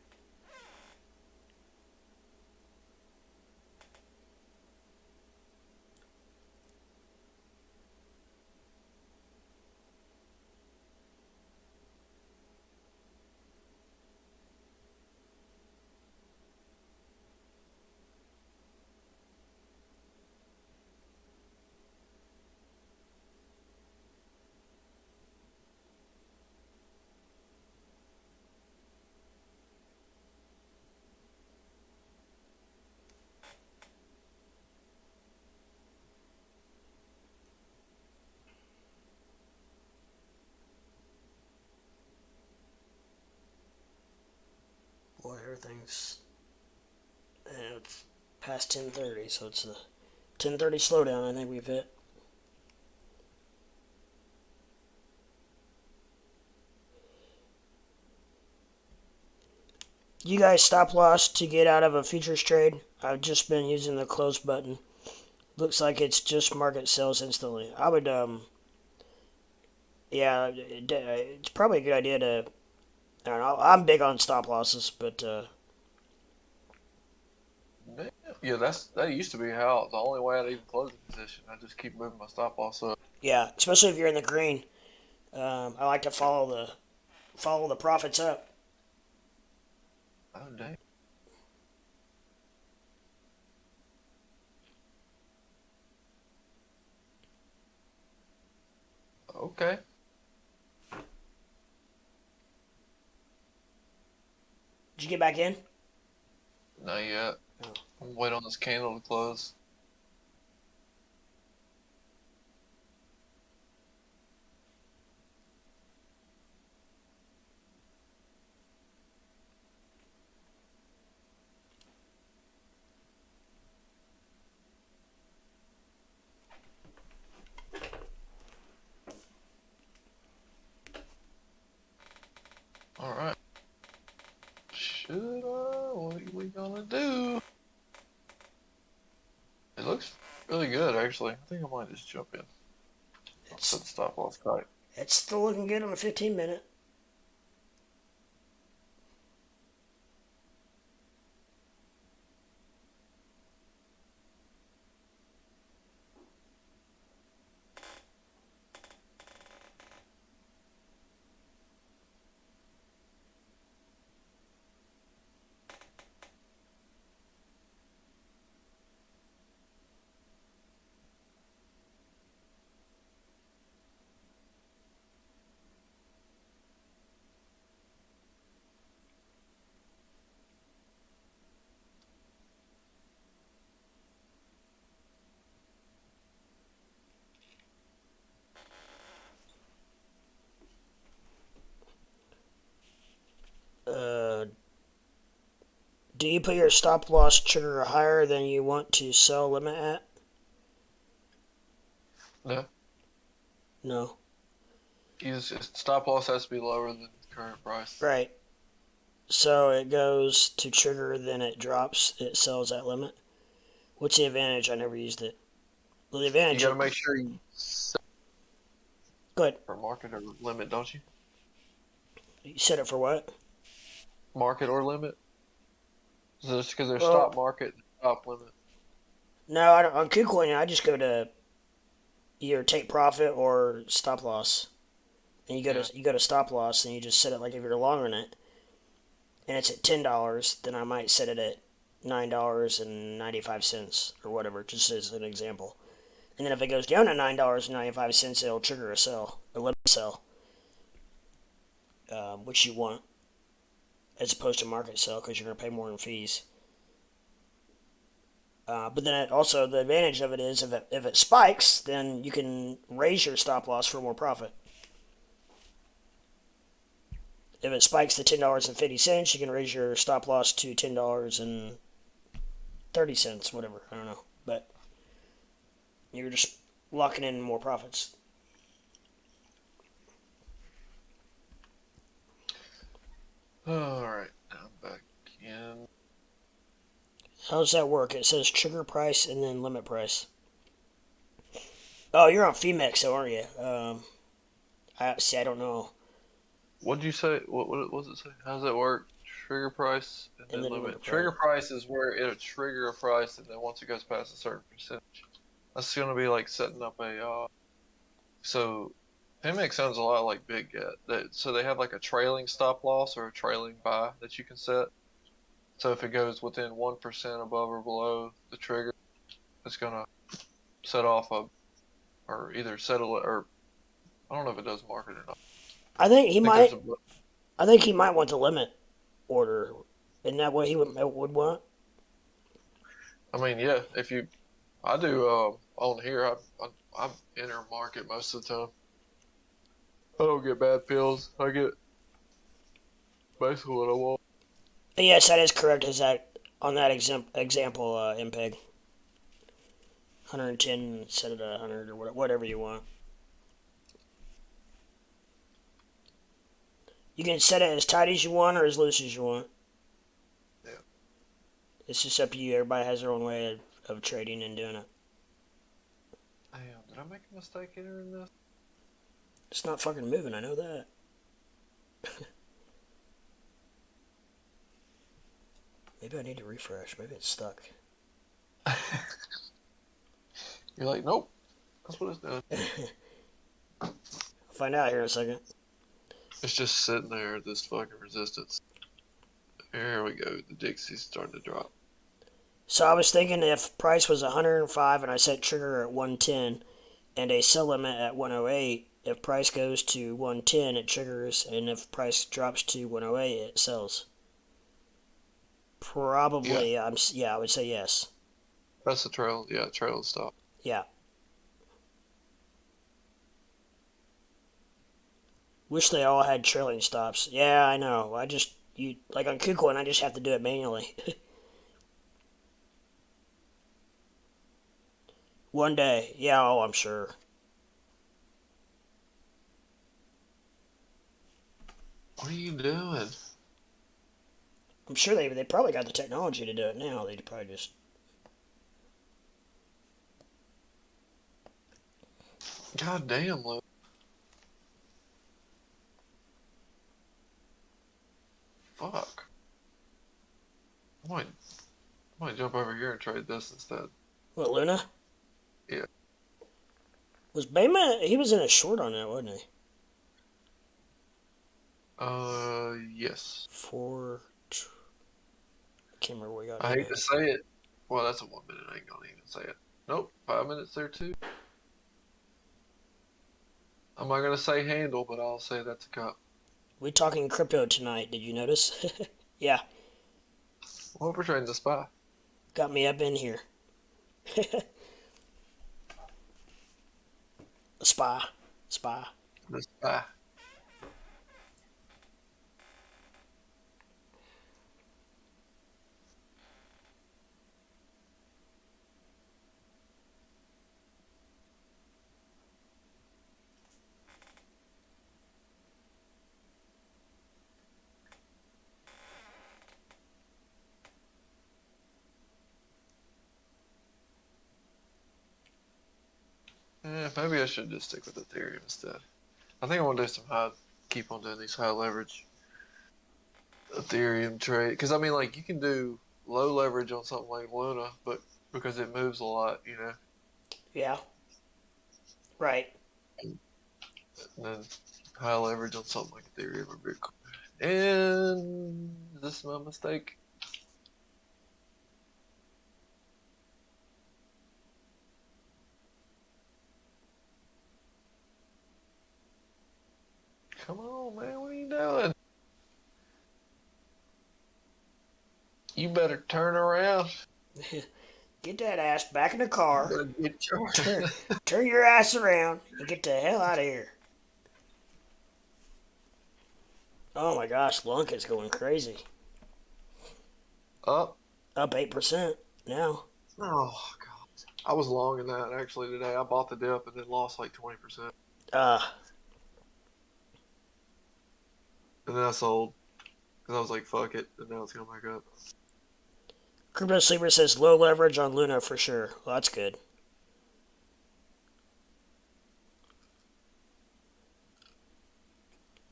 Speaker 1: Boy, everything's... And it's past 10:30, so it's a 10:30 slowdown I think we've hit. You guys stop loss to get out of a futures trade? I've just been using the close button. Looks like it's just market sells instantly. I would, yeah, it's probably a good idea to, I don't know, I'm big on stop losses, but,
Speaker 2: Yeah, that used to be how the only way I'd even close the position. I just keep moving my stop loss up.
Speaker 1: yeah, especially if you're in the green. I like to follow the profits up.
Speaker 2: Oh, dang. Okay.
Speaker 1: Did you get back in?
Speaker 2: Not yet. I'm waiting on this candle to close. All right. What are we gonna do? It looks really good, actually. I think I might just jump in. I'll set the stop loss tight.
Speaker 1: It's still looking good on a 15-minute. Do you put your stop loss trigger higher than you want to sell limit at?
Speaker 2: No.
Speaker 1: No.
Speaker 2: Stop loss has to be lower than the current price.
Speaker 1: Right. So it goes to trigger, then it drops, it sells at limit. What's the advantage? I never used it. Well, the advantage.
Speaker 2: You got to make sure you set
Speaker 1: Go ahead.
Speaker 2: for market or limit, don't you?
Speaker 1: You set it for what?
Speaker 2: Market or limit? Just because there's
Speaker 1: Well,
Speaker 2: stop market and stop limit.
Speaker 1: No, I don't, on Kucoin, I just go to either take profit or stop loss. And you go to stop loss, and you just set it like if you're long on it, and it's at $10, then I might set it at $9.95 or whatever, just as an example. And then if it goes down to $9.95, it'll trigger a limit sell, which you want, as opposed to market sell, because you're going to pay more in fees. But then also the advantage of it is if it spikes, then you can raise your stop loss for more profit. If it spikes to $10.50, you can raise your stop loss to $10.30, whatever. I don't know, but you're just locking in more profits.
Speaker 2: All right, I'm back in.
Speaker 1: How does that work? It says trigger price and then limit price. Oh, you're on Femex, though, aren't you? I don't know.
Speaker 2: What did you say? What does it say? How does that work? Trigger price and then limit. Trigger price is where it'll trigger a price, and then once it goes past a certain percentage, that's going to be like setting up a. So, Pemex sounds a lot like Big Get. So they have like a trailing stop loss or a trailing buy that you can set. So if it goes within 1% above or below the trigger, it's going to set off or either settle it, or I don't know if it does market or not.
Speaker 1: I think he might want the limit order. Isn't that what he would want?
Speaker 2: I mean, yeah. I do on here. I enter market most of the time. I don't get bad pills. I get basically what I want.
Speaker 1: Yes, that is correct. Is that on that example, MPEG? 110 set it at 100 or whatever you want. You can set it as tight as you want or as loose as you want.
Speaker 2: Yeah.
Speaker 1: It's just up to you. Everybody has their own way of trading and doing it.
Speaker 2: Damn, did I make a mistake entering this?
Speaker 1: It's not fucking moving, I know that. Maybe I need to refresh. Maybe it's stuck.
Speaker 2: You're like, nope. That's what it's doing.
Speaker 1: I'll find out here in a second.
Speaker 2: It's just sitting there at this fucking resistance. There we go. The Dixie's starting to drop.
Speaker 1: So I was thinking if price was 105 and I set trigger at 110 and a sell limit at 108, if price goes to 110 it triggers, and if price drops to 108 it sells. Probably, yeah. I would say yes.
Speaker 2: That's the trail. Yeah, trail stop.
Speaker 1: Yeah. Wish they all had trailing stops. Yeah, I know. Like on Kucoin, I just have to do it manually. One day. Yeah, oh, I'm sure.
Speaker 2: What are you doing?
Speaker 1: I'm sure they probably got the technology to do it now. They'd probably just...
Speaker 2: God damn, Luke. might jump over here and trade this instead.
Speaker 1: What, Luna?
Speaker 2: Yeah.
Speaker 1: Was Bayman? He was in a short on that, wasn't he?
Speaker 2: Yes.
Speaker 1: Can't remember what we got.
Speaker 2: I hate to say it. Well, that's a 1 minute. I ain't gonna even say it. Nope, 5 minutes there too. I'm not gonna say handle, but I'll say that's a cup.
Speaker 1: We talking crypto tonight. Did you notice? Yeah.
Speaker 2: Well, we're trading the SPY.
Speaker 1: Got me up in here. Spy.
Speaker 2: The SPY. Maybe I should just stick with Ethereum instead. I think I want to do keep on doing these high leverage Ethereum trade. Because, I mean, like, you can do low leverage on something like Luna, but because it moves a lot, you know?
Speaker 1: Yeah. Right.
Speaker 2: And then high leverage on something like Ethereum or Bitcoin. And is this my mistake? Come on, man, what are you doing? You better turn around.
Speaker 1: Get that ass back in the car.
Speaker 2: You better get your...
Speaker 1: Turn your ass around and get the hell out of here. Oh my gosh, Lunk is going crazy.
Speaker 2: Up.
Speaker 1: Up 8% now.
Speaker 2: Oh, God. I was long in that, actually, today. I bought the dip and then lost like 20%. And then I sold. Because I was like, fuck it. And now it's coming back up.
Speaker 1: Crypto Sleeper says low leverage on Luna for sure. Well, that's good.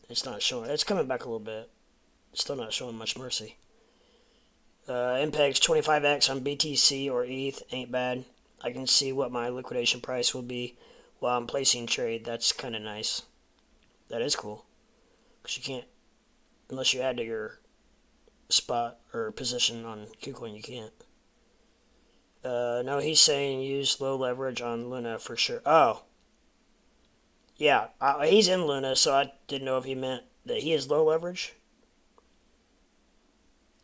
Speaker 1: It's not showing. It's coming back a little bit. It's still not showing much mercy. MPEG's 25x on BTC or ETH ain't bad. I can see what my liquidation price will be while I'm placing trade. That's kind of nice. That is cool. Because you can't, unless you add to your spot or position on Kucoin, you can't. No, he's saying use low leverage on Luna for sure. Oh. Yeah, he's in Luna, so I didn't know if he meant that he is low leverage.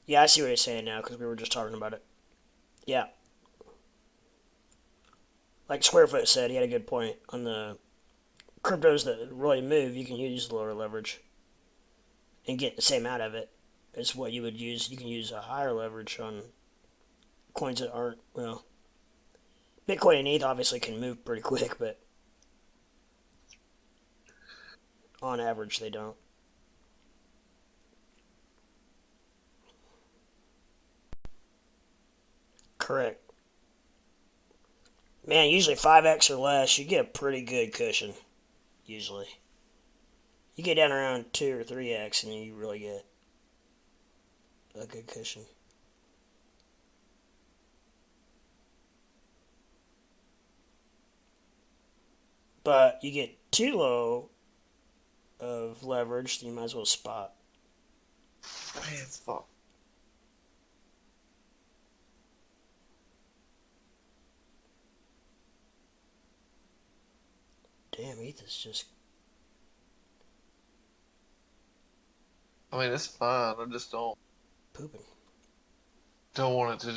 Speaker 1: Yeah, I see what he's saying now, because we were just talking about it. Yeah. Like Squarefoot said, he had a good point. On the cryptos that really move, you can use lower leverage and get the same out of it as what you would use. You can use a higher leverage on coins that aren't, well, Bitcoin and ETH obviously can move pretty quick, but on average they don't. Correct. Man, usually 5x or less, you get a pretty good cushion. Usually. You get down around 2 or 3x and you really get a good cushion. But you get too low of leverage, then you might as well spot.
Speaker 2: Man, fuck.
Speaker 1: Damn, ETH is just...
Speaker 2: I mean, it's fine. I just
Speaker 1: pooping.
Speaker 2: don't want it to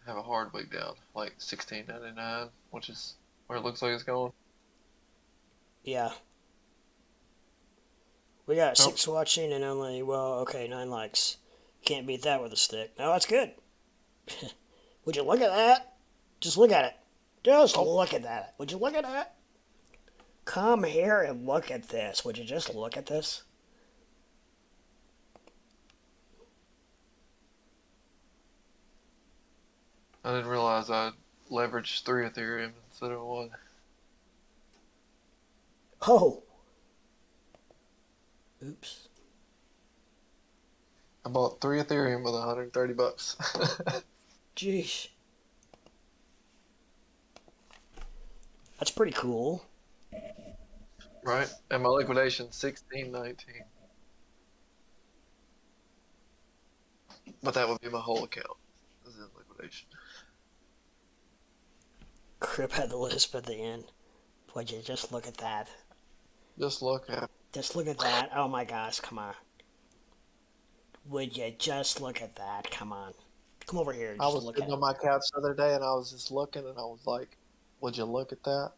Speaker 2: have a hard week down, like 16.99, which is where it looks like it's going.
Speaker 1: Yeah. We got 6 watching and only, 9 likes. Can't beat that with a stick. No, that's good. Would you look at that? Just look at it. Just look at that. Would you look at that? Come here and look at this. Would you just look at this?
Speaker 2: I didn't realize I leveraged 3 Ethereum instead of 1.
Speaker 1: Oh. Oops.
Speaker 2: I bought 3 Ethereum with $130.
Speaker 1: Jeez. That's pretty cool.
Speaker 2: Right? And my liquidation 1619. But that would be my whole account. Is in liquidation.
Speaker 1: Crip had the lisp at the end. Would you just look at that?
Speaker 2: Just look at it.
Speaker 1: Just look at that. Oh my gosh, come on. Would you just look at that? Come on. Come over here and
Speaker 2: I
Speaker 1: just
Speaker 2: was
Speaker 1: look
Speaker 2: sitting
Speaker 1: at
Speaker 2: on my couch the other day and I was just looking and I was like, would you look at that?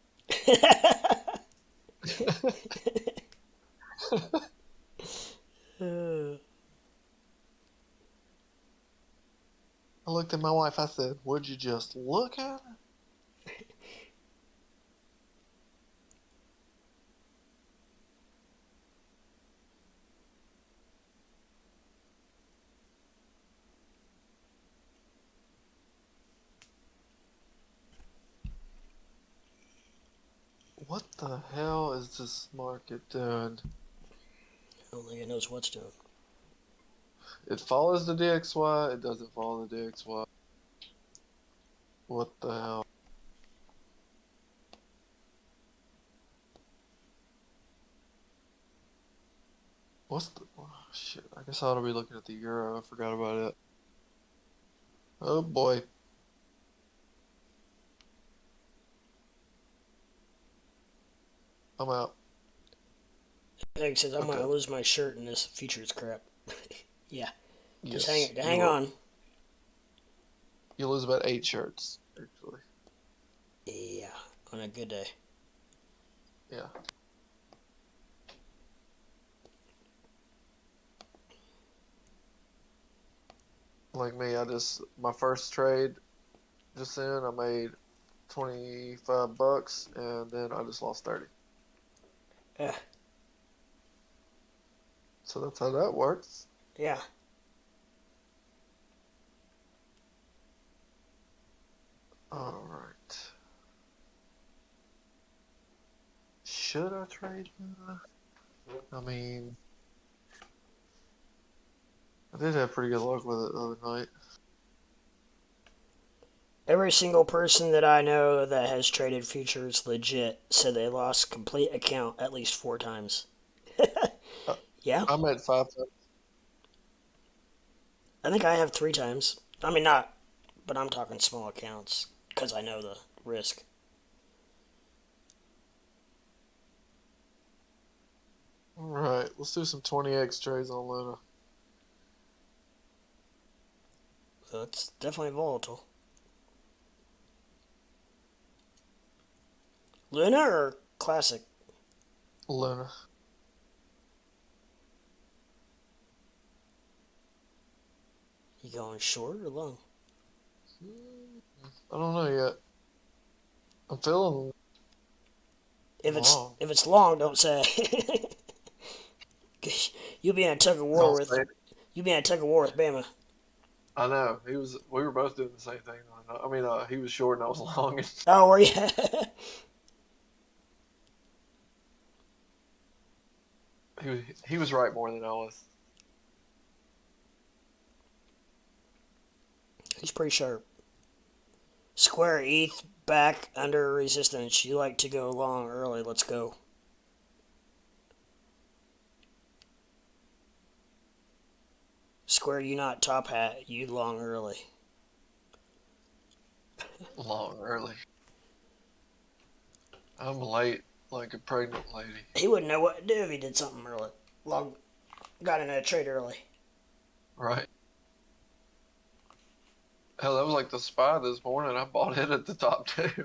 Speaker 1: it.
Speaker 2: I looked at my wife, I said, would you just look at it? What the hell is this market doing?
Speaker 1: I don't think it knows what's doing.
Speaker 2: It follows the DXY, it doesn't follow the DXY. What the hell? What's the... Oh, shit, I guess I ought to be looking at the euro. I forgot about it. Oh boy. I'm out.
Speaker 1: Like I said, I'm
Speaker 2: Okay.
Speaker 1: gonna lose my shirt in this futures crap. Yeah. Just
Speaker 2: Yes,
Speaker 1: hang
Speaker 2: you will.
Speaker 1: on.
Speaker 2: You lose about 8 shirts, actually.
Speaker 1: Yeah. On a good day.
Speaker 2: Yeah. Like me, my first trade just in, I made 25 bucks and then I just lost 30.
Speaker 1: Yeah.
Speaker 2: So that's how that works.
Speaker 1: Yeah.
Speaker 2: Alright. Should I trade? I mean, I did have pretty good luck with it the other night.
Speaker 1: Every single person that I know that has traded futures legit said they lost complete account at least 4 times.
Speaker 2: Uh,
Speaker 1: Yeah.
Speaker 2: I'm at 5 times.
Speaker 1: I think I have 3 times. I mean, not, but I'm talking small accounts because I know the risk.
Speaker 2: Alright, let's do some 20x trades on Luna.
Speaker 1: So it's definitely volatile. Luna or Classic?
Speaker 2: Luna.
Speaker 1: You going short or long?
Speaker 2: I don't know yet. I'm feeling
Speaker 1: If
Speaker 2: long.
Speaker 1: it's long, don't say. You'll be in a tug of war
Speaker 2: Don't
Speaker 1: with
Speaker 2: say it.
Speaker 1: Bama.
Speaker 2: I know. We were both doing the same thing. I mean, he was short and I was long.
Speaker 1: Oh, were you?
Speaker 2: He was right more than I was.
Speaker 1: He's pretty sharp. Square ETH back under resistance. You like to go long early. Let's go. Square, you not top hat. You long early.
Speaker 2: Long early. I'm late like a pregnant lady.
Speaker 1: He wouldn't know what to do if he did something early. Long, got in a trade early.
Speaker 2: Right. Hell, that was like the SPY this morning. I bought it at the top too.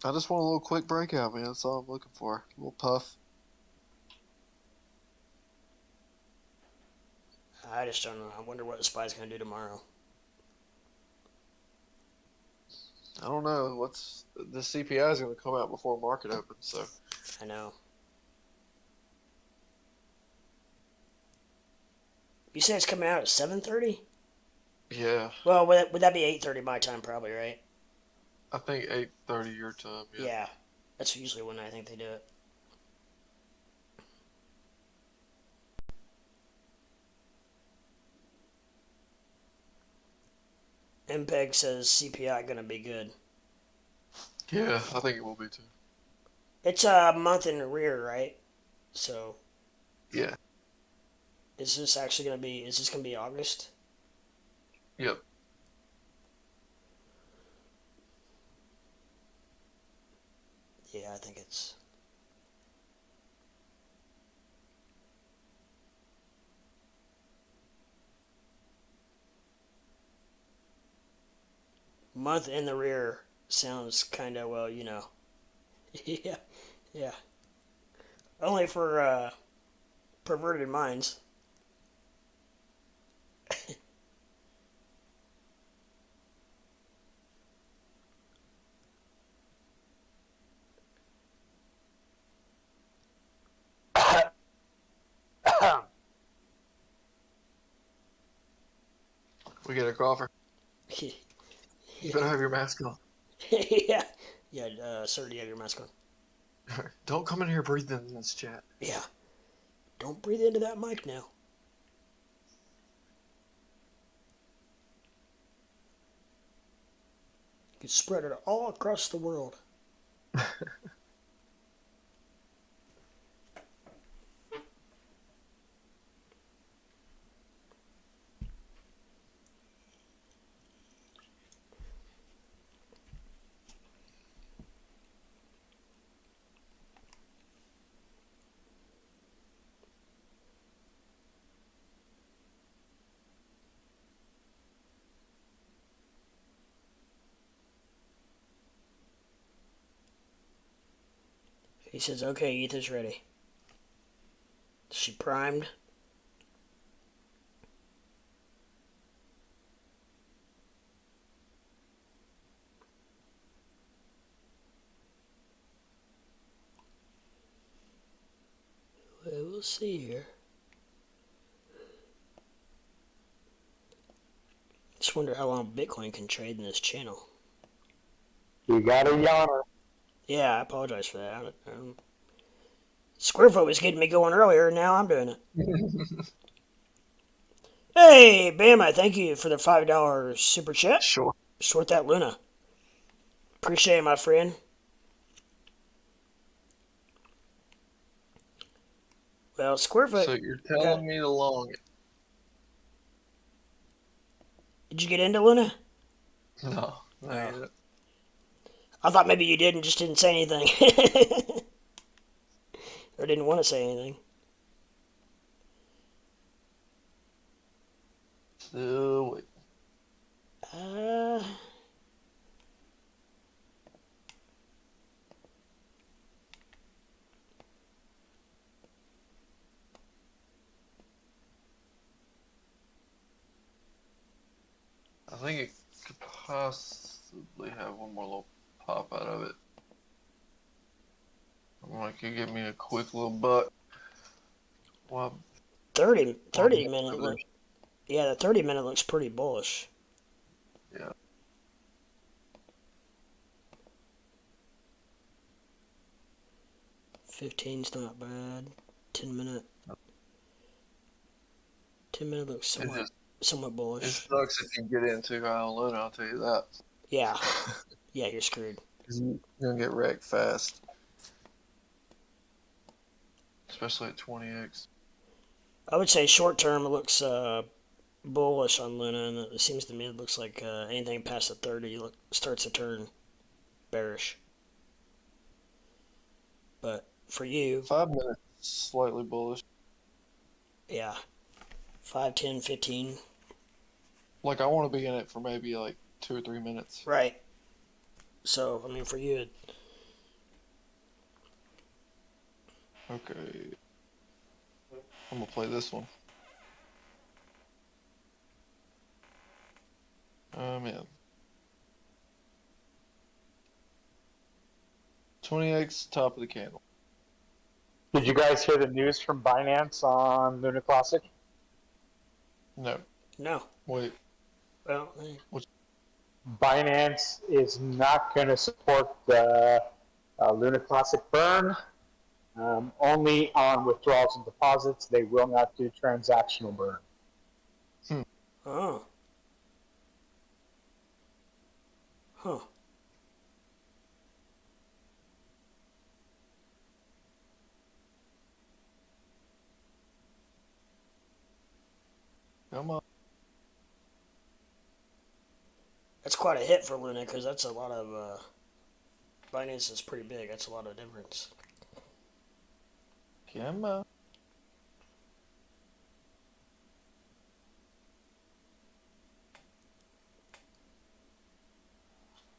Speaker 2: I just want a little quick breakout, man. That's all I'm looking for. A little puff.
Speaker 1: I just don't know. I wonder what the SPY's going to do tomorrow.
Speaker 2: I don't know. The CPI is going to come out before market opens, so.
Speaker 1: I know. You say it's coming out at 7:30?
Speaker 2: Yeah.
Speaker 1: Well, would that be 8:30 my time probably, right?
Speaker 2: I think 8:30 your time.
Speaker 1: Yeah. That's usually when I think they do it. MPEG says CPI gonna be good.
Speaker 2: Yeah, I think it will be too.
Speaker 1: It's a month in the rear, right? So
Speaker 2: Yeah.
Speaker 1: is this actually gonna be? Is this gonna be August?
Speaker 2: Yep.
Speaker 1: Yeah, I think it's. Month in the rear sounds kind of, well, you know. Yeah, yeah. Only for perverted minds.
Speaker 2: We get a cougher.
Speaker 1: Yeah,
Speaker 2: You better have your mask on.
Speaker 1: yeah, yeah. Sir, do you have your mask on?
Speaker 2: Don't come in here breathing in this chat.
Speaker 1: Yeah. Don't breathe into that mic now. You can spread it all across the world. He says, okay, Ethan's ready. Is she primed? Well, we'll see here. Just wonder how long Bitcoin can trade in this channel.
Speaker 4: You got a yawner.
Speaker 1: Yeah, I apologize for that. Squarefoot was getting me going earlier, now I'm doing it. Hey, Bama, thank you for the $5 super chat.
Speaker 2: Sure.
Speaker 1: Short that Luna. Appreciate it, my friend. Well, Squarefoot.
Speaker 2: So you're telling me to long it?
Speaker 1: Did you get into Luna?
Speaker 2: No.
Speaker 1: Oh. I thought maybe you did and just didn't say anything. Or didn't want to say anything.
Speaker 2: So wait. I think it could possibly have one more little pop out of it. I'm like, you give me a quick little buck. Well,
Speaker 1: 30 minute look. Yeah, the 30 minute looks pretty bullish.
Speaker 2: yeah.
Speaker 1: Fifteen's not bad. 10 minute. 10 minute looks somewhat bullish.
Speaker 2: It sucks if you get in too high on Luna, I'll tell you that.
Speaker 1: Yeah. Yeah, you're screwed.
Speaker 2: You're gonna get wrecked fast. Especially at 20x.
Speaker 1: I would say short term it looks bullish on Luna, and it seems to me it looks like anything past the 30 starts to turn bearish. But for you,
Speaker 2: 5 minutes, slightly bullish.
Speaker 1: yeah, 5, 10, 15.
Speaker 2: Like, I want to be in it for maybe like 2 or 3 minutes.
Speaker 1: Right. So, I mean, for you,
Speaker 2: Okay. I'm gonna play this one. Man. 20x, top of the candle.
Speaker 4: Did you guys hear the news from Binance on Luna Classic?
Speaker 2: No.
Speaker 1: no.
Speaker 2: Wait.
Speaker 1: Well,
Speaker 4: Binance is not going to support the Luna Classic burn. Only on withdrawals and deposits. They will not do transactional burn.
Speaker 1: oh. Huh.
Speaker 2: Come on.
Speaker 1: That's quite a hit for Luna because that's a lot of. Binance is pretty big. That's a lot of difference.
Speaker 2: Come on.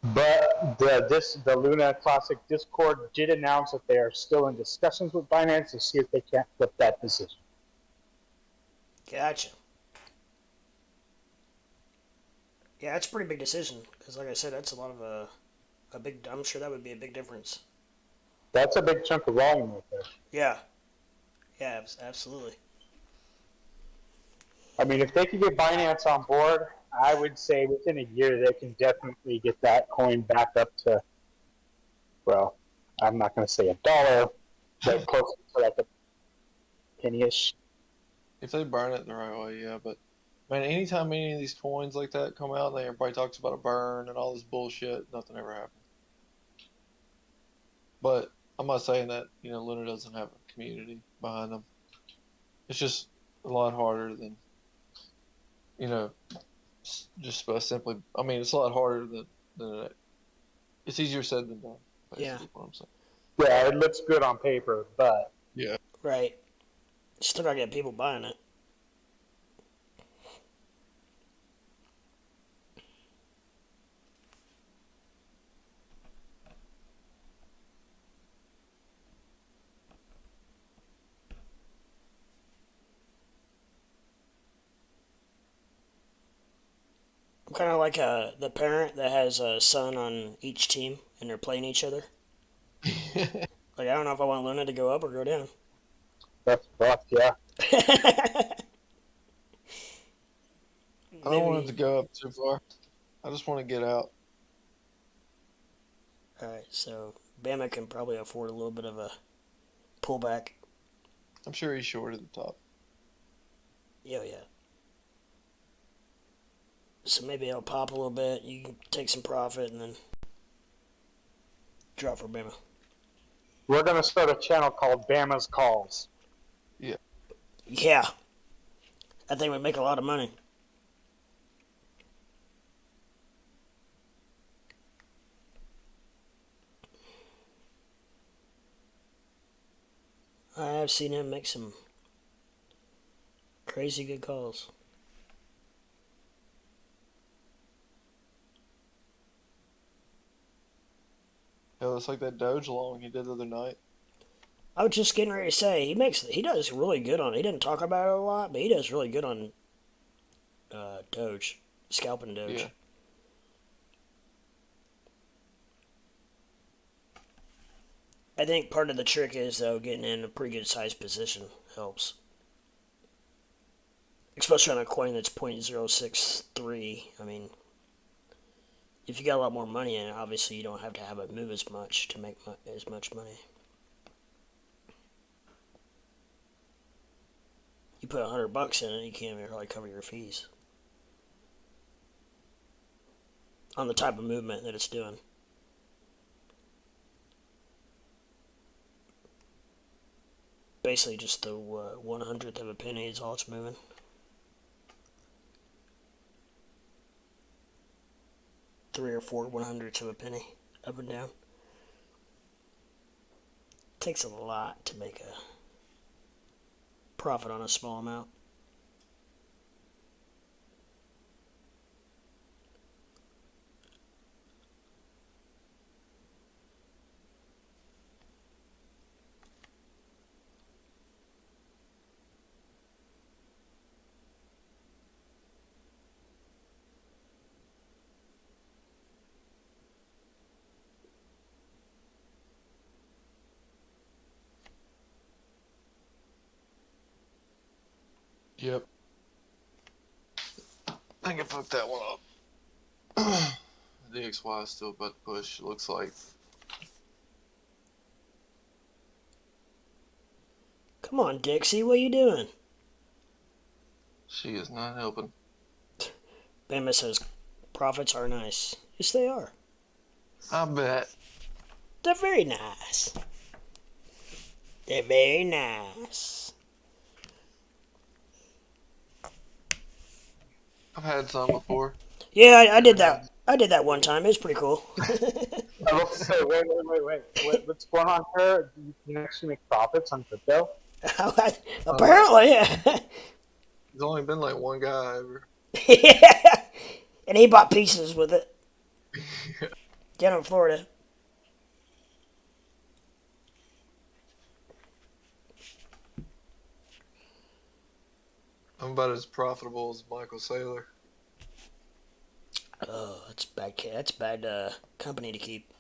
Speaker 4: But the Luna Classic Discord did announce that they are still in discussions with Binance to see if they can't flip that decision.
Speaker 1: Gotcha. Yeah, that's a pretty big decision because, like I said, that's a lot of a big. I'm sure that would be a big difference.
Speaker 4: That's a big chunk of volume right there.
Speaker 1: Yeah. Yeah, absolutely.
Speaker 4: I mean, if they could get Binance on board, I would say within a year they can definitely get that coin back up to, well, I'm not going to say $1, but close to like a penny-ish.
Speaker 2: If they burn it the right way, yeah. But man, anytime any of these coins like that come out, and everybody talks about a burn and all this bullshit, nothing ever happens. But I'm not saying that Luna doesn't have a community behind them. It's just a lot harder than just simply. I mean, it's a lot harder than it's easier said than done.
Speaker 1: Yeah.
Speaker 2: What I'm saying.
Speaker 4: Yeah, it looks good on paper, but
Speaker 2: yeah,
Speaker 1: right. Still gotta get people buying it. I'm kind of like the parent that has a son on each team and they're playing each other. Like, I don't know if I want Luna to go up or go down.
Speaker 4: that's rough, yeah.
Speaker 2: I don't want it to go up too far. I just want to get out.
Speaker 1: Alright, so Bama can probably afford a little bit of a pullback.
Speaker 2: I'm sure he's short at the top.
Speaker 1: Yeah. So maybe it'll pop a little bit. You can take some profit and then drop for Bama.
Speaker 4: We're going to start a channel called Bama's Calls.
Speaker 1: Yeah. I think we'd make a lot of money. I have seen him make some crazy good calls.
Speaker 2: Yeah, it's like that Doge long he did the other night.
Speaker 1: I was just getting ready to say he does really good on it. He didn't talk about it a lot, but he does really good on Doge, scalping Doge.
Speaker 2: Yeah.
Speaker 1: I think part of the trick is though getting in a pretty good sized position helps, especially on a coin that's 0.063. I mean, if you got a lot more money in it, obviously you don't have to have it move as much to make as much money. You put $100 in it, you can't even really cover your fees on the type of movement that it's doing. Basically, just the 1/100th of a penny is all it's moving. Three or four 1/100ths of a penny up and down. Takes a lot to make a profit on a small amount.
Speaker 2: Yep. I think I fucked that one up. The DXY is still about to push, it looks like.
Speaker 1: Come on, Dixie, what are you doing?
Speaker 2: She is not helping.
Speaker 1: Bama says profits are nice. Yes, they are.
Speaker 2: I bet.
Speaker 1: They're very nice. They're very nice.
Speaker 2: I've had some before.
Speaker 1: Yeah, I did
Speaker 2: Every
Speaker 1: that.
Speaker 2: now
Speaker 1: I did that one time. It was pretty cool.
Speaker 4: I will say, wait. What's going on here? You can actually make profits on crypto?
Speaker 1: Apparently, yeah.
Speaker 2: There's only been like one guy ever.
Speaker 1: Yeah. And he bought pieces with it down in Florida.
Speaker 2: I'm about as profitable as Michael Saylor.
Speaker 1: Oh, that's bad. That's bad company to keep.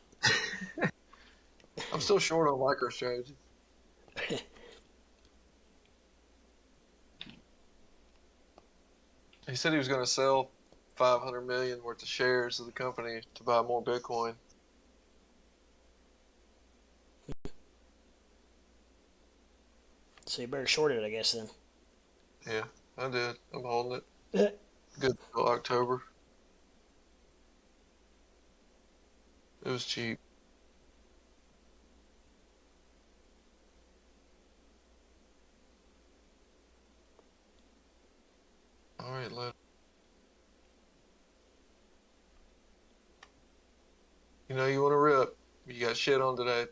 Speaker 2: I'm still short on MicroStrategy. He said he was going to sell 500 million worth of shares of the company to buy more Bitcoin.
Speaker 1: So you better short it, I guess, then.
Speaker 2: Yeah, I did. I'm holding it.
Speaker 1: Yeah.
Speaker 2: Good till October. It was cheap. All right, let. You know you want to rip. You got shit on today.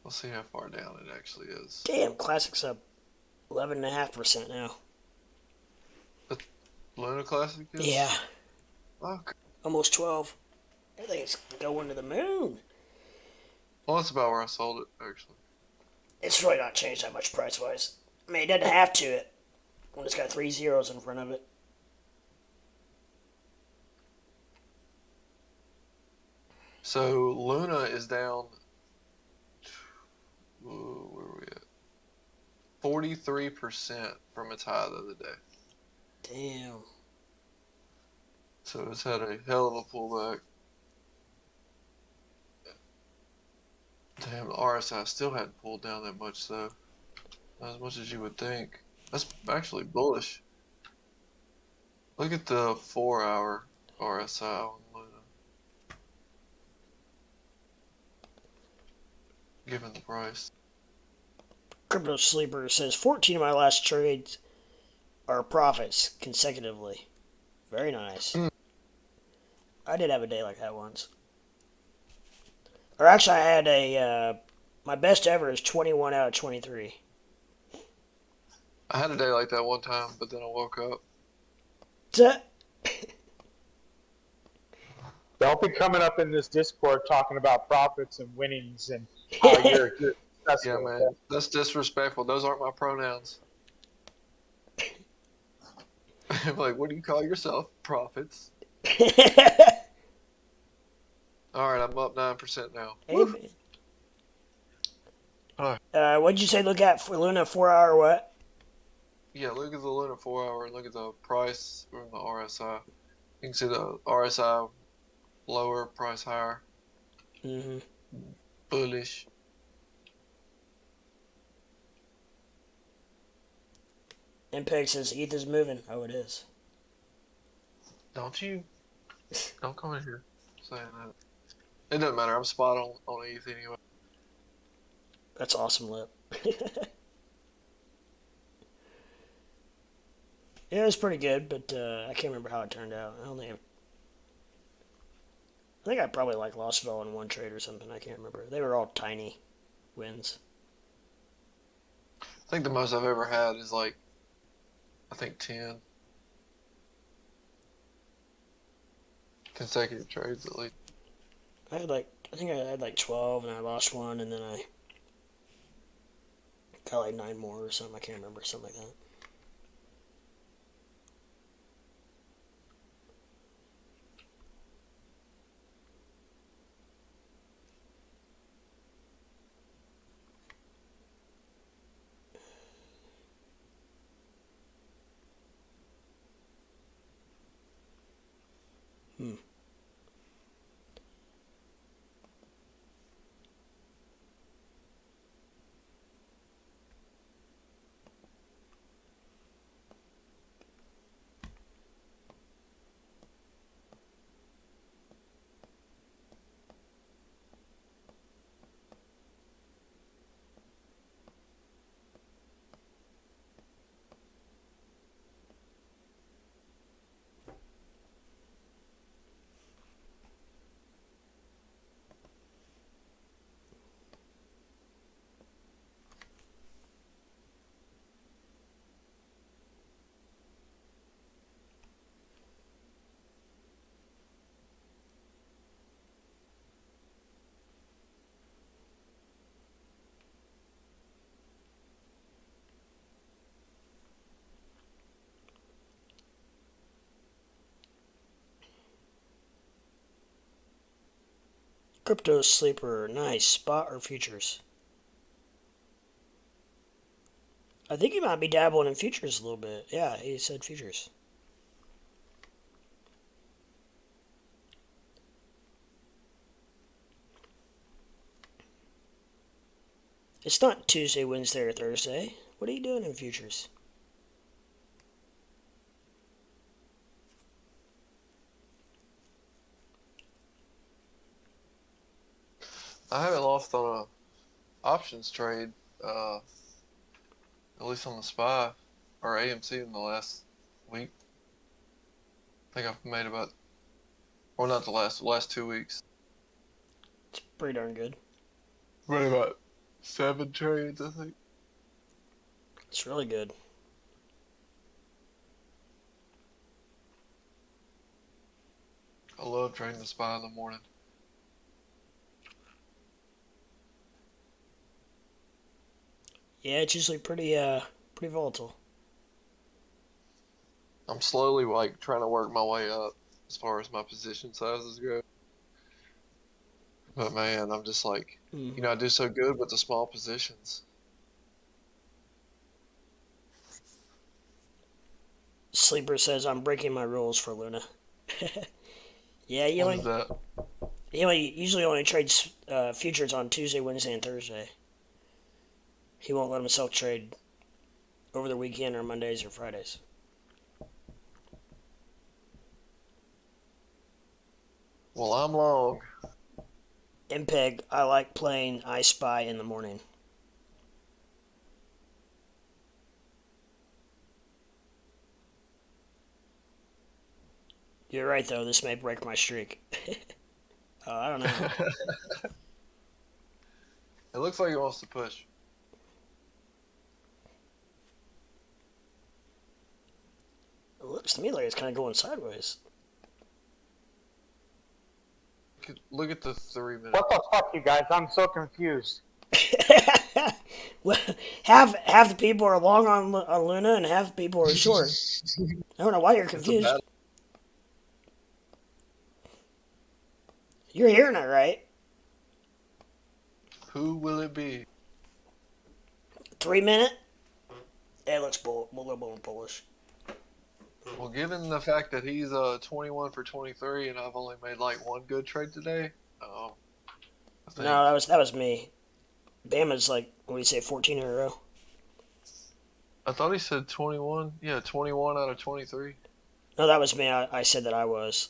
Speaker 2: We'll see how far down it actually is.
Speaker 1: Damn, Classic's up 11.5% now.
Speaker 2: Luna Classic is?
Speaker 1: Yeah,
Speaker 2: Fuck.
Speaker 1: almost 12. Everything's going to the moon.
Speaker 2: Well, that's about where I sold it, actually.
Speaker 1: It's really not changed that much price-wise. I mean, it doesn't have to it when it's got 3 zeros in front of it.
Speaker 2: So Luna is down. Where are we at? 43% from its high the other day.
Speaker 1: Damn.
Speaker 2: So it's had a hell of a pullback. Damn, the RSI still hadn't pulled down that much, though. Not as much as you would think. That's actually bullish. Look at the 4-hour RSI on Luna. Given the price.
Speaker 1: Crypto Sleeper says 14 of my last trades are profits consecutively. Very nice. I did have a day like that once. Or actually, I had my best ever is 21 out of 23.
Speaker 2: I had a day like that one time, but then I woke up.
Speaker 4: Don't be coming up in this Discord talking about profits and winnings and how you're
Speaker 2: Yeah,
Speaker 4: successful.
Speaker 2: man. That's disrespectful. Those aren't my pronouns. I'm like, what do you call yourself? Profits. Alright, I'm up 9% now.
Speaker 1: Hey,
Speaker 3: Alright.
Speaker 1: what'd you say look at for Luna 4-hour what?
Speaker 2: Yeah, look at the Luna 4-hour and look at the price from the RSI. You can see the RSI lower, price higher.
Speaker 1: Mm-hmm.
Speaker 2: Bullish.
Speaker 1: MPEG says ETH is moving. Oh, it is.
Speaker 2: Don't come in here saying that. It doesn't matter. I'm spot on ETH anyway.
Speaker 1: That's awesome, Lip. Yeah, it was pretty good, but I can't remember how it turned out. I think I probably lost it all in one trade or something. I can't remember. They were all tiny wins.
Speaker 2: I think the most I've ever had is I think 10 consecutive trades at least.
Speaker 1: I think I had 12 and I lost one and then I got 9 more or something. I can't remember, something like that. Crypto sleeper, nice. Spot or futures? I think he might be dabbling in futures a little bit. Yeah, he said futures. It's not Tuesday, Wednesday, or Thursday. What are you doing in futures?
Speaker 2: I haven't lost on a options trade, at least on the SPY or AMC in the last week. I think I've made about, or not the last 2 weeks.
Speaker 1: It's pretty darn good.
Speaker 2: Made about 7 trades, I think.
Speaker 1: It's really good.
Speaker 2: I love trading the SPY in the morning.
Speaker 1: Yeah, it's usually pretty volatile.
Speaker 2: I'm slowly like trying to work my way up as far as my position sizes go. But man, I'm just like, I do so good with the small positions.
Speaker 1: Sleeper says I'm breaking my rules for Luna. Yeah,
Speaker 2: What is that?
Speaker 1: he usually only trades futures on Tuesday, Wednesday, and Thursday. He won't let himself trade over the weekend or Mondays or Fridays.
Speaker 2: Well, I'm long.
Speaker 1: MPEG, I like playing I Spy in the morning. You're right, though. This may break my streak. I don't know.
Speaker 2: It looks like he wants to push.
Speaker 1: It looks to me like it's kind of going sideways.
Speaker 2: Look at the 3 minutes.
Speaker 4: What the fuck, you guys? I'm so confused.
Speaker 1: Well, half the people are long on Luna and half the people are short. I don't know why you're confused. You're hearing it right.
Speaker 2: Who will it be?
Speaker 1: 3 minute? It looks a little more bullish.
Speaker 2: Well, given the fact that he's 21 for 23 and I've only made like one good trade today, I think
Speaker 1: No, that was me. Bama's like, what do you say, 14 in a row?
Speaker 2: I thought he said 21. Yeah, 21 out of 23.
Speaker 1: No, that was me. I said that I was.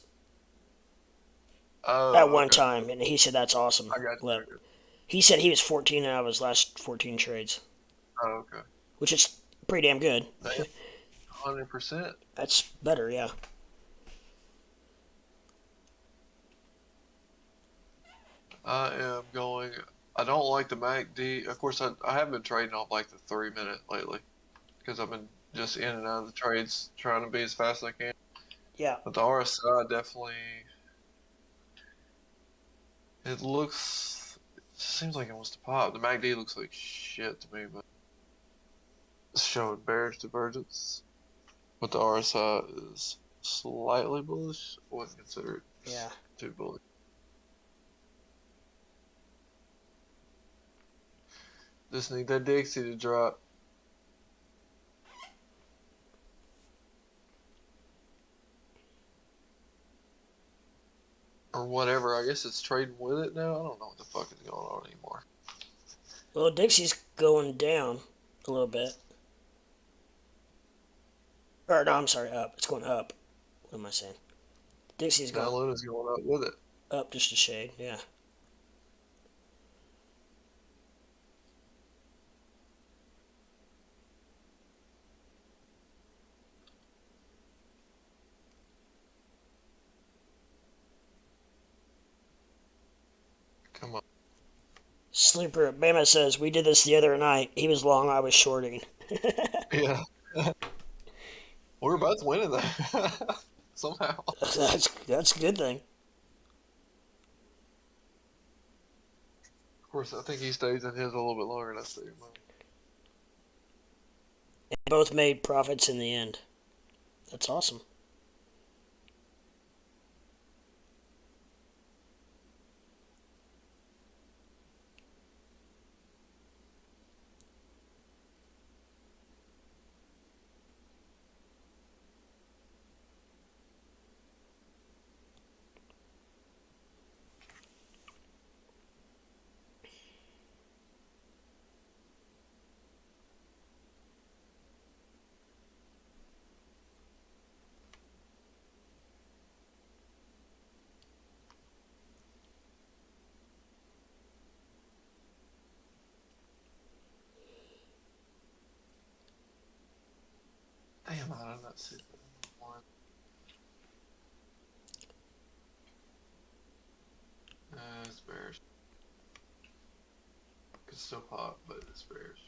Speaker 2: Oh,
Speaker 1: At one
Speaker 2: okay.
Speaker 1: time, and he said that's awesome.
Speaker 2: I got
Speaker 1: Well,
Speaker 2: you.
Speaker 1: he said he was 14 out of his last 14 trades,
Speaker 2: Oh, okay.
Speaker 1: which is pretty damn good.
Speaker 2: 100%.
Speaker 1: That's better, yeah.
Speaker 2: I am going. I don't like the MACD. Of course, I have been trading off like the 3 minute lately because I've been just in and out of the trades trying to be as fast as I can.
Speaker 1: Yeah.
Speaker 2: But the RSI definitely. It looks. It seems like it wants to pop. The MACD looks like shit to me, but it's showing bearish divergence. But the RSI is slightly bullish. I wouldn't consider it too bullish. Just need that Dixie to drop. Or whatever. I guess it's trading with it now. I don't know what the fuck is going on anymore.
Speaker 1: Well, Dixie's going down a little bit. Or, no, I'm sorry, up. It's going up. What am I saying? Dixie's
Speaker 2: Now
Speaker 1: going
Speaker 2: Luna's going up with it.
Speaker 1: up just a shade, yeah.
Speaker 2: Come on.
Speaker 1: Sleeper Bama says, we did this the other night. He was long, I was shorting.
Speaker 2: Yeah. We're both winning that. Somehow.
Speaker 1: That's a good thing.
Speaker 2: Of course, I think he stays in his a little bit longer than I stay in mine.
Speaker 1: They both made profits in the end. That's awesome.
Speaker 2: I did not see that one. It's bearish. Could still pop, but it's bearish.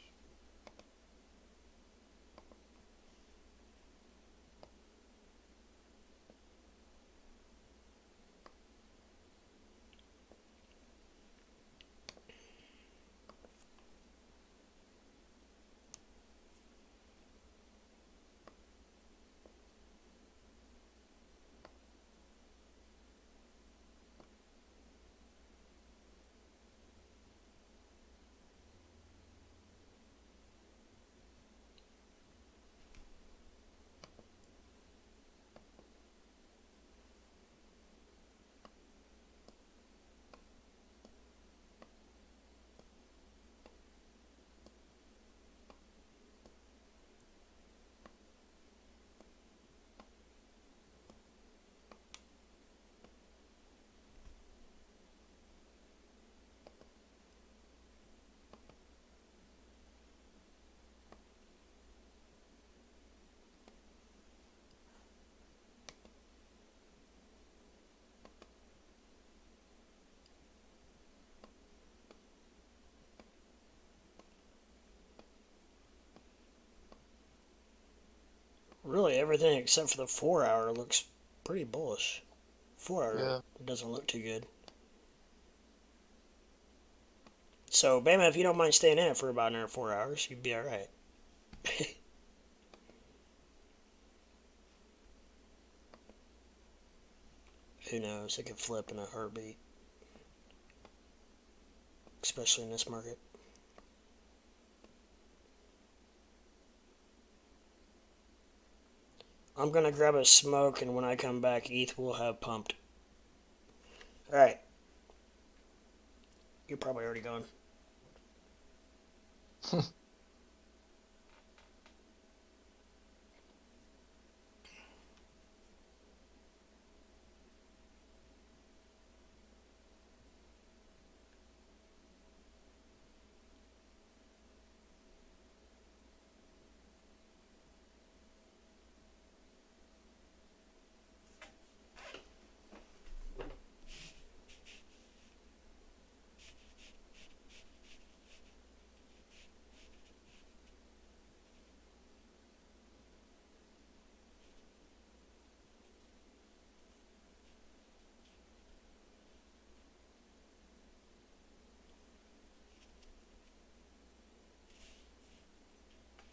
Speaker 1: Really, everything except for the 4 hour looks pretty bullish. 4 hour
Speaker 2: Yeah.
Speaker 1: doesn't look too good. So, Bama, if you don't mind staying in it for about another 4 hours, you'd be alright. Who knows? It could flip in a heartbeat. Especially in this market. I'm gonna grab a smoke, and when I come back, ETH will have pumped. Alright. You're probably already gone.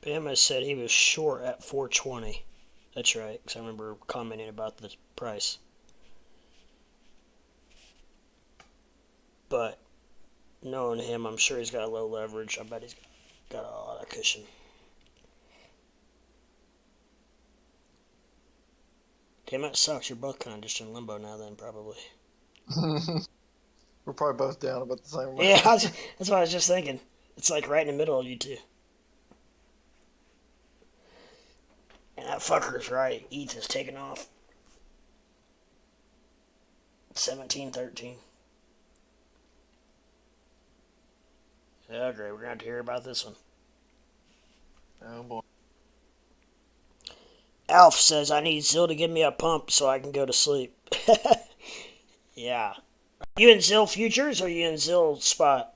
Speaker 1: Bama said he was short at 420. That's right, because I remember commenting about the price. But knowing him, I'm sure he's got a low leverage. I bet he's got a lot of cushion. Damn, that sucks. You're both kind of just in limbo now then, probably.
Speaker 2: We're probably both down about the same amount.
Speaker 1: Yeah, that's what I was just thinking. It's like right in the middle of you two. And that fucker's right. ETH is taking off. 1713. Yeah, great. We're going to have to hear about this one.
Speaker 2: Oh boy.
Speaker 1: Alf says, I need Zill to give me a pump so I can go to sleep. Yeah. Are you in Zill Futures or are you in Zill Spot?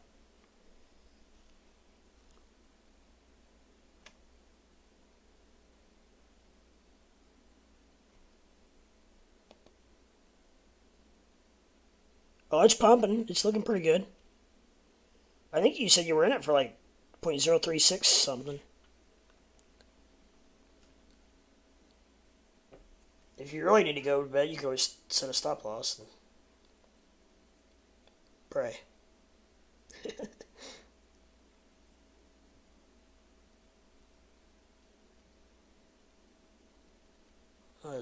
Speaker 1: Oh, it's pumping. It's looking pretty good. I think you said you were in it for like 0.036 something. If you really need to go to bed, you can always set a stop loss and pray.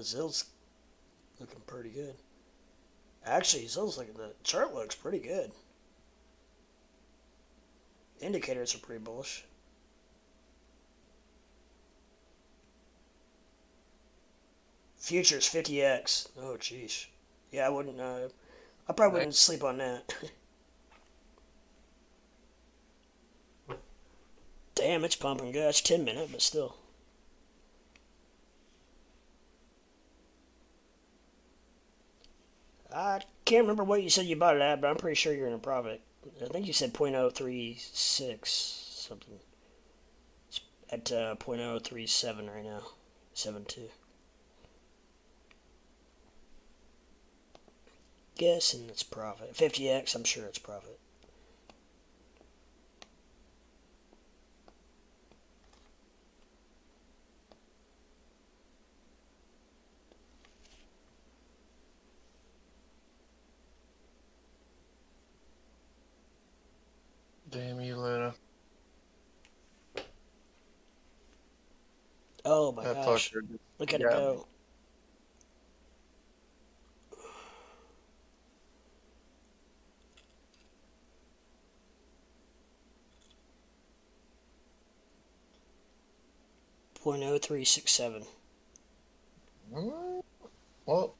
Speaker 1: Zill's looking pretty good. Actually, Zill's looking, the chart looks pretty good. Indicators are pretty bullish. Futures 50x. Oh, jeez. Yeah, I wouldn't. I probably wouldn't sleep on that. Damn, it's pumping good. That's 10 minute, but still. I can't remember what you said you bought it at, but I'm pretty sure you're in a profit. I think you said 0.036 something. It's at 0.037 right now. 72. Guessing it's profit. 50x, I'm sure it's profit.
Speaker 2: Damn you, Luna.
Speaker 1: Oh my
Speaker 2: That
Speaker 1: gosh.
Speaker 2: fucker just
Speaker 1: Look at it
Speaker 2: got me.
Speaker 1: go. .0367.
Speaker 2: Well,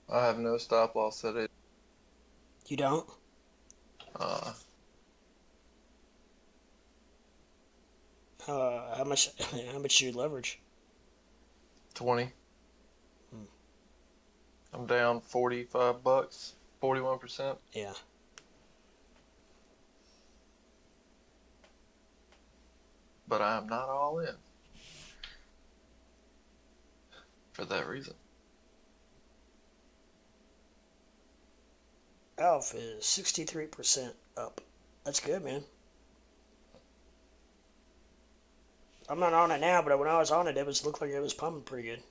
Speaker 2: I have no stop loss set it.
Speaker 1: You don't?
Speaker 2: Uh,
Speaker 1: How much? How much do you leverage?
Speaker 2: 20.
Speaker 1: Hmm.
Speaker 2: I'm down $45, 41%.
Speaker 1: Yeah.
Speaker 2: But I am not all in. For that reason.
Speaker 1: Alpha is 63% up. That's good, man. I'm not on it now, but when I was on it, looked like it was pumping pretty good.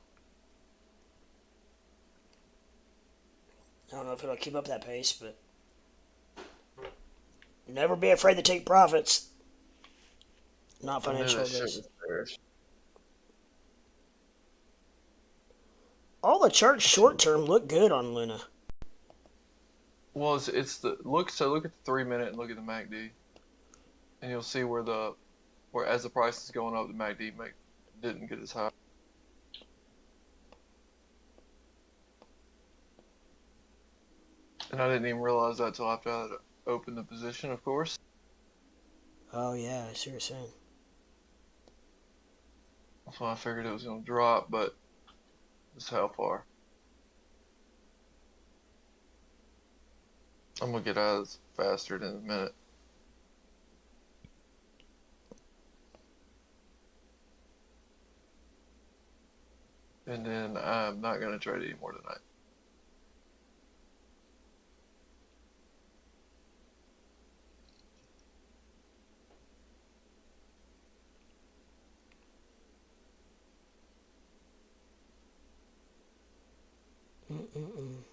Speaker 1: I don't know if it'll keep up that pace, but never be afraid to take profits. Not
Speaker 2: I knew
Speaker 1: financial
Speaker 2: that shit
Speaker 1: advice.
Speaker 2: was bearish.
Speaker 1: All the charts short term look good on Luna.
Speaker 2: Well, it's the look. So look at the 3 minute and look at the MACD, and you'll see where as the price is going up, the MACD didn't get as high. And I didn't even realize that till after I had opened the position, of course.
Speaker 1: Oh yeah, I see what you're saying.
Speaker 2: That's why I figured it was gonna drop, but just how far. I'm gonna get out of this faster in a minute. And then I'm not gonna trade anymore tonight.
Speaker 1: Mm-mm-mm.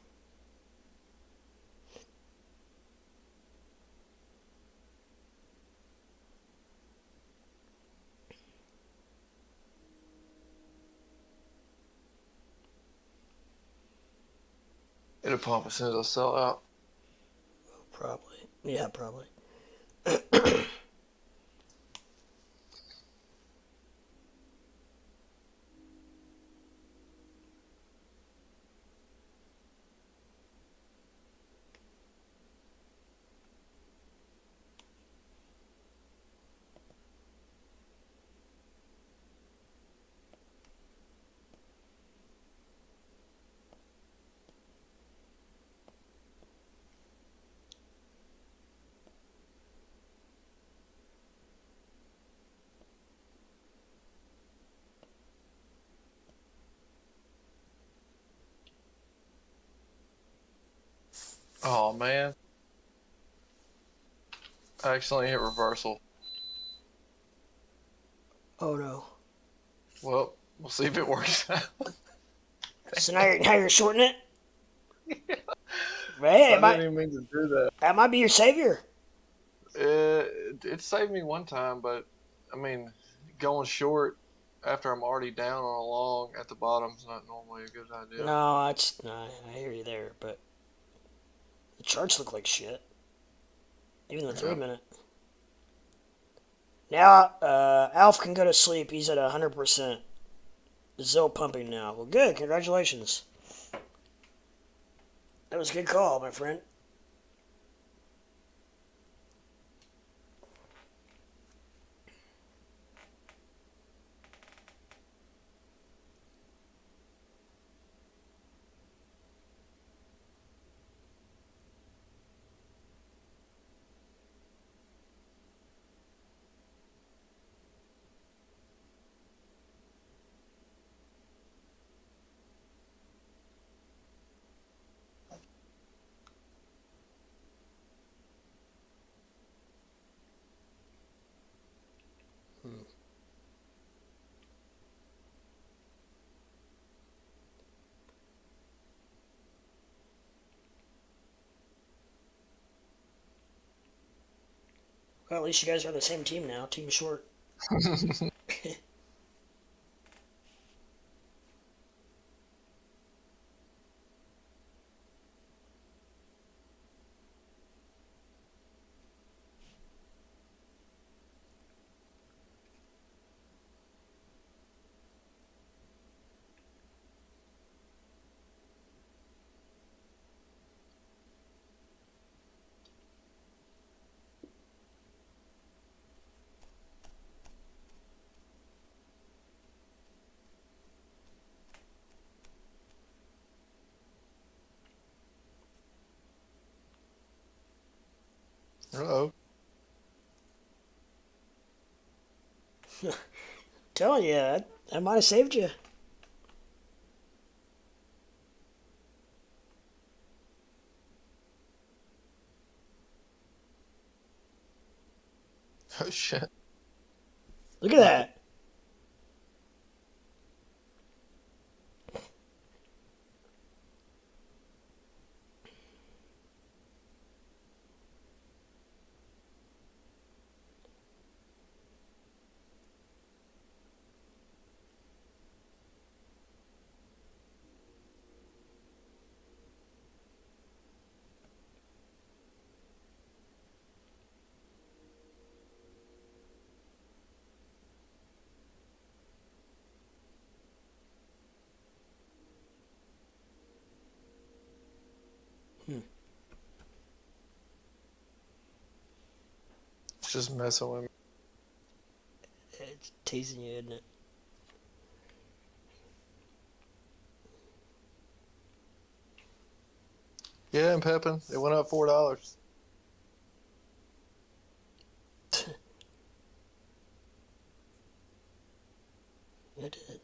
Speaker 2: It'll pump as soon as I sell out.
Speaker 1: Probably. Yeah, probably.
Speaker 2: Oh man, I accidentally hit reversal.
Speaker 1: Oh no.
Speaker 2: Well, we'll see if it works out.
Speaker 1: So now you're shorting it? Hey,
Speaker 2: I didn't even mean to do that.
Speaker 1: that might be your savior.
Speaker 2: It saved me one time, but I mean, going short after I'm already down on a long at the bottom is not normally a good idea.
Speaker 1: No, I hear you there, but the charts look like shit. Even the
Speaker 2: Yeah.
Speaker 1: 3 minute. Now, Alf can go to sleep. He's at 100%. Still pumping now. Well, good. Congratulations. That was a good call, my friend. Well, at least you guys are on the same team now. Team Short.
Speaker 2: Uh-oh.
Speaker 1: Telling you, I might have saved you.
Speaker 2: Oh, shit.
Speaker 1: Look at that.
Speaker 2: It's just messing with me.
Speaker 1: It's teasing you, isn't it?
Speaker 2: Yeah, and Pepin, it went up $4.
Speaker 1: It did.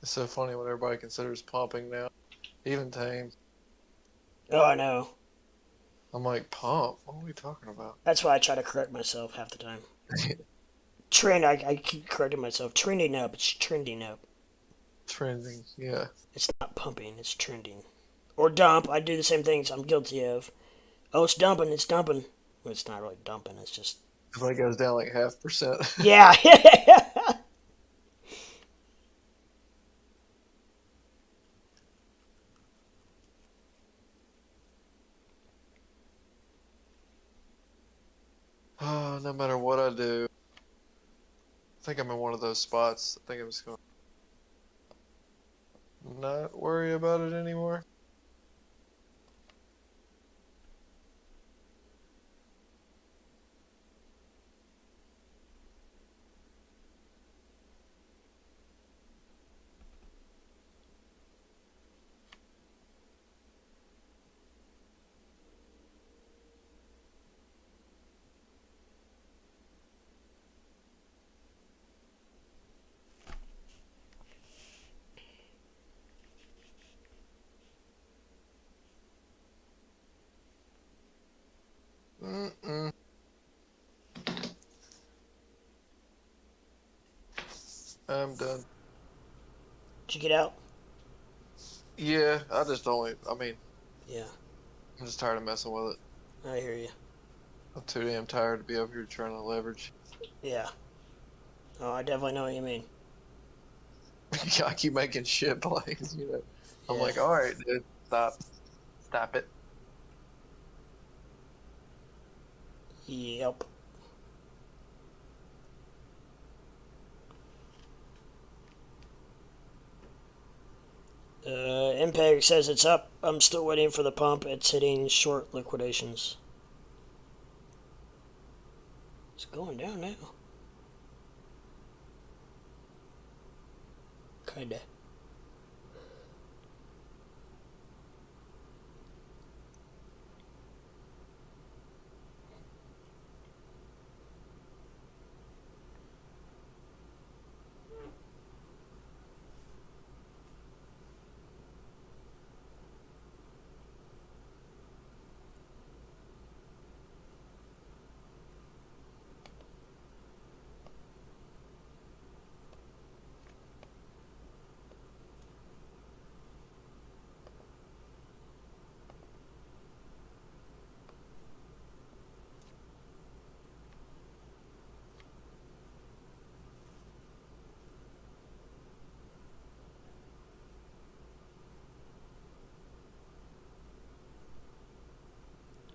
Speaker 2: It's so funny what everybody considers pumping now. Even Tame.
Speaker 1: Oh, I know.
Speaker 2: I'm like, pump? What are we talking about?
Speaker 1: That's why I try to correct myself half the time. I keep correcting myself. Trending up. It's trending up.
Speaker 2: Trending, yeah.
Speaker 1: It's not pumping. It's trending. Or dump. I do the same things I'm guilty of. Oh, it's dumping. It's dumping. Well, it's not really dumping. It's just.
Speaker 2: If it goes down like 0.5%.
Speaker 1: Yeah.
Speaker 2: Oh, no matter what I do, I think I'm in one of those spots. I think I'm just going to not worry about it anymore. Mm-mm. I'm done.
Speaker 1: Did you get out?
Speaker 2: Yeah, I just don't. I mean,
Speaker 1: Yeah.
Speaker 2: I'm just tired of messing with it.
Speaker 1: I hear you.
Speaker 2: I'm too damn tired to be over here trying to leverage.
Speaker 1: Yeah. Oh, I definitely know what you mean.
Speaker 2: I keep making shit plays, you know. I'm
Speaker 1: Yeah.
Speaker 2: like, all right, dude, stop it.
Speaker 1: Yep. MPEG says it's up. I'm still waiting for the pump. It's hitting short liquidations. It's going down now. Kinda.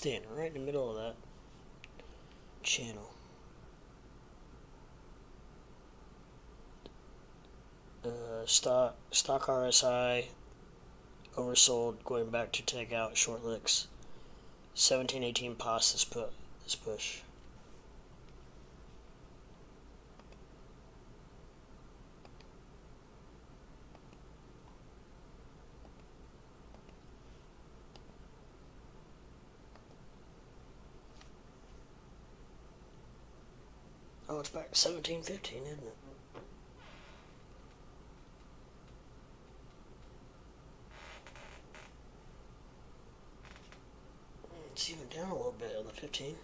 Speaker 1: standing right in the middle of that channel. Stock RSI oversold, going back to take out short licks. 1718 past this push. Oh, it's back to 1715, isn't it? It's even down a little bit on the 15.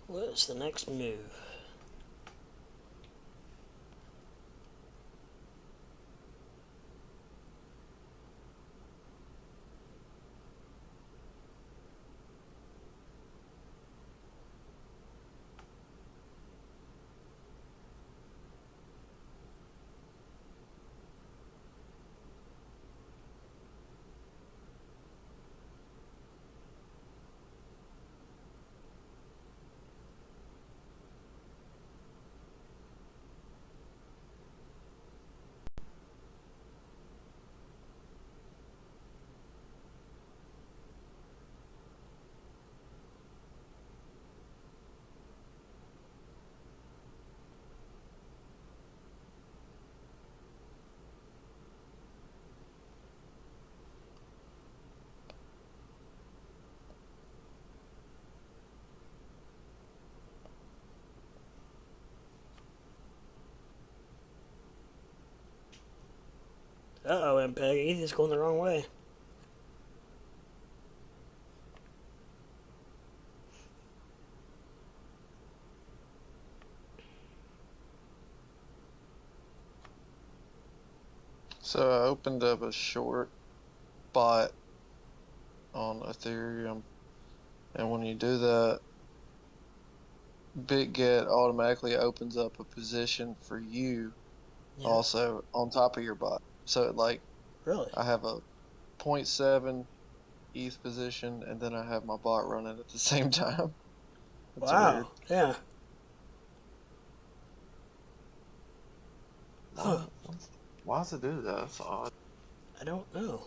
Speaker 1: What's the next move? Uh-oh, MPEG. Ethan's going the wrong way.
Speaker 2: So I opened up a short bot on Ethereum, and when you do that, BitGet automatically opens up a position for you also on top of your bot. So
Speaker 1: Really?
Speaker 2: I have a 0.7 ETH position, and then I have my bot running at the same time. It's weird.
Speaker 1: Yeah.
Speaker 2: Why does it do that? That's odd.
Speaker 1: I don't know.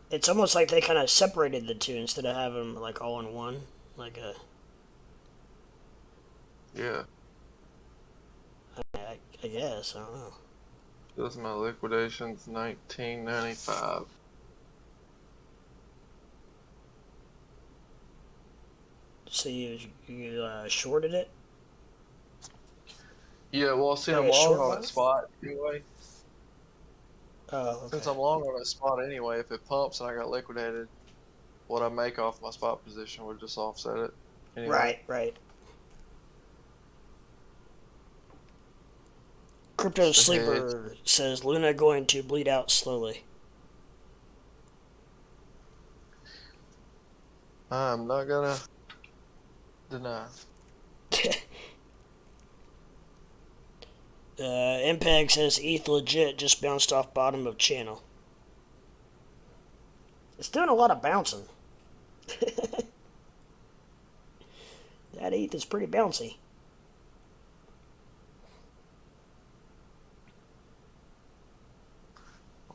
Speaker 1: It's almost like they kind of separated the two instead of having them like all in one, like a.
Speaker 2: Yeah.
Speaker 1: I guess I don't know.
Speaker 2: This is my liquidation's 1995.
Speaker 1: So you shorted it?
Speaker 2: Yeah, well, see,
Speaker 1: Like
Speaker 2: I'm
Speaker 1: a
Speaker 2: long
Speaker 1: short
Speaker 2: on
Speaker 1: bot?
Speaker 2: that spot anyway.
Speaker 1: Oh, okay.
Speaker 2: Since I'm long on that spot anyway, if it pumps and I got liquidated, what I make off my spot position would just offset it anyway.
Speaker 1: Right. Crypto
Speaker 2: Just a
Speaker 1: Sleeper says Luna going to bleed out slowly.
Speaker 2: I'm not gonna deny.
Speaker 1: MPEG says ETH legit just bounced off bottom of channel. It's doing a lot of bouncing. That ETH is pretty bouncy.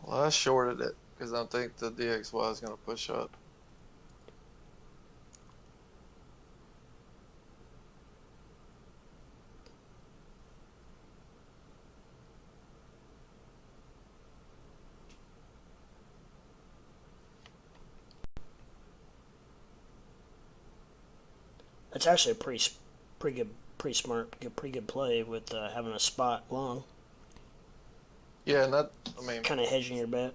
Speaker 2: Well, I shorted it because I think the DXY is gonna push up.
Speaker 1: It's actually a pretty good, pretty good play with having a spot long,
Speaker 2: Yeah, and that, I mean,
Speaker 1: kind of hedging your bet.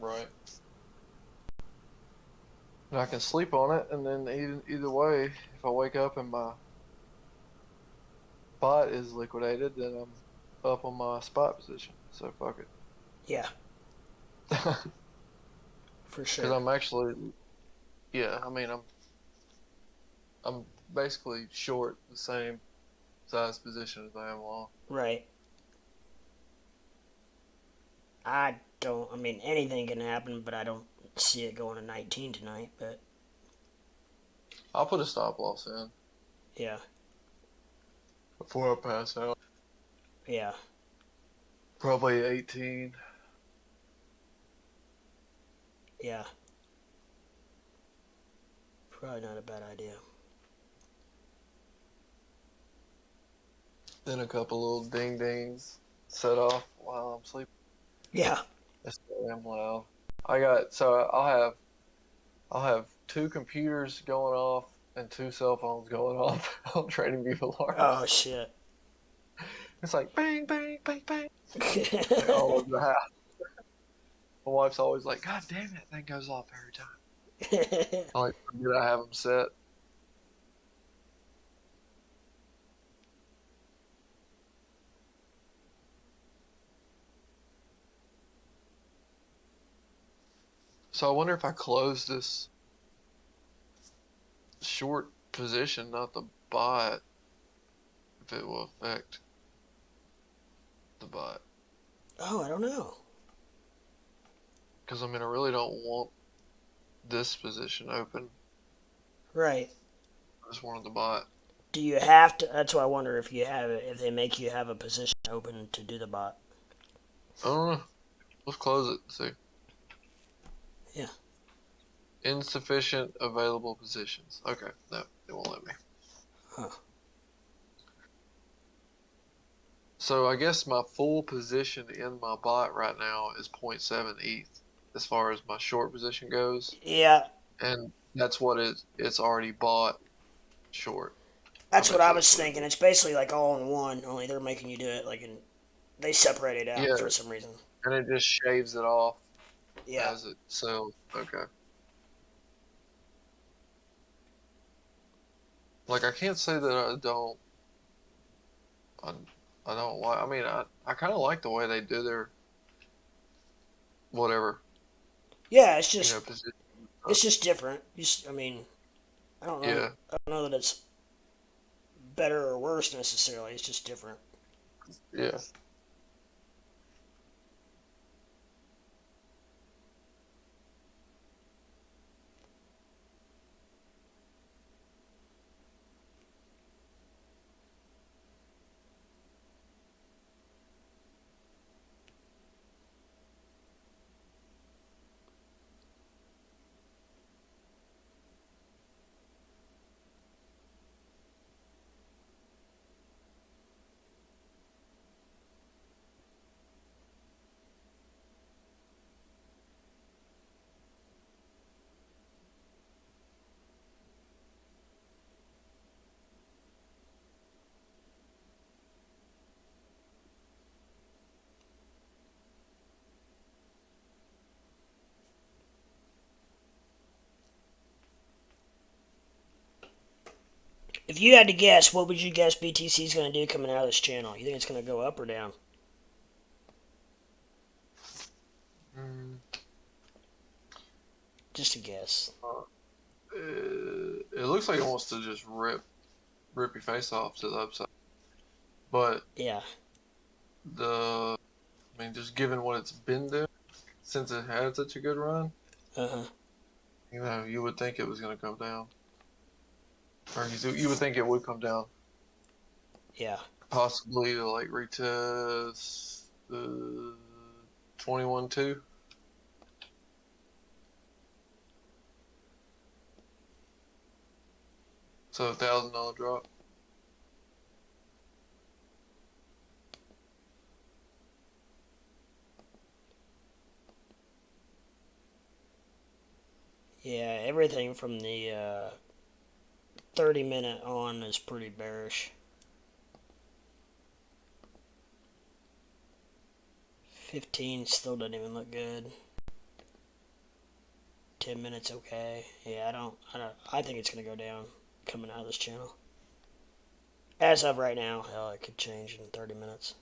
Speaker 2: right. And I can sleep on it, and then either way, if I wake up and my bot is liquidated, then I'm up on my spot position. So fuck it.
Speaker 1: Yeah,
Speaker 2: Because
Speaker 1: for sure.
Speaker 2: I'm actually, yeah, I mean, I'm basically short the same size position as I am long.
Speaker 1: Right. I don't. I mean, anything can happen, but I don't see it going to 19 tonight. But
Speaker 2: I'll put a stop loss in
Speaker 1: yeah,
Speaker 2: before I pass out.
Speaker 1: yeah,
Speaker 2: Probably 18.
Speaker 1: yeah. Probably not a bad idea.
Speaker 2: Then a couple little ding dings set off while I'm sleeping.
Speaker 1: Yeah.
Speaker 2: It's so damn loud. I got so I'll have two computers going off and two cell phones going off on Trading View alarms.
Speaker 1: Oh shit.
Speaker 2: It's like bang bang bang bang like all over the house. My wife's always like, God damn it, that thing goes off every time. I like forget I have them set. So I wonder if I close this short position, not the bot, if it will affect the bot.
Speaker 1: Oh, I don't know.
Speaker 2: Because I mean, I really don't want this position open.
Speaker 1: Right.
Speaker 2: I just wanted the bot.
Speaker 1: Do you have to? That's why I wonder if you have it. If they make you have a position open to do the bot.
Speaker 2: I don't know. Let's close it and see.
Speaker 1: Yeah.
Speaker 2: Insufficient available positions. Okay, no, it won't let me.
Speaker 1: Huh.
Speaker 2: So I guess my full position in my bot right now is 0.7 ETH as far as my short position goes.
Speaker 1: Yeah.
Speaker 2: And that's what it's already bought short.
Speaker 1: That's what
Speaker 2: bet
Speaker 1: I
Speaker 2: you
Speaker 1: was
Speaker 2: that's what it
Speaker 1: thinking.
Speaker 2: is.
Speaker 1: It's basically like all in one. Only they're making you do it like in. They separate it out
Speaker 2: Yeah,
Speaker 1: for some reason.
Speaker 2: and it just shaves it off
Speaker 1: Yeah.
Speaker 2: as it sells. Okay. Like I can't say that I, I don't like. I mean, I kind of like the way they do their whatever
Speaker 1: Yeah. It's
Speaker 2: position.
Speaker 1: just different. Just I mean, I don't know.
Speaker 2: Yeah,
Speaker 1: I don't know that it's better or worse necessarily. It's just different.
Speaker 2: yeah.
Speaker 1: If you had to guess, what would you guess BTC is going to do coming out of this channel? You think it's going to go up or down?
Speaker 2: Mm,
Speaker 1: Just a guess.
Speaker 2: it looks like it wants to just rip your face off to the upside. But
Speaker 1: Yeah.
Speaker 2: I mean, just given what it's been doing since it had such a good run,
Speaker 1: Uh-huh.
Speaker 2: you would think it was going to come down. Or you would think it would come down.
Speaker 1: Yeah.
Speaker 2: Possibly to like retest the 21.2. So $1,000 drop.
Speaker 1: Yeah, everything from the 30-minute on is pretty bearish. 15 still doesn't even look good. 10 minutes okay. Yeah, I think it's gonna go down coming out of this channel. As of right now, hell, it could change in 30 minutes.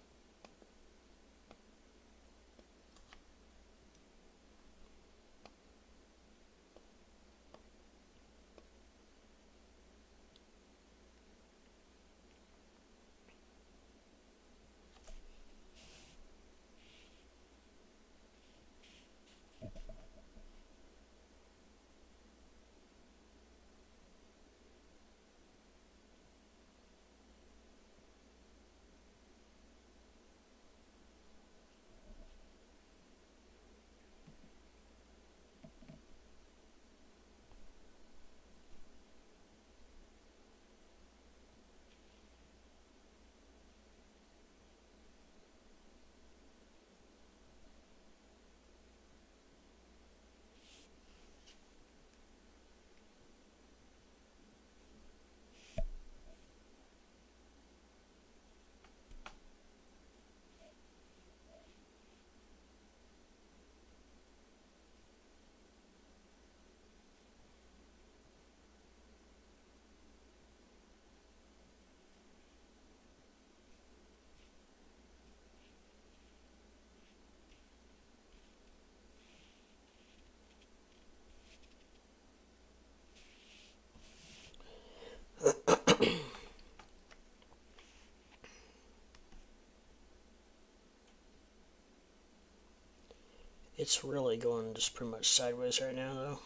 Speaker 1: It's really going just pretty much sideways right now, though.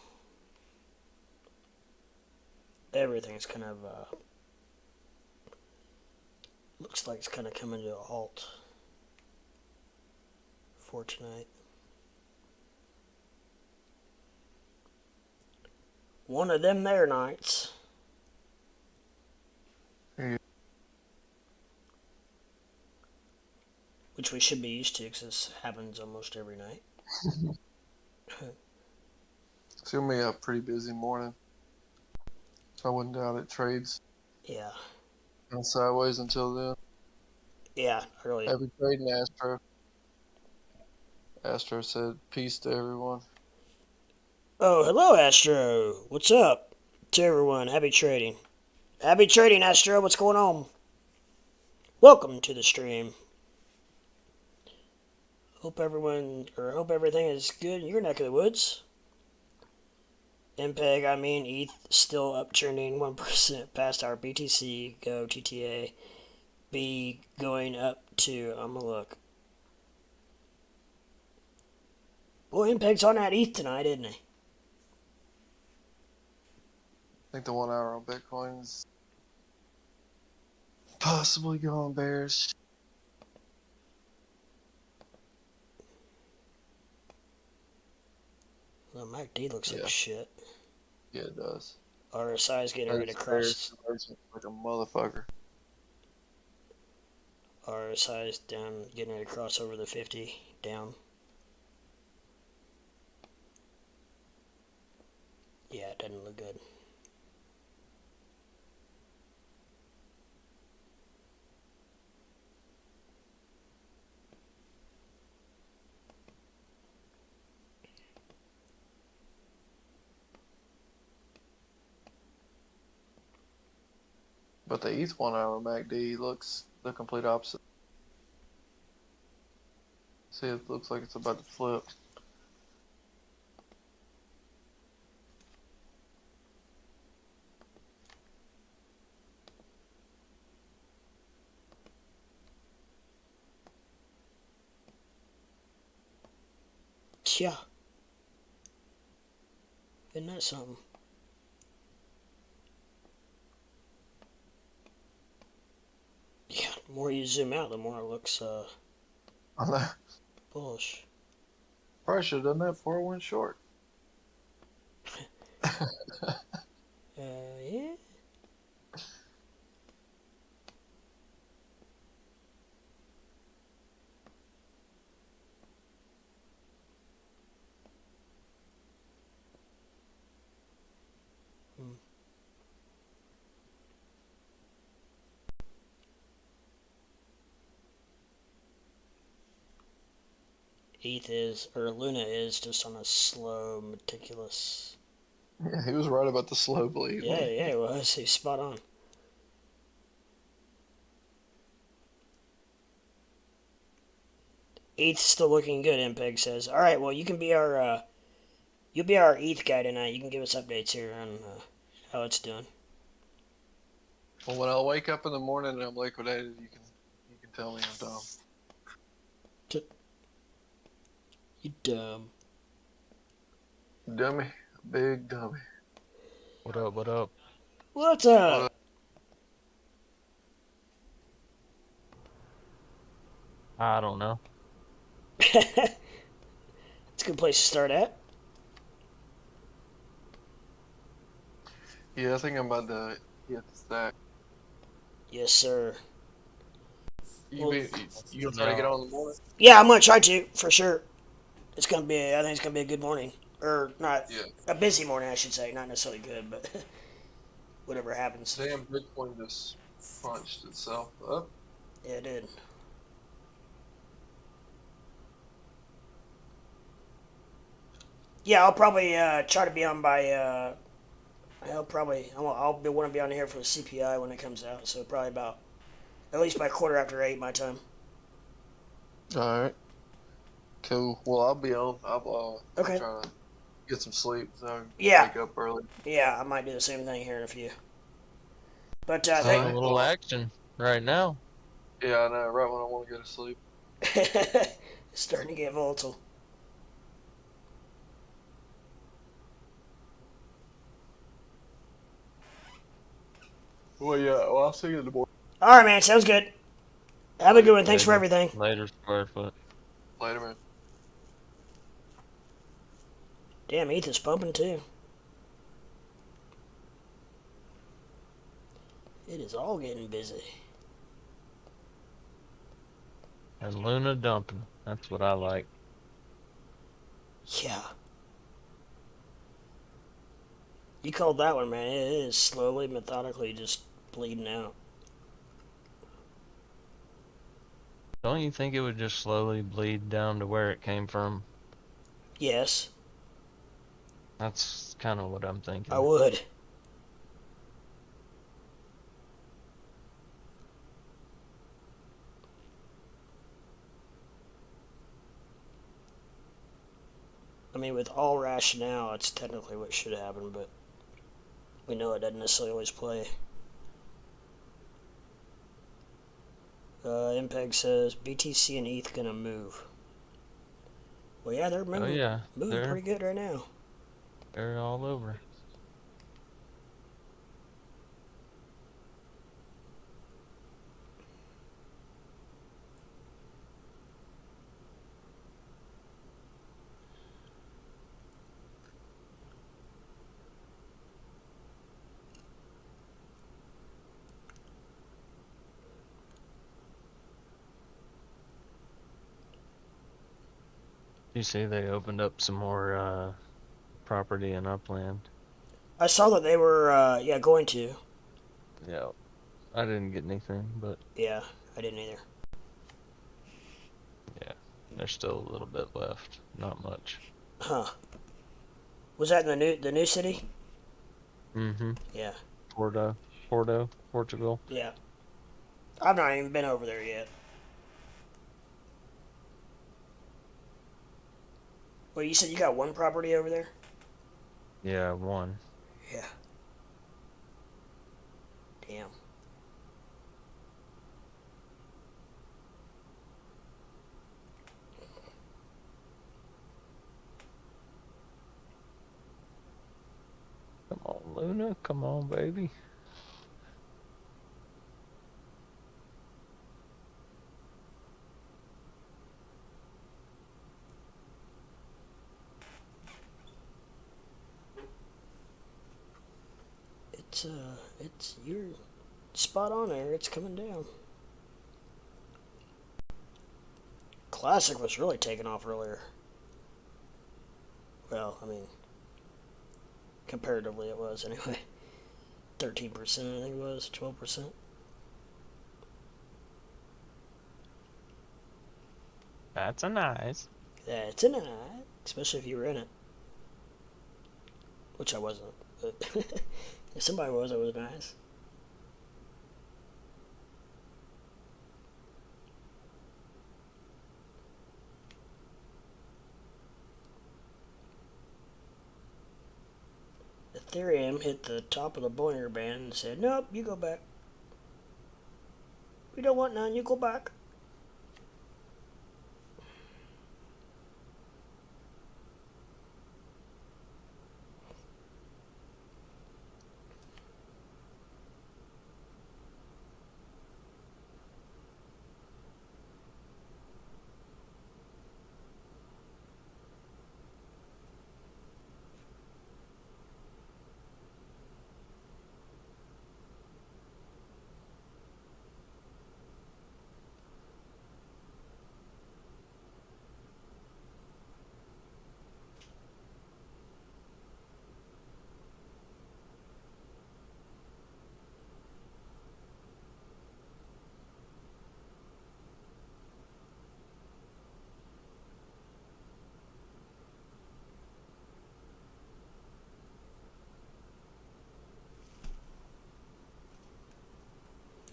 Speaker 1: Everything's kind of, looks like it's kind of coming to a halt for tonight. One of them there nights.
Speaker 2: Yeah.
Speaker 1: Which we should be used to, because this happens almost every night.
Speaker 2: It's gonna be a pretty busy morning. So I wouldn't doubt it trades
Speaker 1: Yeah.
Speaker 2: on sideways until then.
Speaker 1: Yeah, early.
Speaker 2: Happy trading, Astro. Astro said peace to everyone.
Speaker 1: Oh, hello, Astro. What's up to everyone? Happy trading. Happy trading, Astro. What's going on? Welcome to the stream. Hope everything is good in your neck of the woods. MPEG, ETH still uptrending 1% past our BTC, Go, TTA, B going up to, I'm gonna look. Boy, MPEG's on that ETH tonight, isn't he?
Speaker 2: I think the 1 hour on Bitcoin's possibly going bearish.
Speaker 1: Well, MACD looks like
Speaker 2: Yeah.
Speaker 1: shit.
Speaker 2: Yeah, it does.
Speaker 1: RSI's getting ready to cross.
Speaker 2: Like a motherfucker.
Speaker 1: RSI's down, getting ready to cross over the 50, down. Yeah, it doesn't look good.
Speaker 2: But the ETH 1 hour MACD looks the complete opposite. See, it looks like it's about to flip.
Speaker 1: Yeah. Isn't that something? Yeah, the more you zoom out, the more it looks bullish.
Speaker 2: Probably should have done that before it went short.
Speaker 1: Yeah. ETH is, or Luna is, just on a slow, meticulous.
Speaker 2: Yeah, he was right about the slow bleed.
Speaker 1: Yeah, yeah, it was. He's spot on. ETH's still looking good, MPEG says. All right, well, you can be our, you'll be our ETH guy tonight. You can give us updates here on how it's doing.
Speaker 2: Well, when I wake up in the morning and I'm liquidated, you can tell me I'm dumb.
Speaker 1: You dumb.
Speaker 2: Dummy, big dummy.
Speaker 5: What up? What up?
Speaker 1: What's up?
Speaker 5: I don't know.
Speaker 1: It's a good place to start at.
Speaker 2: Yeah, I think I'm about to hit the stack.
Speaker 1: Yes, sir.
Speaker 2: You gonna try to get on in the morning?
Speaker 1: Yeah, I'm gonna try to for sure. It's gonna be. I think it's gonna be a good morning, or not
Speaker 2: Yeah.
Speaker 1: a busy morning, I should say. Not necessarily good, but whatever happens.
Speaker 2: Damn, Bitcoin just punched itself up.
Speaker 1: Yeah, it did. Yeah, I'll probably try to be on by. I'll want to be on here for the CPI when it comes out. So probably about at least by 8:15 my time.
Speaker 2: All right. Cool. Well, I'll be on. I'll
Speaker 1: Okay.
Speaker 2: try to get some sleep so I can
Speaker 1: Yeah.
Speaker 2: wake up early.
Speaker 1: Yeah, I might do the same thing here in a few. But
Speaker 5: Seeing
Speaker 1: thank
Speaker 5: a little action right now.
Speaker 2: Yeah, I know. Right when I want to go to sleep.
Speaker 1: it's starting to get volatile.
Speaker 2: Well, yeah. Well, I'll see you in the morning.
Speaker 1: All right, man. Sounds good. Have a good one. Thanks for everything.
Speaker 5: Later, square foot.
Speaker 2: Later, man.
Speaker 1: Damn, ETH is pumping too. It is all getting busy.
Speaker 5: And Luna dumping. That's what I like.
Speaker 1: Yeah. You called that one, man. It is slowly, methodically just bleeding out.
Speaker 5: Don't you think it would just slowly bleed down to where it came from?
Speaker 1: Yes,
Speaker 5: That's kind of what I'm thinking.
Speaker 1: I would. I mean, with all rationale, it's technically what should happen, but we know it doesn't necessarily always play. MPEG says BTC and ETH gonna move. Well, yeah, they're moving.
Speaker 5: Oh yeah,
Speaker 1: moving pretty good right now.
Speaker 5: they're all over. You see, they opened up some more property in Upland.
Speaker 1: I saw that they were, going to.
Speaker 5: Yeah, I didn't get anything, but
Speaker 1: Yeah, I didn't either.
Speaker 5: yeah, there's still a little bit left. Not much.
Speaker 1: Huh. Was that in the new city?
Speaker 5: Mm-hmm.
Speaker 1: Yeah.
Speaker 5: Porto, Portugal.
Speaker 1: Yeah. I've not even been over there yet. Well, you said you got one property over there?
Speaker 5: Yeah, one.
Speaker 1: Yeah. Damn.
Speaker 5: Come on, Luna. Come on, baby.
Speaker 1: You're spot on there. It's coming down. Classic was really taking off earlier. Well, I mean, comparatively it was anyway. 13%, I think it was, 12%.
Speaker 5: That's a nice.
Speaker 1: That's a night, especially if you were in it. Which I wasn't. But if somebody was, it was nice. Ethereum hit the top of the Bollinger Band and said, nope, you go back. We don't want none, you go back.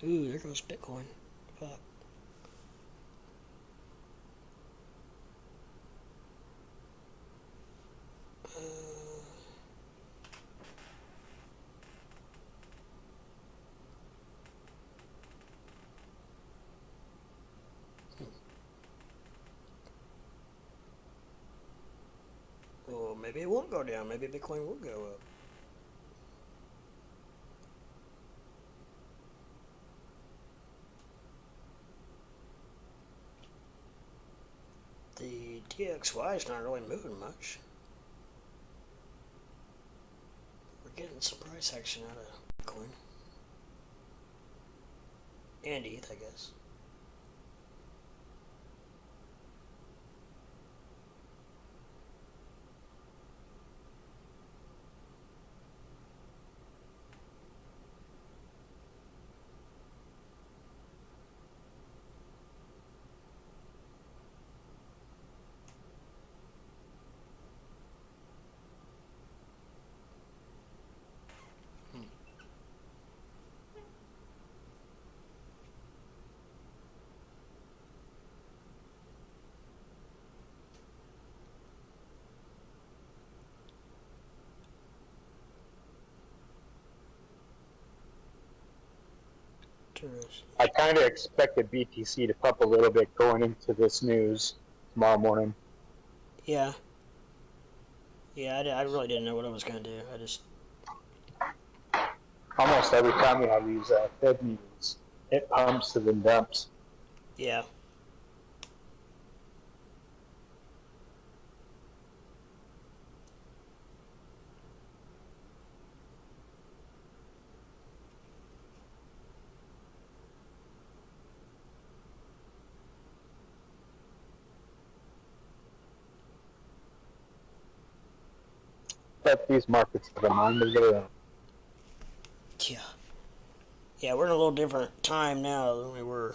Speaker 1: Ooh, there goes Bitcoin. Fuck. Well, maybe it won't go down. Maybe Bitcoin will go up. The DXY is not really moving much. We're getting some price action out of Bitcoin. And ETH, I guess.
Speaker 4: I kind of expected BTC to pump a little bit going into this news tomorrow morning.
Speaker 1: Yeah. Yeah, I really didn't know what I was going to do. I just...
Speaker 4: Almost every time we have these Fed meetings, it pumps and then dumps.
Speaker 1: Yeah.
Speaker 4: But these markets have a mind of their own.
Speaker 1: Yeah. Yeah, we're in a little different time now than we were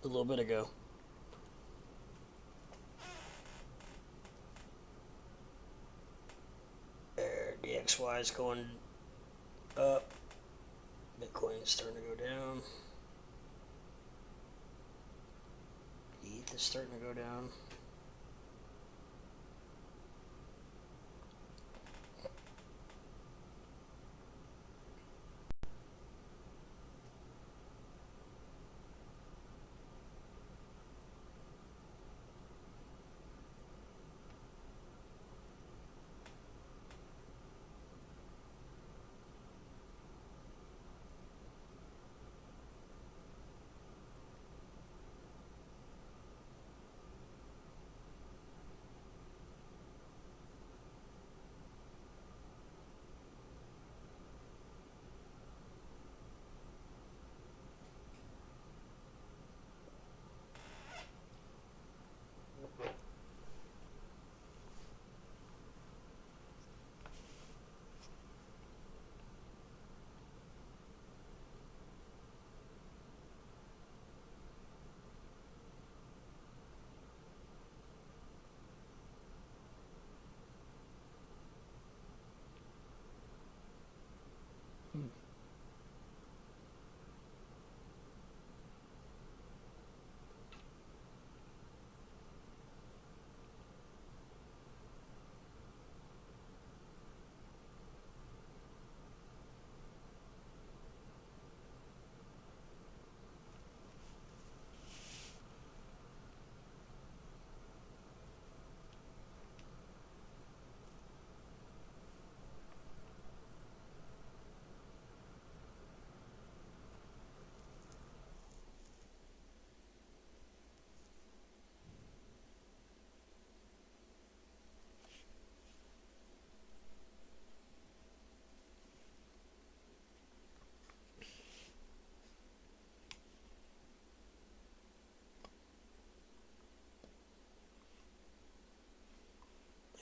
Speaker 1: a little bit ago. There, DXY is going up. Bitcoin's starting to go down. ETH is starting to go down.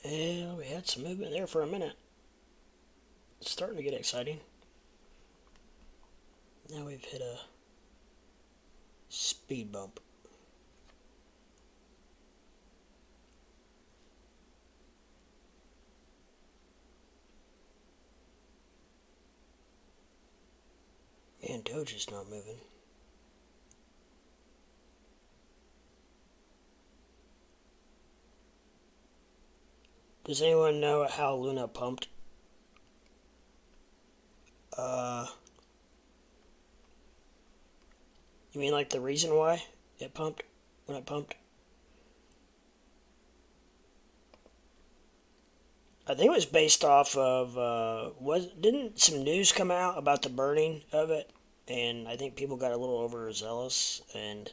Speaker 1: Yeah, we had some movement there for a minute. It's starting to get exciting. Now we've hit a speed bump. Man, Doge is not moving. Does anyone know how Luna pumped? You mean like the reason why it pumped when it pumped? I think it was based off of didn't some news come out about the burning of it, and I think people got a little overzealous and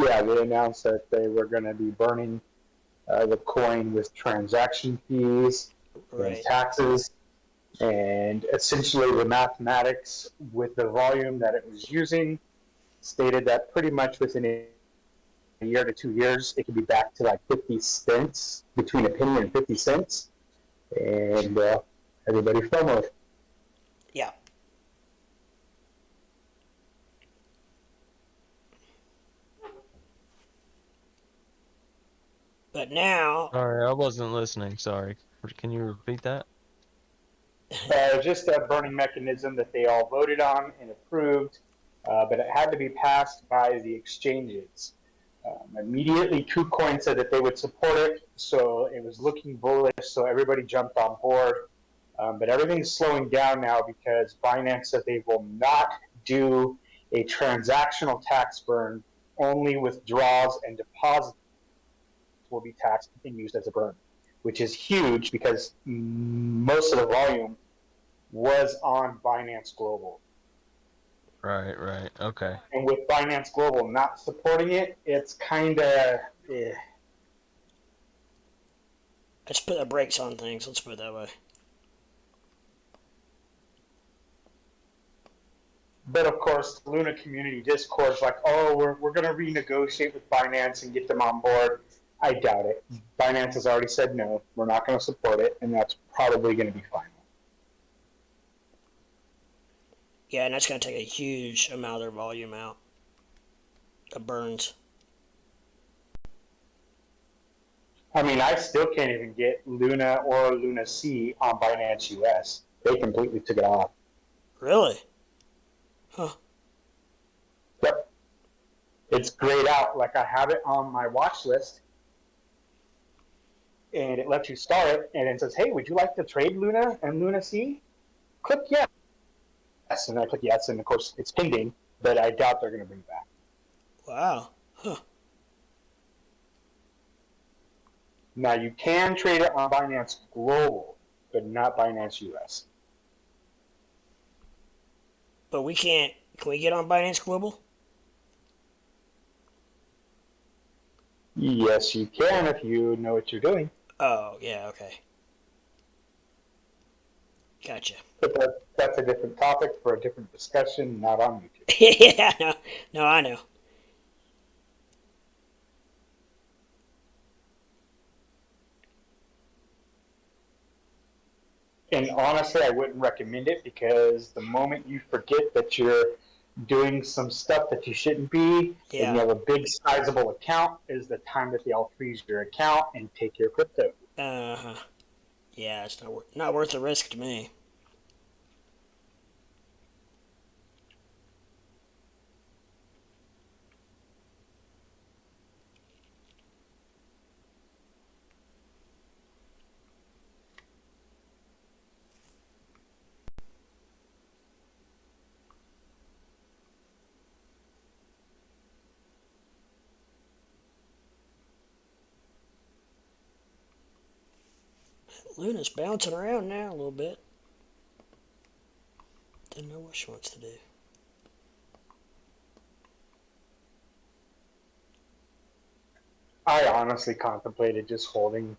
Speaker 4: Yeah, they announced that they were going to be burning the coin with transaction fees and
Speaker 1: right.
Speaker 4: taxes, and essentially the mathematics with the volume that it was using stated that pretty much within a year to 2 years, it could be back to like 50 cents, between a penny and 50 cents, and everybody FOMOed.
Speaker 1: Yeah. But now,
Speaker 5: Sorry, I wasn't listening. Sorry. Can you repeat that?
Speaker 4: Just a burning mechanism that they all voted on and approved, but it had to be passed by the exchanges. Immediately, Kucoin said that they would support it, so it was looking bullish, so everybody jumped on board. But everything's slowing down now because Binance said they will not do a transactional tax burn, only withdrawals and deposits will be taxed and used as a burn, which is huge because most of the volume was on Binance Global.
Speaker 5: Right. Okay.
Speaker 4: And with Binance Global not supporting it, it's kind of
Speaker 1: let's put the brakes on things. Let's put it that way.
Speaker 4: But of course, the Luna community Discord's like, oh, we're going to renegotiate with Binance and get them on board. I doubt it. Binance has already said no, we're not going to support it, and that's probably going to be final.
Speaker 1: Yeah, and that's going to take a huge amount of their volume out. Of burns.
Speaker 4: I mean, I still can't even get Luna or Luna C on Binance US. They completely took it off.
Speaker 1: Really? Huh.
Speaker 4: Yep. It's grayed out. Like, I have it on my watch list, and it lets you start it, and it says, hey, would you like to trade Luna and Luna C? Click yes. And I click yes, and of course it's pending, but I doubt they're going to bring it back.
Speaker 1: Wow. Huh.
Speaker 4: Now, you can trade it on Binance Global, but not Binance US.
Speaker 1: But we can't. Can we get on Binance Global?
Speaker 4: Yes, you can if you know what you're doing.
Speaker 1: Oh, yeah, okay. Gotcha.
Speaker 4: But that's a different topic for a different discussion, not on YouTube.
Speaker 1: Yeah, no, I know.
Speaker 4: And honestly, I wouldn't recommend it because the moment you forget that you're doing some stuff that you shouldn't be,
Speaker 1: Yeah.
Speaker 4: and you have a big sizable account, is the time that they'll freeze your account and take your crypto.
Speaker 1: Uh-huh. Yeah, it's not worth the risk to me. Luna's bouncing around now a little bit. Doesn't know what she wants to do.
Speaker 4: I honestly contemplated just holding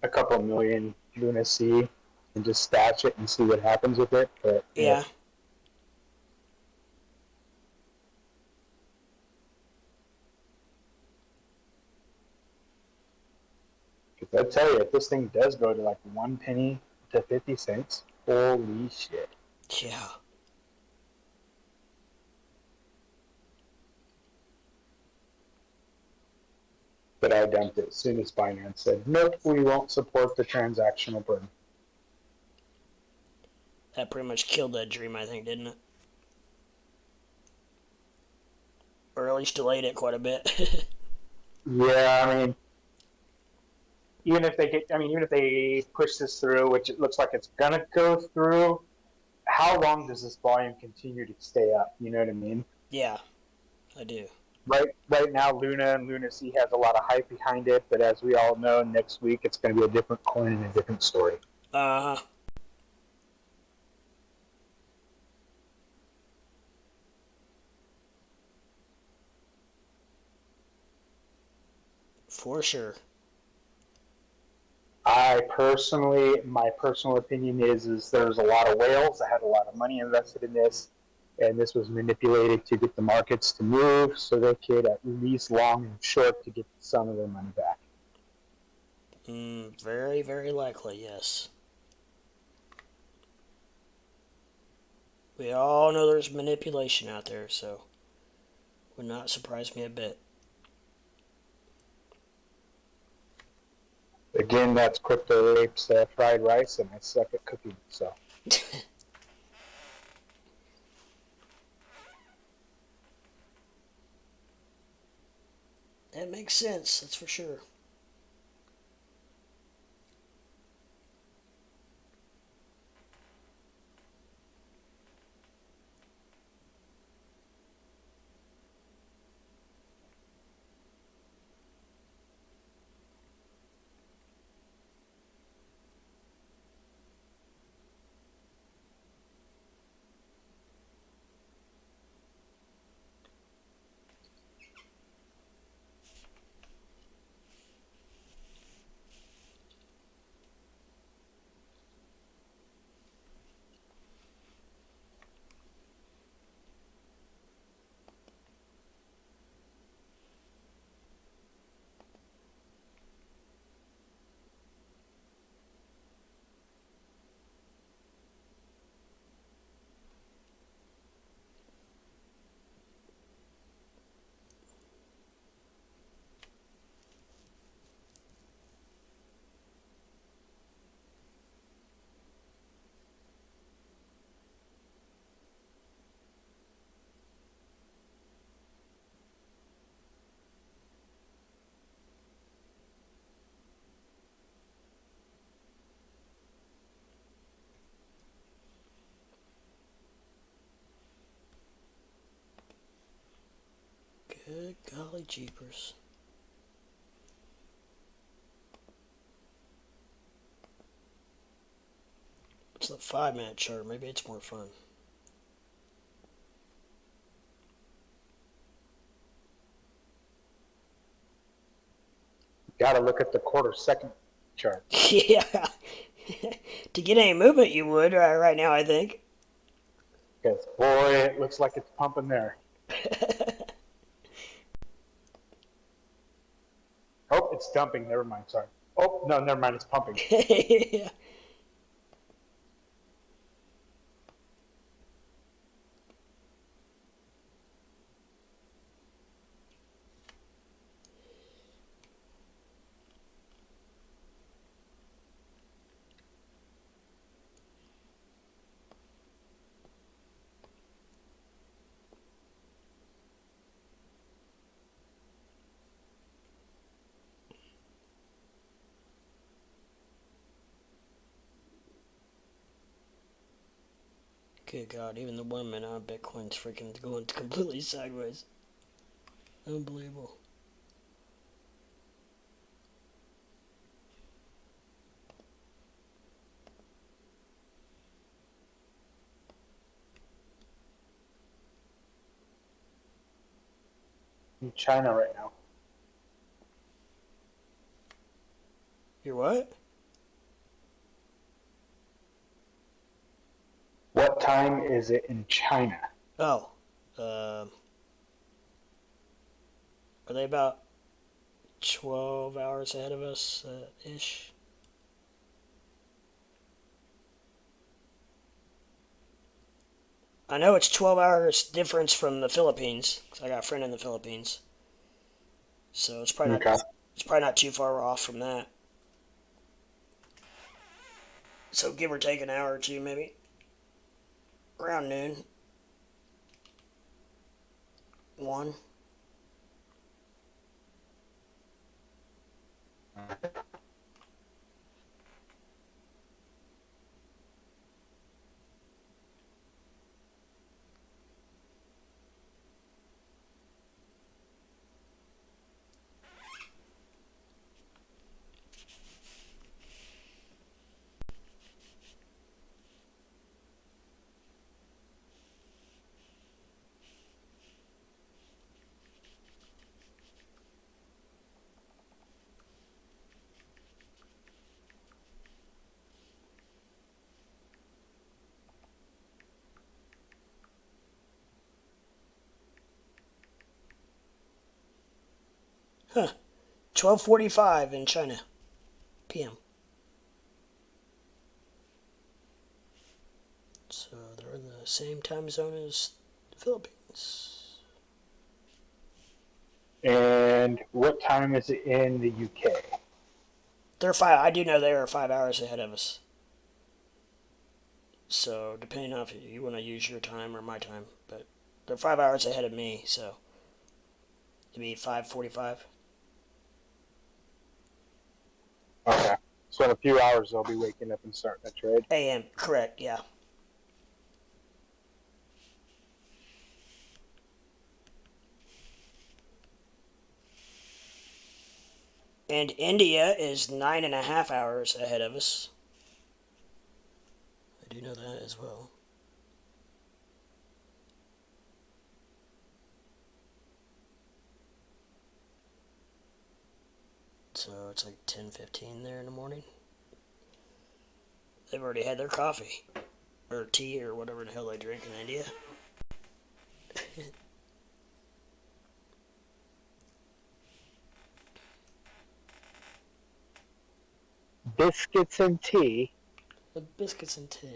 Speaker 4: a couple million Luna C and just stash it and see what happens with it. But
Speaker 1: Yeah.
Speaker 4: I tell you, if this thing does go to like 1 penny to 50 cents, holy shit.
Speaker 1: Yeah.
Speaker 4: But I dumped it as soon as Binance said, nope, we won't support the transactional burn.
Speaker 1: That pretty much killed that dream, I think, didn't it? Or at least delayed it quite a bit.
Speaker 4: Yeah, I mean, even if they push this through, which it looks like it's gonna go through, how long does this volume continue to stay up? You know what I mean?
Speaker 1: Yeah, I do.
Speaker 4: Right now, Luna and Luna C has a lot of hype behind it, but as we all know, next week it's going to be a different coin and a different story.
Speaker 1: Uh-huh. For sure.
Speaker 4: My personal opinion is there's a lot of whales that had a lot of money invested in this, and this was manipulated to get the markets to move so they could at least long and short to get some of their money back.
Speaker 1: Very, very likely, yes. We all know there's manipulation out there, so would not surprise me a bit.
Speaker 4: Again, that's Crypto Apes fried rice, and I suck at cooking, so.
Speaker 1: That makes sense, that's for sure. Good golly jeepers. It's the 5-minute chart. Maybe it's more fun.
Speaker 4: Got to look at the quarter-second chart.
Speaker 1: Yeah. To get any movement, you would right now, I think.
Speaker 4: Because, boy, it looks like it's pumping there. Oh, it's dumping. Never mind. Sorry. Oh, no, never mind. It's pumping.
Speaker 1: Yeah. Good God, even the 1 minute on Bitcoin's freaking going completely sideways. Unbelievable.
Speaker 4: In China right now.
Speaker 1: You're what?
Speaker 4: What time is it in China?
Speaker 1: Oh, are they about 12 hours ahead of us, ish? I know it's 12 hours difference from the Philippines, because I got a friend in the Philippines. So it's probably
Speaker 4: Okay.
Speaker 1: not too far off from that. So give or take an hour or two, maybe. Around noon. 1. Huh. 12:45 in China. PM. So they're in the same time zone as the Philippines.
Speaker 4: And what time is it in the UK?
Speaker 1: They're 5. I do know they are 5 hours ahead of us. So depending on if you want to use your time or my time, but they're 5 hours ahead of me, so it'd be 5:45.
Speaker 4: Okay. So in a few hours they'll be waking up and starting to trade.
Speaker 1: AM, correct, yeah. And India is 9.5 hours ahead of us. I do know that as well. So it's like 10:15 there in the morning. They've already had their coffee. Or tea or whatever the hell they drink in India.
Speaker 4: Biscuits and tea.
Speaker 1: The biscuits and tea.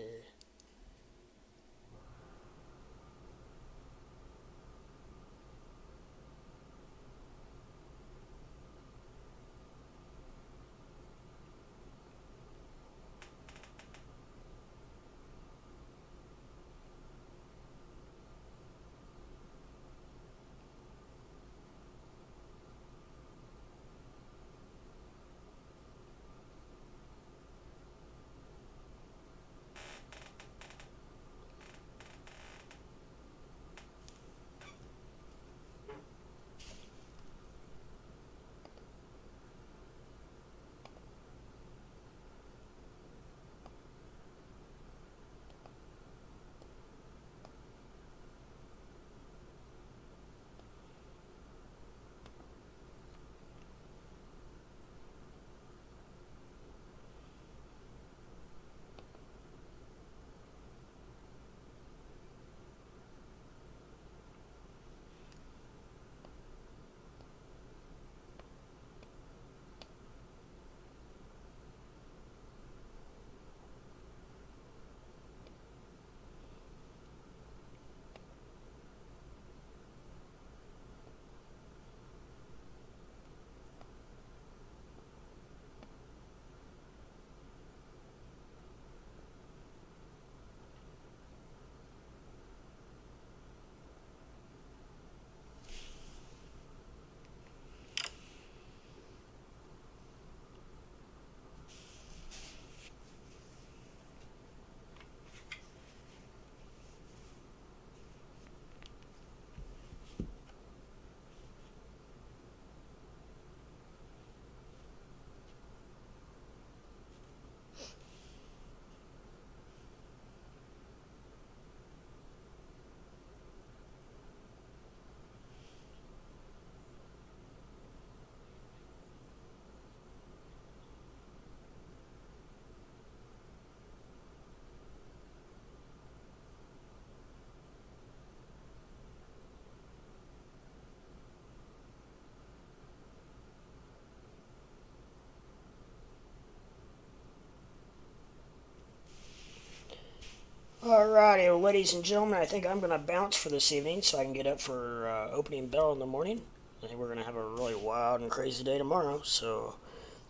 Speaker 1: Alrighty, well, ladies and gentlemen, I think I'm going to bounce for this evening so I can get up for opening bell in the morning. I think we're going to have a really wild and crazy day tomorrow, so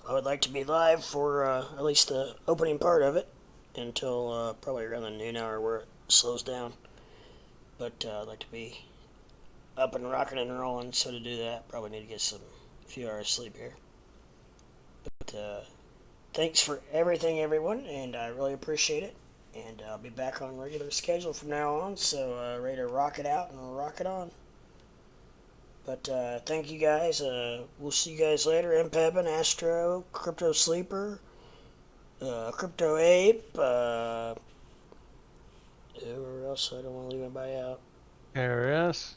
Speaker 1: I would like to be live for at least the opening part of it until probably around the noon hour where it slows down. But I'd like to be up and rocking and rolling, so to do that, probably need to get a few hours sleep here. But thanks for everything, everyone, and I really appreciate it. And I'll be back on regular schedule from now on, so ready to rock it out and rock it on. But thank you guys. We'll see you guys later. MPebin, Astro, Crypto Sleeper, Crypto Ape, whoever else. I don't want to leave anybody out.
Speaker 5: KRS?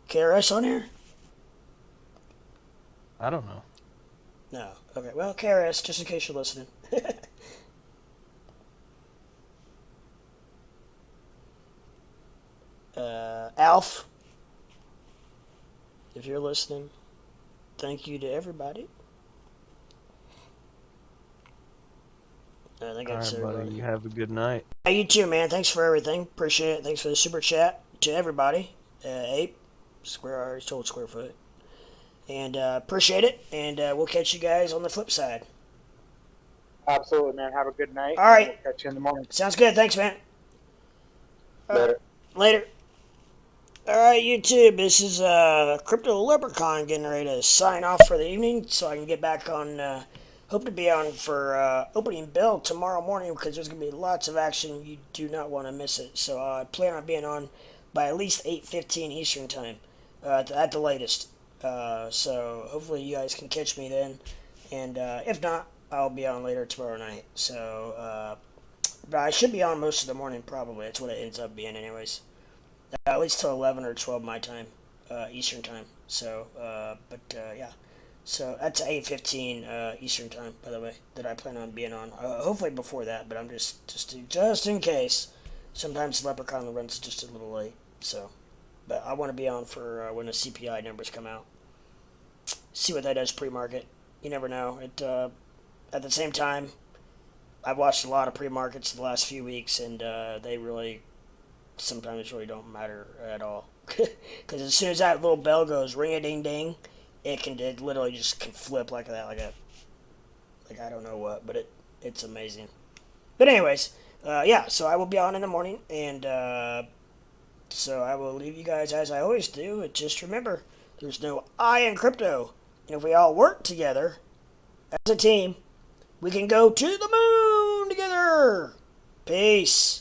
Speaker 1: KRS on here?
Speaker 5: I don't know.
Speaker 1: No. Okay, well, KRS, just in case you're listening. Alf, if you're listening, thank you to everybody. I think
Speaker 5: All
Speaker 1: that's
Speaker 5: right,
Speaker 1: everybody.
Speaker 5: buddy. You have a good night.
Speaker 1: Hey, you too, man. Thanks for everything. Appreciate it. Thanks for the super chat to everybody. Ape, Square, I already told Squarefoot. And appreciate it. And we'll catch you guys on the flip side.
Speaker 4: Absolutely, man. Have a good night.
Speaker 1: All right.
Speaker 4: We'll catch you in the morning.
Speaker 1: Sounds good. Thanks, man.
Speaker 4: Later.
Speaker 1: Later. Alright, YouTube, this is Crypto Leprechaun getting ready to sign off for the evening so I can get back on, hope to be on for opening bell tomorrow morning because there's going to be lots of action. You do not want to miss it. So I plan on being on by at least 8:15 Eastern Time, at the latest. So hopefully you guys can catch me then. And if not, I'll be on later tomorrow night. So, but I should be on most of the morning probably. That's what it ends up being anyways. At least till 11 or 12 my time, Eastern time. So, yeah. So that's 8:15 Eastern time, by the way, that I plan on being on. Hopefully before that, but I'm just in case. Sometimes Leprechaun runs just a little late. So, but I want to be on for when the CPI numbers come out. See what that does pre-market. You never know. At the same time, I've watched a lot of pre-markets the last few weeks, and they really sometimes really don't matter at all. Because as soon as that little bell goes ring-a-ding-ding, it literally just can flip like that, like I don't know what, but it's amazing. But anyways, yeah, so I will be on in the morning, and so I will leave you guys as I always do. And just remember, there's no I in crypto, and if we all work together as a team, we can go to the moon together. Peace.